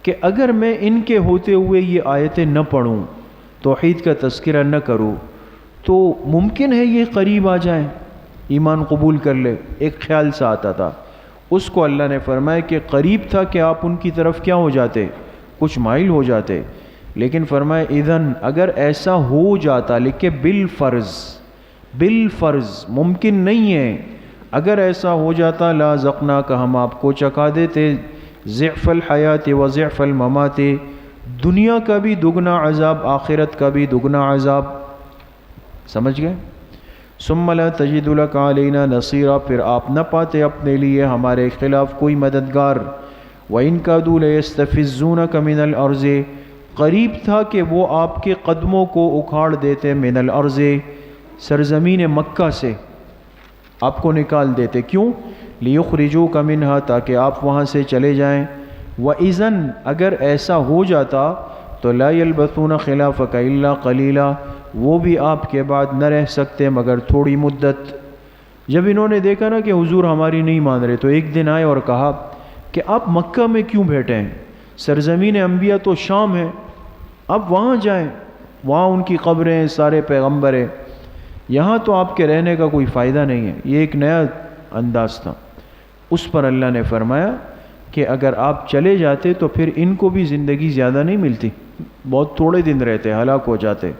کہ اگر میں ان کے ہوتے ہوئے یہ آیتیں نہ پڑھوں، توحید کا تذکرہ نہ کروں، تو ممکن ہے یہ قریب آ جائیں، ایمان قبول کر لے، ایک خیال سا آتا تھا۔ اس کو اللہ نے فرمایا کہ قریب تھا کہ آپ ان کی طرف کیا ہو جاتے، کچھ مائل ہو جاتے، لیکن فرمایا اذن اگر ایسا ہو جاتا، لکھے بالفرض، بالفرض ممکن نہیں ہے، اگر ایسا ہو جاتا لا ذقنا کا ہم آپ کو چکھا دیتے ضعف الحیات و ضعف الممات، دنیا کا بھی دگنا عذاب، آخرت کا بھی دگنا عذاب۔ سمجھ گئے؟ ثم لا تجد لك علینا نصیرا، پھر آپ نہ پاتے اپنے لیے ہمارے خلاف کوئی مددگار۔ وَإِن كَادُوا لَيَسْتَفِزُّونَكَ مِنَ الْأَرْضِ، قریب تھا کہ وہ آپ کے قدموں کو اکھاڑ دیتے، من الارض، سرزمین مکہ سے آپ کو نکال دیتے۔ کیوں؟ لِيُخْرِجُوكَ مِنْهَا، تاکہ آپ وہاں سے چلے جائیں۔ وَإِذًا اگر ایسا ہو جاتا تو لَا يَلْبَثُونَ خِلَافَكَ إِلَّا قَلِيلًا، وہ بھی آپ کے بعد نہ رہ سکتے مگر تھوڑی مدت۔ جب انہوں نے دیکھا نا کہ حضور ہماری نہیں مان رہے، تو ایک دن آئے اور کہا کہ آپ مکہ میں کیوں بیٹھے ہیں، سرزمین انبیاء تو شام ہے، اب وہاں جائیں، وہاں ان کی قبریں ہیں، سارے پیغمبر ہیں، یہاں تو آپ کے رہنے کا کوئی فائدہ نہیں ہے۔ یہ ایک نیا انداز تھا۔ اس پر اللہ نے فرمایا کہ اگر آپ چلے جاتے تو پھر ان کو بھی زندگی زیادہ نہیں ملتی، بہت تھوڑے دن رہتے، ہلاک ہو جاتے۔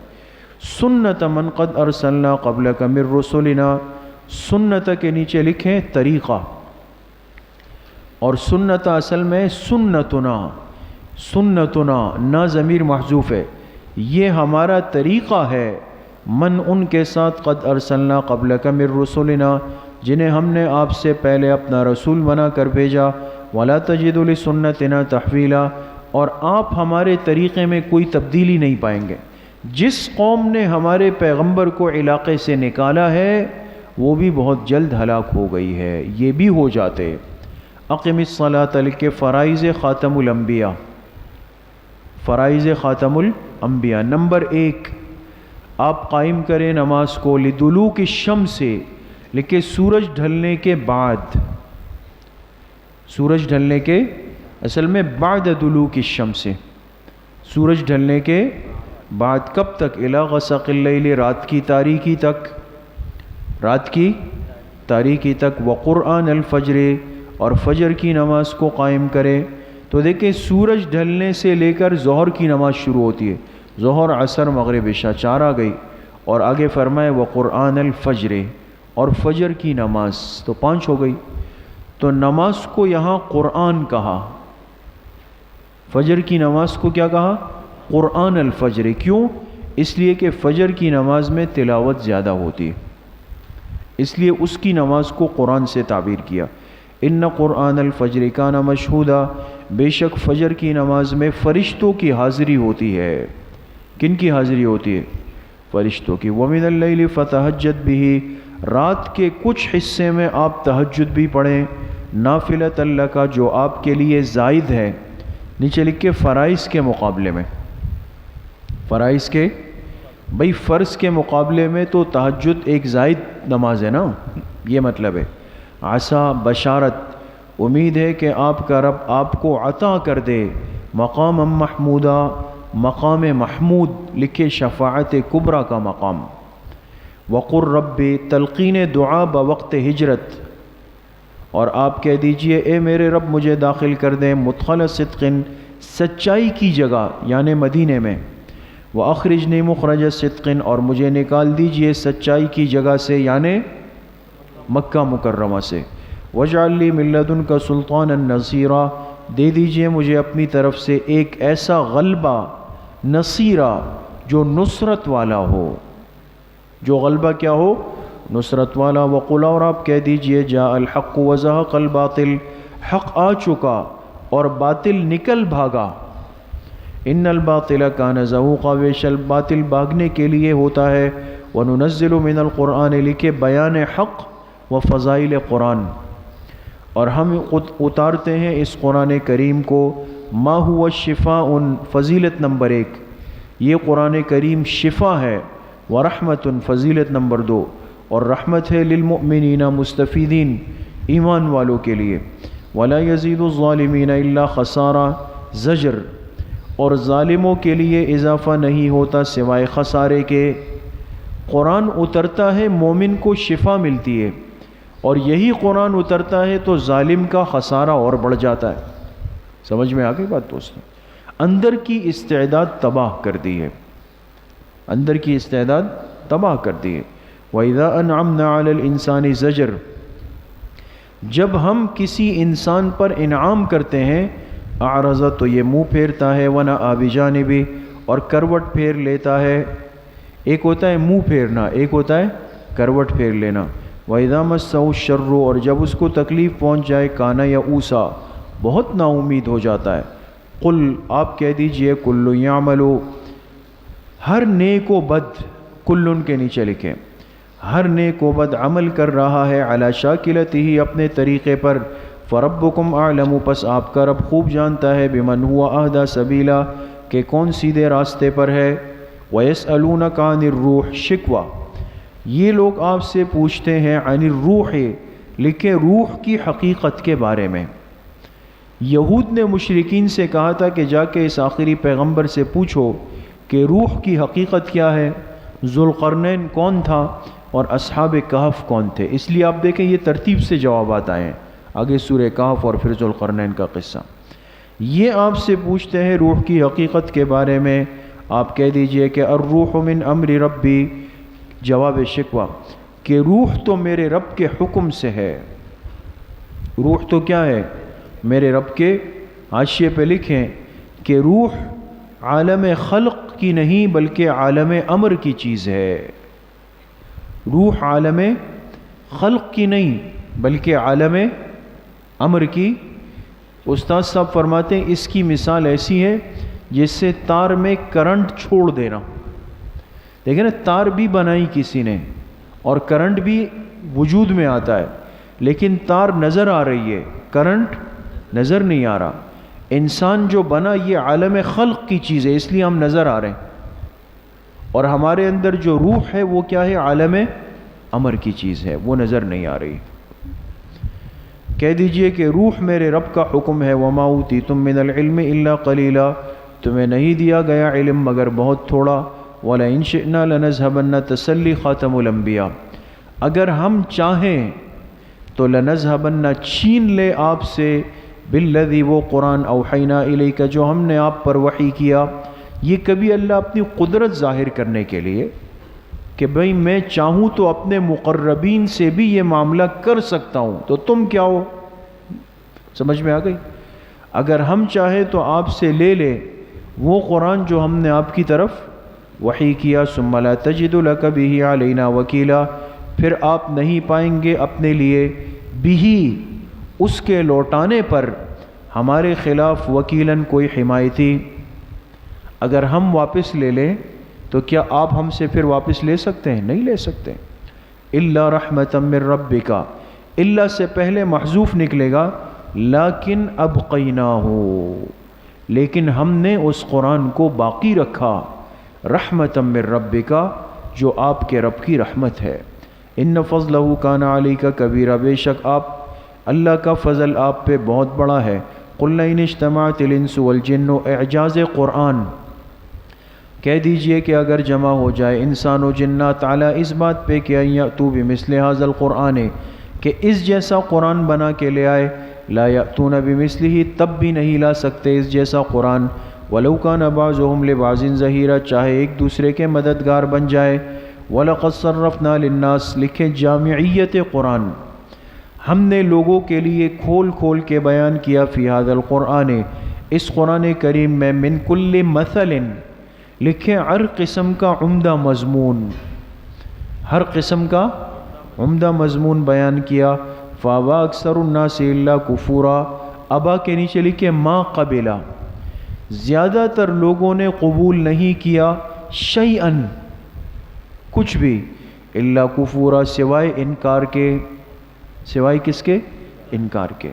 سنت من قد ارسلنا قبلک من رسلنا، سنت کے نیچے لکھیں طریقہ، اور سنت اصل میں سنتنا، سنتنا نا ضمیر محذوف ہے، یہ ہمارا طریقہ ہے، من ان کے ساتھ قد ارسلنا قبلک من رسلنا، جنہیں ہم نے آپ سے پہلے اپنا رسول بنا کر بھیجا، ولا تجد لسنتنا تحویلا، اور آپ ہمارے طریقے میں کوئی تبدیلی نہیں پائیں گے۔ جس قوم نے ہمارے پیغمبر کو علاقے سے نکالا ہے وہ بھی بہت جلد ہلاک ہو گئی ہے، یہ بھی ہو جاتے۔ اقم الصلاۃ کے فرائض خاتم الانبیاء، فرائض خاتم الانبیاء نمبر 1، آپ قائم کریں نماز کو لدلوک الشمس، لکھے سورج ڈھلنے کے بعد، سورج ڈھلنے کے اصل میں بعد دلوک الشمس، سورج ڈھلنے کے بعد، کب تک؟ الی غسق اللیل، رات کی تاریکی تک، رات کی تاریکی تک، وقرآن الفجر، اور فجر کی نماز کو قائم کرے۔ تو دیکھیں سورج ڈھلنے سے لے کر ظہر کی نماز شروع ہوتی ہے، ظہر عصر مغرب عشاء 4 آ گئی، اور آگے فرمائے وقرآن الفجر، اور فجر کی نماز، تو 5 ہو گئی۔ تو نماز کو یہاں قرآن کہا، فجر کی نماز کو کیا کہا؟ قرآن الفجر۔ کیوں؟ اس لیے کہ فجر کی نماز میں تلاوت زیادہ ہوتی ہے، اس لیے اس کی نماز کو قرآن سے تعبیر کیا۔ ان قرآن الفجر کان مشہودا، بے شک فجر کی نماز میں فرشتوں کی حاضری ہوتی ہے۔ کن کی حاضری ہوتی ہے؟ فرشتوں کی۔ ومن اللیل فتہجد بہ، رات کے کچھ حصے میں آپ تہجد بھی پڑھیں، نافلۃ لک، جو آپ کے لیے زائد ہے۔ نیچے لکھ کے فرائض کے مقابلے میں، فرائض کے، بھئی فرض کے مقابلے میں تو تہجد ایک زائد نماز ہے نا، یہ مطلب ہے۔ عسا، بشارت، امید ہے کہ آپ کا رب آپ کو عطا کر دے، مقام محمودا، مقام محمود، لکھے شفاعت کبریٰ کا مقام۔ وقر رب، تلقین دعا بوقت ہجرت، اور آپ کہہ دیجئے اے میرے رب مجھے داخل کر دیں مدخل صدق، سچائی کی جگہ یعنی مدینے میں، وَأَخْرِجْنِي مُخْرَجَ صِدْقٍ، اور مجھے نکال دیجئے سچائی کی جگہ سے یعنی مکہ مکرمہ سے، وَاجْعَلْ لِي مِن لَّدُنْكَ سُلْطَانًا نَصِيرًا، دے دیجئے مجھے اپنی طرف سے ایک ایسا غلبہ، نصیرہ، جو نصرت والا ہو، جو غلبہ کیا ہو؟ نصرت والا۔ وَقُلْ، اور آپ کہہ دیجئے جاء الحق وزهق الباطل، حق آ چکا اور باطل نکل بھاگا۔ ان الباطل کان زہوقا، بے شک باطل بھاگنے کے لیے ہوتا ہے۔ وننزل من القرآن، لکھے بیان حق و فضائل قرآن، اور ہم اتارتے ہیں اس قرآن کریم کو، ما هو شفاء، فضیلت نمبر 1، یہ قرآن کریم شفا ہے، ورحمت، فضیلت نمبر 2، اور رحمت ہے، للمؤمنین، مستفیدین، ایمان والوں کے لیے، ولا یزید الظالمین الا خسارا، زجر، اور ظالموں کے لیے اضافہ نہیں ہوتا سوائے خسارے کے۔ قرآن اترتا ہے مومن کو شفا ملتی ہے، اور یہی قرآن اترتا ہے تو ظالم کا خسارہ اور بڑھ جاتا ہے۔ سمجھ میں آ گئی بات دوستوں؟ اندر کی استعداد تباہ کر دی ہے، اندر کی استعداد تباہ کر دی ہے۔ وَإِذَا أَنْعَمْنَا عَلَى الْإِنسَانِ زَجَرْ، جب ہم کسی انسان پر انعام کرتے ہیں، اعرض تو یہ منہ پھیرتا ہے، وَنَأَى بِجَانِبِهِ اور کروٹ پھیر لیتا ہے۔ ایک ہوتا ہے منہ پھیرنا، ایک ہوتا ہے کروٹ پھیر لینا۔ وَإِذَا مَسَّهُ الشَّرُّ اور جب اس کو تکلیف پہنچ جائے، کانا یئوسا بہت نا امید ہو جاتا ہے۔ قل آپ کہہ دیجئے، کل یعمل ہر نیک و بد، کل کے نیچے لکھیں، ہر نیک و بد عمل کر رہا ہے، علی شاکلتہ اپنے طریقے پر، فربکم اعلم پس آپ کا رب خوب جانتا ہے، بمن ہوا اہدی سبیلا کہ کون سیدھے راستے پر ہے۔ وَيَسْأَلُونَكَ عَنِ الرُّوحِ شکوہ یہ لوگ آپ سے پوچھتے ہیں، عن الروح لکھے روح کی حقیقت کے بارے میں۔ یہود نے مشرکین سے کہا تھا کہ جا کے اس آخری پیغمبر سے پوچھو کہ روح کی حقیقت کیا ہے، ذوالقرنین کون تھا اور اصحاب کہف کون تھے۔ اس لیے آپ دیکھیں یہ ترتیب سے جوابات آئے ہیں، آگے سورہ کہف اور پھر ذوالقرنین کا قصہ۔ یہ آپ سے پوچھتے ہیں روح کی حقیقت کے بارے میں، آپ کہہ دیجئے کہ الروح من امر ربی، جواب شکوہ کہ روح تو میرے رب کے حکم سے ہے۔ روح تو کیا ہے؟ میرے رب کے، حاشیے پہ لکھیں کہ روح عالم خلق کی نہیں بلکہ عالم امر کی چیز ہے۔ روح عالم خلق کی نہیں بلکہ عالم امر کی۔ استاد صاحب فرماتے ہیں اس کی مثال ایسی ہے جس سے تار میں کرنٹ چھوڑ دینا۔ دیکھیں نا، تار بھی بنائی کسی نے اور کرنٹ بھی وجود میں آتا ہے، لیکن تار نظر آ رہی ہے، کرنٹ نظر نہیں آ رہا۔ انسان جو بنا یہ عالم خلق کی چیز ہے، اس لیے ہم نظر آ رہے ہیں، اور ہمارے اندر جو روح ہے وہ کیا ہے؟ عالم امر کی چیز ہے، وہ نظر نہیں آ رہی۔ کہہ دیجئے کہ روح میرے رب کا حکم ہے۔ وما اوتیتم من العلم الا قلیلا، تمہیں نہیں دیا گیا علم مگر بہت تھوڑا۔ وَلَئِن شِئْنَا لَنَذْهَبَنَّ تسلی خاتم الانبیاء، اگر ہم چاہیں تو لنذهبن چھین لے آپ سے، بالذی وہ قرآن اوحینا الیک جو ہم نے آپ پر وحی کیا۔ یہ کبھی اللہ اپنی قدرت ظاہر کرنے کے لیے کہ بھئی میں چاہوں تو اپنے مقربین سے بھی یہ معاملہ کر سکتا ہوں، تو تم کیا ہو؟ سمجھ میں آ گئی؟ اگر ہم چاہیں تو آپ سے لے لے وہ قرآن جو ہم نے آپ کی طرف وحی کیا۔ ثم لا تجد لک بہ علینا وکیلا، پھر آپ نہیں پائیں گے اپنے لیے بہ اس کے لوٹانے پر ہمارے خلاف وکیلاً کوئی حمایتی۔ اگر ہم واپس لے لیں تو کیا آپ ہم سے پھر واپس لے سکتے ہیں؟ نہیں لے سکتے۔ الا رحمۃ من ربک، الا سے پہلے محذوف نکلے گا، لیکن ابقیناہ، لیکن ہم نے اس قرآن کو باقی رکھا، رحمۃ من ربک جو آپ کے رب کی رحمت ہے۔ ان فضلہ کان علیک کبیرا، بے شک آپ اللہ کا فضل آپ پہ بہت بڑا ہے۔ قل ان اجتمعت الانس والجن، اعجاز قرآن کہہ دیجئے کہ اگر جمع ہو جائے انسان و جنات علی اس بات پہ کہ یأتوا بمثل ھذا القرآن کہ اس جیسا قرآن بنا کے لے آئے، لا یأتون بمثلہ تب بھی نہیں لا سکتے اس جیسا قرآن، ولو کان بعضهم لبعض ظہیرا چاہے ایک دوسرے کے مددگار بن جائے۔ وَلَقَدْ صَرَّفْنَا لِلنَّاسِ لکھیں جامعیت قرآن، ہم نے لوگوں کے لیے کھول کھول کے بیان کیا، فی ھذا القرآن اس قرآن کریم میں، من کل مثل لکھیں ہر قسم کا عمدہ مضمون، ہر قسم کا عمدہ مضمون بیان کیا۔ فَأَبَى أَكْثَرُ النَّاسِ إِلَّا كُفُورًا، ابا کے نیچے لکھیں ما قبلا، زیادہ تر لوگوں نے قبول نہیں کیا، شیئن کچھ بھی، الا کفورا سوائے انکار کے، سوائے کس کے؟ انکار کے۔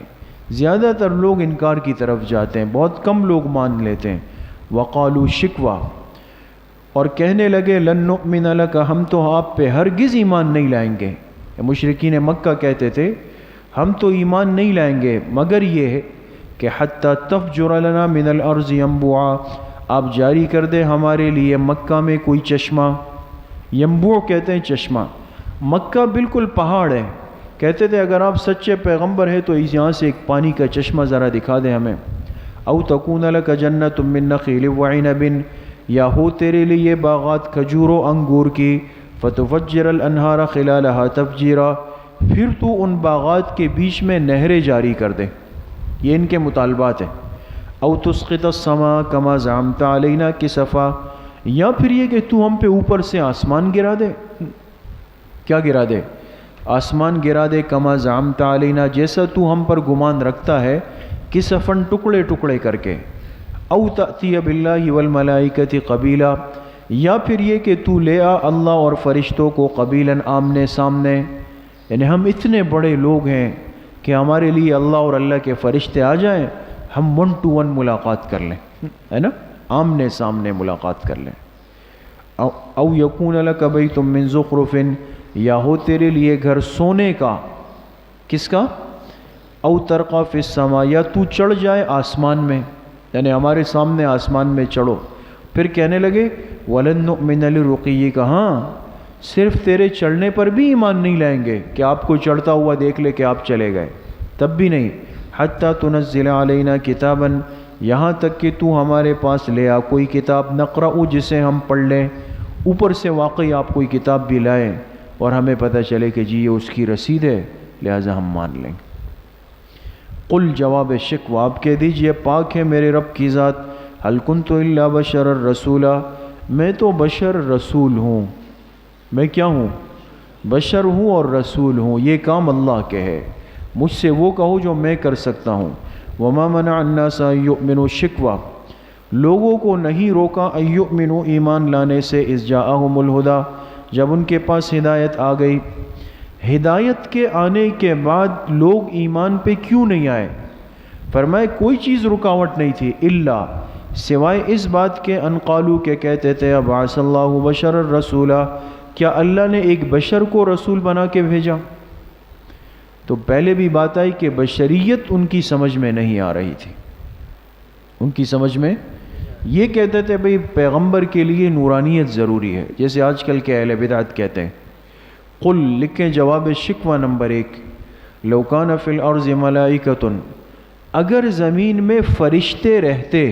زیادہ تر لوگ انکار کی طرف جاتے ہیں، بہت کم لوگ مان لیتے ہیں۔ وقالوا شکوہ، اور کہنے لگے لن نؤمن لک، ہم تو آپ پہ ہرگز ایمان نہیں لائیں گے۔ مشرکین مکہ کہتے تھے ہم تو ایمان نہیں لائیں گے مگر یہ کہ حتی تفجر لنا من الارض ينبوعا، آپ جاری کر دیں ہمارے لیے مکہ میں کوئی چشمہ، ینبوع کہتے ہیں چشمہ. مکہ بالکل پہاڑ ہے. کہتے تھے اگر آپ سچے پیغمبر ہیں تو یہاں سے ایک پانی کا چشمہ ذرا دکھا دیں ہمیں. او تکون لک جنت من نخیل وعنب، یا ہو تیرے لیے باغات کھجور و انگور کی، فتفجر الانہار خلالہا تفجیرا، پھر تو ان باغات کے بیچ میں نہریں جاری کر دے. یہ ان کے مطالبات ہیں. او تسقط السماء کما زعمت علینا کسفا، یا پھر یہ کہ تو ہم پہ اوپر سے آسمان گرا دے. کیا گرا دے؟ آسمان گرا دے. کما زعمت علینا، جیسا تو ہم پر گمان رکھتا ہے، کسفن ٹکڑے ٹکڑے کر کے. او تأتی باللہ والملائکۃ قبیلا، یا پھر یہ کہ تو لے آ اللہ اور فرشتوں کو قبیلاً آمنے سامنے. یعنی ہم اتنے بڑے لوگ ہیں کہ ہمارے لیے اللہ اور اللہ کے فرشتے آ جائیں، ہم 1 to 1 ملاقات کر لیں، ہے نا، آمنے سامنے ملاقات کر لیں. او یکون لک بیت من زخرف، یا ہو تیرے لیے گھر سونے کا. کس کا؟ او ترقی فی السماء، یا تو چڑھ جائے آسمان میں، یعنی ہمارے سامنے آسمان میں چڑھو. پھر کہنے لگے وَلَن نُؤْمِنَ لِرُقِيِّكَ، ہاں صرف تیرے چڑھنے پر بھی ایمان نہیں لائیں گے کہ آپ کو چڑھتا ہوا دیکھ لے کہ آپ چلے گئے، تب بھی نہیں. حَتَّى تُنَزِّلَ عَلَيْنَا كِتَابًا، یہاں تک کہ تو ہمارے پاس لے آ کوئی کتاب، نقرأ، جسے ہم پڑھ لیں. اوپر سے واقعی آپ کوئی کتاب بھی لائیں اور ہمیں پتہ چلے کہ جی یہ اس کی رسید ہے، لہٰذا ہم مان لیں. قل، جواب شکوہ، آپ کہہ دیجئے پاک ہے میرے رب کی ذات، هل كنت الا بشر رسولا، میں تو بشر رسول ہوں. میں کیا ہوں؟ بشر ہوں اور رسول ہوں. یہ کام اللہ کے ہے، مجھ سے وہ کہو جو میں کر سکتا ہوں. وما منع الناس ان يؤمنوا، شکوہ، لوگوں کو نہیں روکا ان يؤمنوا، ایمان لانے سے، اذ جاءهم الهدى، جب ان کے پاس ہدایت آ گئی. ہدایت کے آنے کے بعد لوگ ایمان پہ کیوں نہیں آئے؟ فرمائے کوئی چیز رکاوٹ نہیں تھی، الا، سوائے اس بات کے، ان قالو، کہ کہتے تھے ابعث اللہ بشر الرسولا، کیا اللہ نے ایک بشر کو رسول بنا کے بھیجا؟ تو پہلے بھی بات آئی کہ بشریت ان کی سمجھ میں نہیں آ رہی تھی. ان کی سمجھ میں یہ کہتے تھے بھئی پیغمبر کے لیے نورانیت ضروری ہے، جیسے آج کل کے اہل بدعت کہتے ہیں. قل، لکھیں جواب شکوہ نمبر 1، لو کان فی الارض ملائکۃ، اگر زمین میں فرشتے رہتے،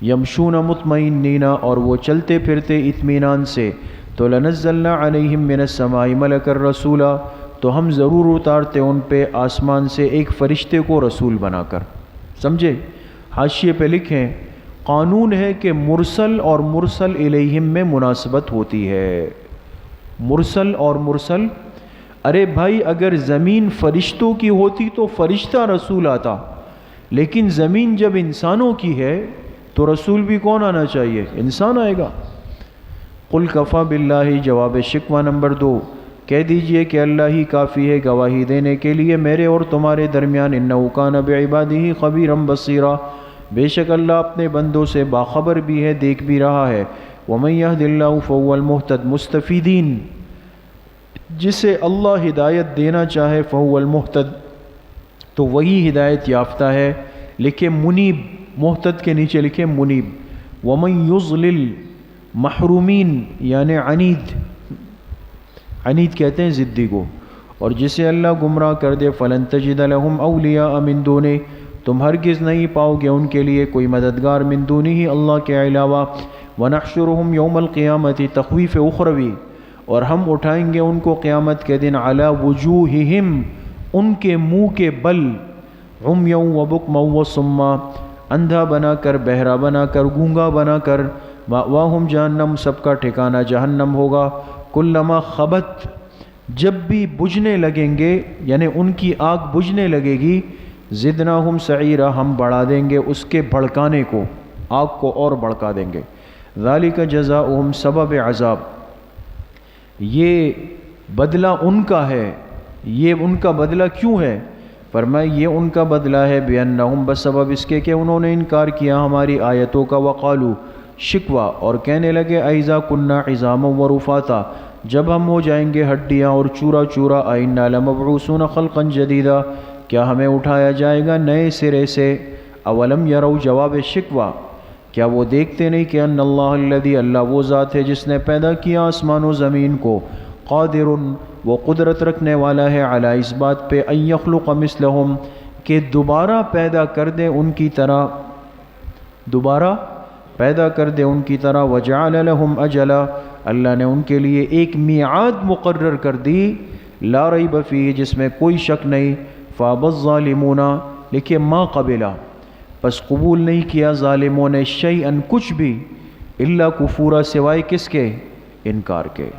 یمشون مطمئنین، اور وہ چلتے پھرتے اطمینان سے، تو لنزلنا علیہم من السماء ملک الرسولا، تو ہم ضرور اتارتے ان پہ آسمان سے ایک فرشتے کو رسول بنا کر. سمجھے؟ حاشیے پہ لکھیں قانون ہے کہ مرسل اور مرسل الیہم میں مناسبت ہوتی ہے. مرسل اور مرسل، ارے بھائی اگر زمین فرشتوں کی ہوتی تو فرشتہ رسول آتا، لیکن زمین جب انسانوں کی ہے تو رسول بھی کون آنا چاہیے؟ انسان آئے گا. قل کفا باللہ، جواب شکوہ نمبر 2، کہہ دیجئے کہ اللہ ہی کافی ہے گواہی دینے کے لیے میرے اور تمہارے درمیان، انہ کان بعبادہ خبیرا بصیرا، بے شک اللہ اپنے بندوں سے باخبر بھی ہے، دیکھ بھی رہا ہے. ومن یہد اللہ فہو المہتد، مستفیدین، جسے اللہ ہدایت دینا چاہے، فہو المہتد، تو وہی ہدایت یافتہ ہے. لکھے منیب، محتد کے نیچے لکھے منیب. ومن یضلل، محرومین یعنی عنید، عنید کہتے ہیں ضدی کو، اور جسے اللہ گمراہ کر دے، فلن تجد لہم اولیاء من دونہ، تم ہرگز نہیں پاؤ گے ان کے لیے کوئی مددگار، من دونہ ہی، اللہ کے علاوہ. ونحشرہم یوم القیامت، تخویف اخروی، اور ہم اٹھائیں گے ان کو قیامت کے دن، علی وجوہہم، ان کے منہ کے بل، عمیا وبکما وصما، اندھا بنا کر، بہرا بنا کر، گونگا بنا کر. مأواہم جہنم، سب کا ٹھکانہ جہنم ہوگا. کلما خبت، جب بھی بجھنے لگیں گے، یعنی ان کی آگ بجھنے لگے گی، زدناہم سعیرا، ہم بڑھا دیں گے اس کے بھڑکانے کو، آگ کو اور بڑھکا دیں گے. ذالک جزاؤہم، سبب عذاب، یہ بدلہ ان کا ہے. یہ ان کا بدلہ کیوں ہے؟ فرمایا یہ ان کا بدلہ ہے بِأَنَّهُمْ، بسبب اس کے کہ انہوں نے انکار کیا ہماری آیتوں کا. وقالو، شکوہ، اور کہنے لگے اَإِذَا كُنَّا عِظَامًا وَرُفَاتًا، جب ہم ہو جائیں گے ہڈیاں اور چورا چورا، أَإِنَّا لَمَبْعُوثُونَ خَلْقًا جَدِيدًا، کیا ہمیں اٹھایا جائے گا نئے سرے سے. اولم یروا، جواب شکوہ، کیا وہ دیکھتے نہیں کہ ان اللہ الذی، اللہ وہ ذات ہے جس نے پیدا کیا آسمان و زمین کو، قادر، وہ قدرت رکھنے والا ہے، علی اس بات پہ، ان یخلق مثلہم، کہ دوبارہ پیدا کر دے ان کی طرح، دوبارہ پیدا کر دے ان کی طرح، وجعل لہم اجلا، اللہ نے ان کے لیے ایک میعاد مقرر کر دی، لا ریب فیہ، جس میں کوئی شک نہیں، فابى الظالمون، لکھے ما قبلا، پس قبول نہیں کیا ظالموں نے، شیئا، کچھ بھی، الا کفورا، سوائے کس کے؟ انکار کے۔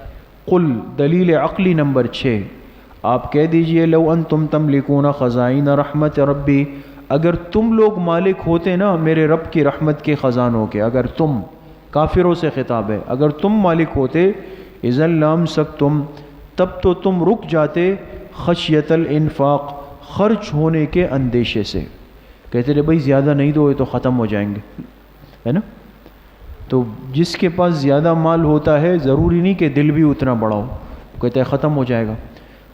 قل، دلیل عقلی نمبر 6، آپ کہہ دیجئے لو انتم تملکون خزائن رحمت ربی، اگر تم لوگ مالک ہوتے نا میرے رب کی رحمت کے خزانوں کے، اگر تم، کافروں سے خطاب ہے، اگر تم مالک ہوتے، اذا لامسکتم، تب تو تم رک جاتے، خشیت الانفاق، خرچ ہونے کے اندیشے سے، کہتے رہے بھائی زیادہ نہیں دو تو ختم ہو جائیں گے، ہے نا؟ تو جس کے پاس زیادہ مال ہوتا ہے ضروری نہیں کہ دل بھی اتنا بڑا ہو، کہتے ہیں ختم ہو جائے گا۔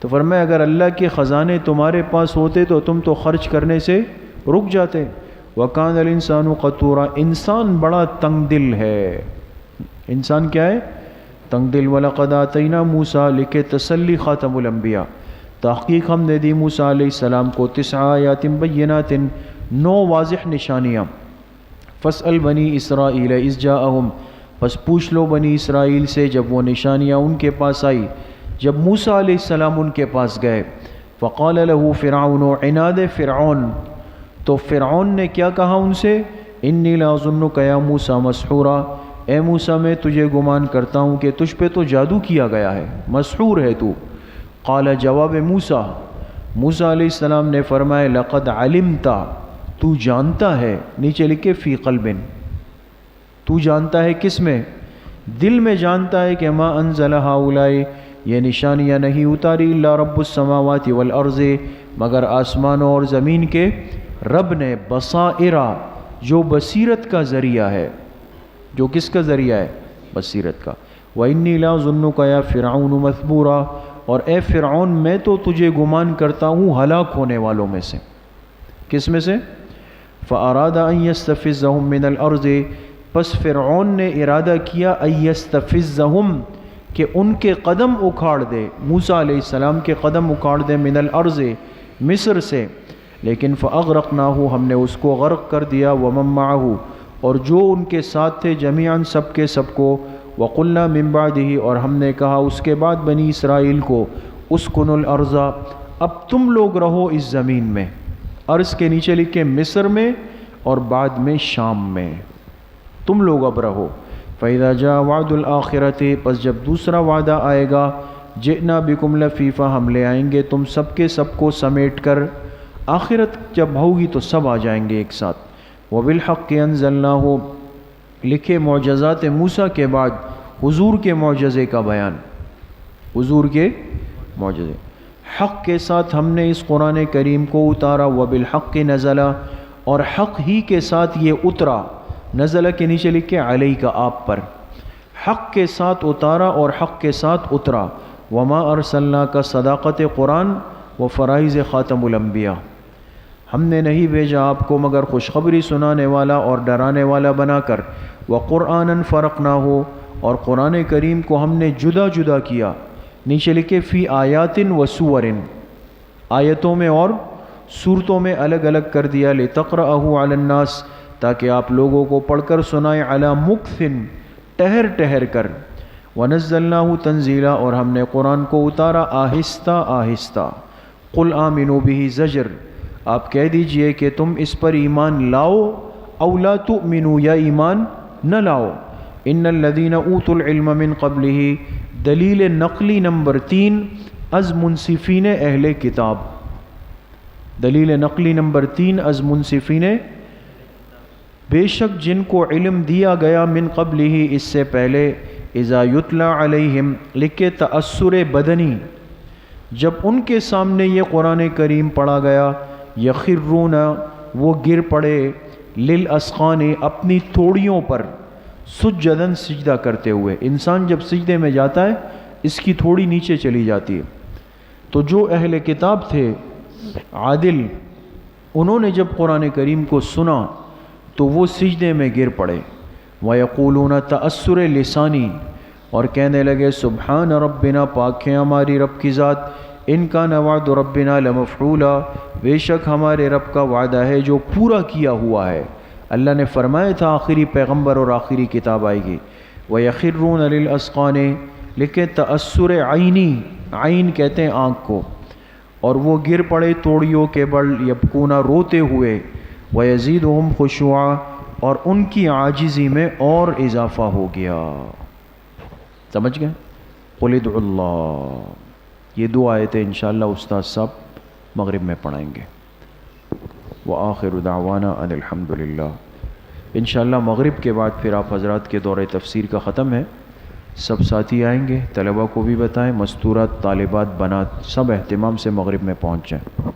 تو فرمایا اگر اللہ کے خزانے تمہارے پاس ہوتے تو تم تو خرچ کرنے سے رک جاتے۔ وَكَانَ الْإِنسَانُ قَتُورًا، انسان بڑا تنگ دل ہے، انسان کیا ہے؟ تنگ دل۔ وَلَقَدْ آتَيْنَا مُوسَىٰ، لکھے تسلی خاتم الانبیاء، تحقیق ہم نے دی موسیٰ علیہ السلام کو، 9 آیات بینات، 9 واضح نشانیاں، فَاسْأَلْ بَنِي إِسْرَائِيلَ إِذْ جَاءَهُمْ، پس پوچھ لو بنی اسرائیل سے جب وہ نشانیاں ان کے پاس آئی، جب موسیٰ علیہ السلام ان کے پاس گئے۔ فقال له فرعون، عناد فرعون، تو فرعون نے کیا کہا ان سے؟ انی لاظنک یا موسیٰ مسحورا، اے موسیٰ میں تجھے گمان کرتا ہوں کہ تجھ پہ تو جادو کیا گیا ہے، مسحور ہے تو۔ قال، جواب موسیٰ، موسیٰ علیہ السلام نے فرمایا لقد علمت، تو جانتا ہے، نیچے لکھے فی قلب، تو جانتا ہے کس میں؟ دل میں جانتا ہے کہ ما انزل ہؤلاء، یہ نشانیاں نہیں اتاری، الا رب السماوات والارض، مگر آسمانوں اور زمین کے رب نے، بصائرہ، جو بصیرت کا ذریعہ ہے، جو کس کا ذریعہ ہے؟ بصیرت کا۔ وَإِنِّي لَأَظُنُّكَ يَا فِرْعَوْنُ مَثْبُورًا، اور اے فرعون میں تو تجھے گمان کرتا ہوں ہلاک ہونے والوں میں سے۔ کس میں سے؟ فَأَرَادَ أَن يَسْتَفِزَّهُم مِّنَ الْأَرْضِ، پس فرعون نے ارادہ کیا أَن يَسْتَفِزَّهُم، کہ ان کے قدم اکھاڑ دے، موسیٰ علیہ السلام کے قدم اکھاڑ دے، من الارض، مصر سے، لیکن فاغرقناہ، ہم نے اس کو غرق کر دیا، ومن معہ، اور جو ان کے ساتھ تھے، جمیعاً سب کے سب کو، وقلنا من بعدہ، اور ہم نے کہا اس کے بعد بنی اسرائیل کو، اسکنوا الارض، اب تم لوگ رہو اس زمین میں، ارض کے نیچے لکھے مصر میں، اور بعد میں شام میں، تم لوگ اب رہو۔ فَإِذَا جَاءَ وَعْدُ الْآخِرَةِ، پس جب دوسرا وعدہ آئے گا، جِئْنَا بِكُمْ لَفِيفًا، ہم لے آئیں گے تم سب کے سب کو سمیٹ کر، آخرت جب ہوگی تو سب آ جائیں گے ایک ساتھ۔ وَبِالْحَقِّ أَنزَلْنَاهُ، لکھے معجزات موسیٰ کے بعد حضور کے معجزے کا بیان، حضور کے معجزے، حق کے ساتھ ہم نے اس قرآن کریم کو اتارا، وَبِالْحَقِّ نَزَلَ، اور حق ہی کے ساتھ یہ اترا، نزلہ کے نیچے لکھے علیہ کا، آپ پر، حق کے ساتھ اتارا اور حق کے ساتھ اترا۔ وما ارسلنا کا، صداقت قرآن و فرائض خاتم الانبیاء، ہم نے نہیں بھیجا آپ کو مگر خوشخبری سنانے والا اور ڈرانے والا بنا کر، وقرآناً فرقناہ، اور قرآن کریم کو ہم نے جدا جدا کیا، نیچے لکھے فی آیات و سور، آیتوں میں اور صورتوں میں الگ الگ کر دیا، لتقرأہ علی الناس، تاکہ آپ لوگوں کو پڑھ کر سنائیں، علی مکثن، ٹہر ٹہر کر، ونزلناہ تنزیلا، اور ہم نے قرآن کو اتارا آہستہ آہستہ۔ قل آمنوا بہ زجر، آپ کہہ دیجئے کہ تم اس پر ایمان لاؤ، او لا تؤمنوا، یا ایمان نہ لاؤ۔ ان الذین اوتوا العلم من قبلہ، دلیل نقلی نمبر 3، از منصفین اہل کتاب، دلیل نقلی نمبر 3 از منصفین، بے شک جن کو علم دیا گیا، من قبلہ، اس سے پہلے، اذا یتلا علیہم، لکھے تأثر بدنی، جب ان کے سامنے یہ قرآن کریم پڑھا گیا، یخرون، وہ گر پڑے، للاذقان، اپنی توڑیوں پر، سجدن، سجدہ کرتے ہوئے، انسان جب سجدے میں جاتا ہے اس کی تھوڑی نیچے چلی جاتی ہے، تو جو اہل کتاب تھے عادل، انہوں نے جب قرآن کریم کو سنا تو وہ سجدے میں گر پڑے۔ وَيَقُولُونَ تَأَثُّرِ لسانی، اور کہنے لگے سبحان ربنا، پاک ہے ہماری رب کی ذات، ان کا وعد ربنا لمفعولا، بے شک ہمارے رب کا وعدہ ہے جو پورا کیا ہوا ہے۔ اللہ نے فرمایا تھا آخری پیغمبر اور آخری کتاب آئے گی۔ وَيَخِرُّونَ لِلْأَذْقَانِ، لیکن تأثر عینی، عین کہتے ہیں آنکھ کو، اور وہ گر پڑے توڑیوں کے بل، یبکون روتے ہوئے، وَيَزِيدُهُمْ خُشُوعًا، اور ان کی عاجزی میں اور اضافہ ہو گیا۔ سمجھ گئے؟ قُلِ ادْعُوا اللَّهَ، یہ دو آیتیں انشاءاللہ استاد صاحب مغرب میں پڑھائیں گے۔ وآخر دعوانا ان الحمد للہ۔ انشاءاللہ مغرب کے بعد پھر آپ حضرات کے دورہ تفسیر کا ختم ہے، سب ساتھی آئیں گے، طلبہ کو بھی بتائیں، مستورات، طالبات، بنات سب اہتمام سے مغرب میں پہنچ جائیں۔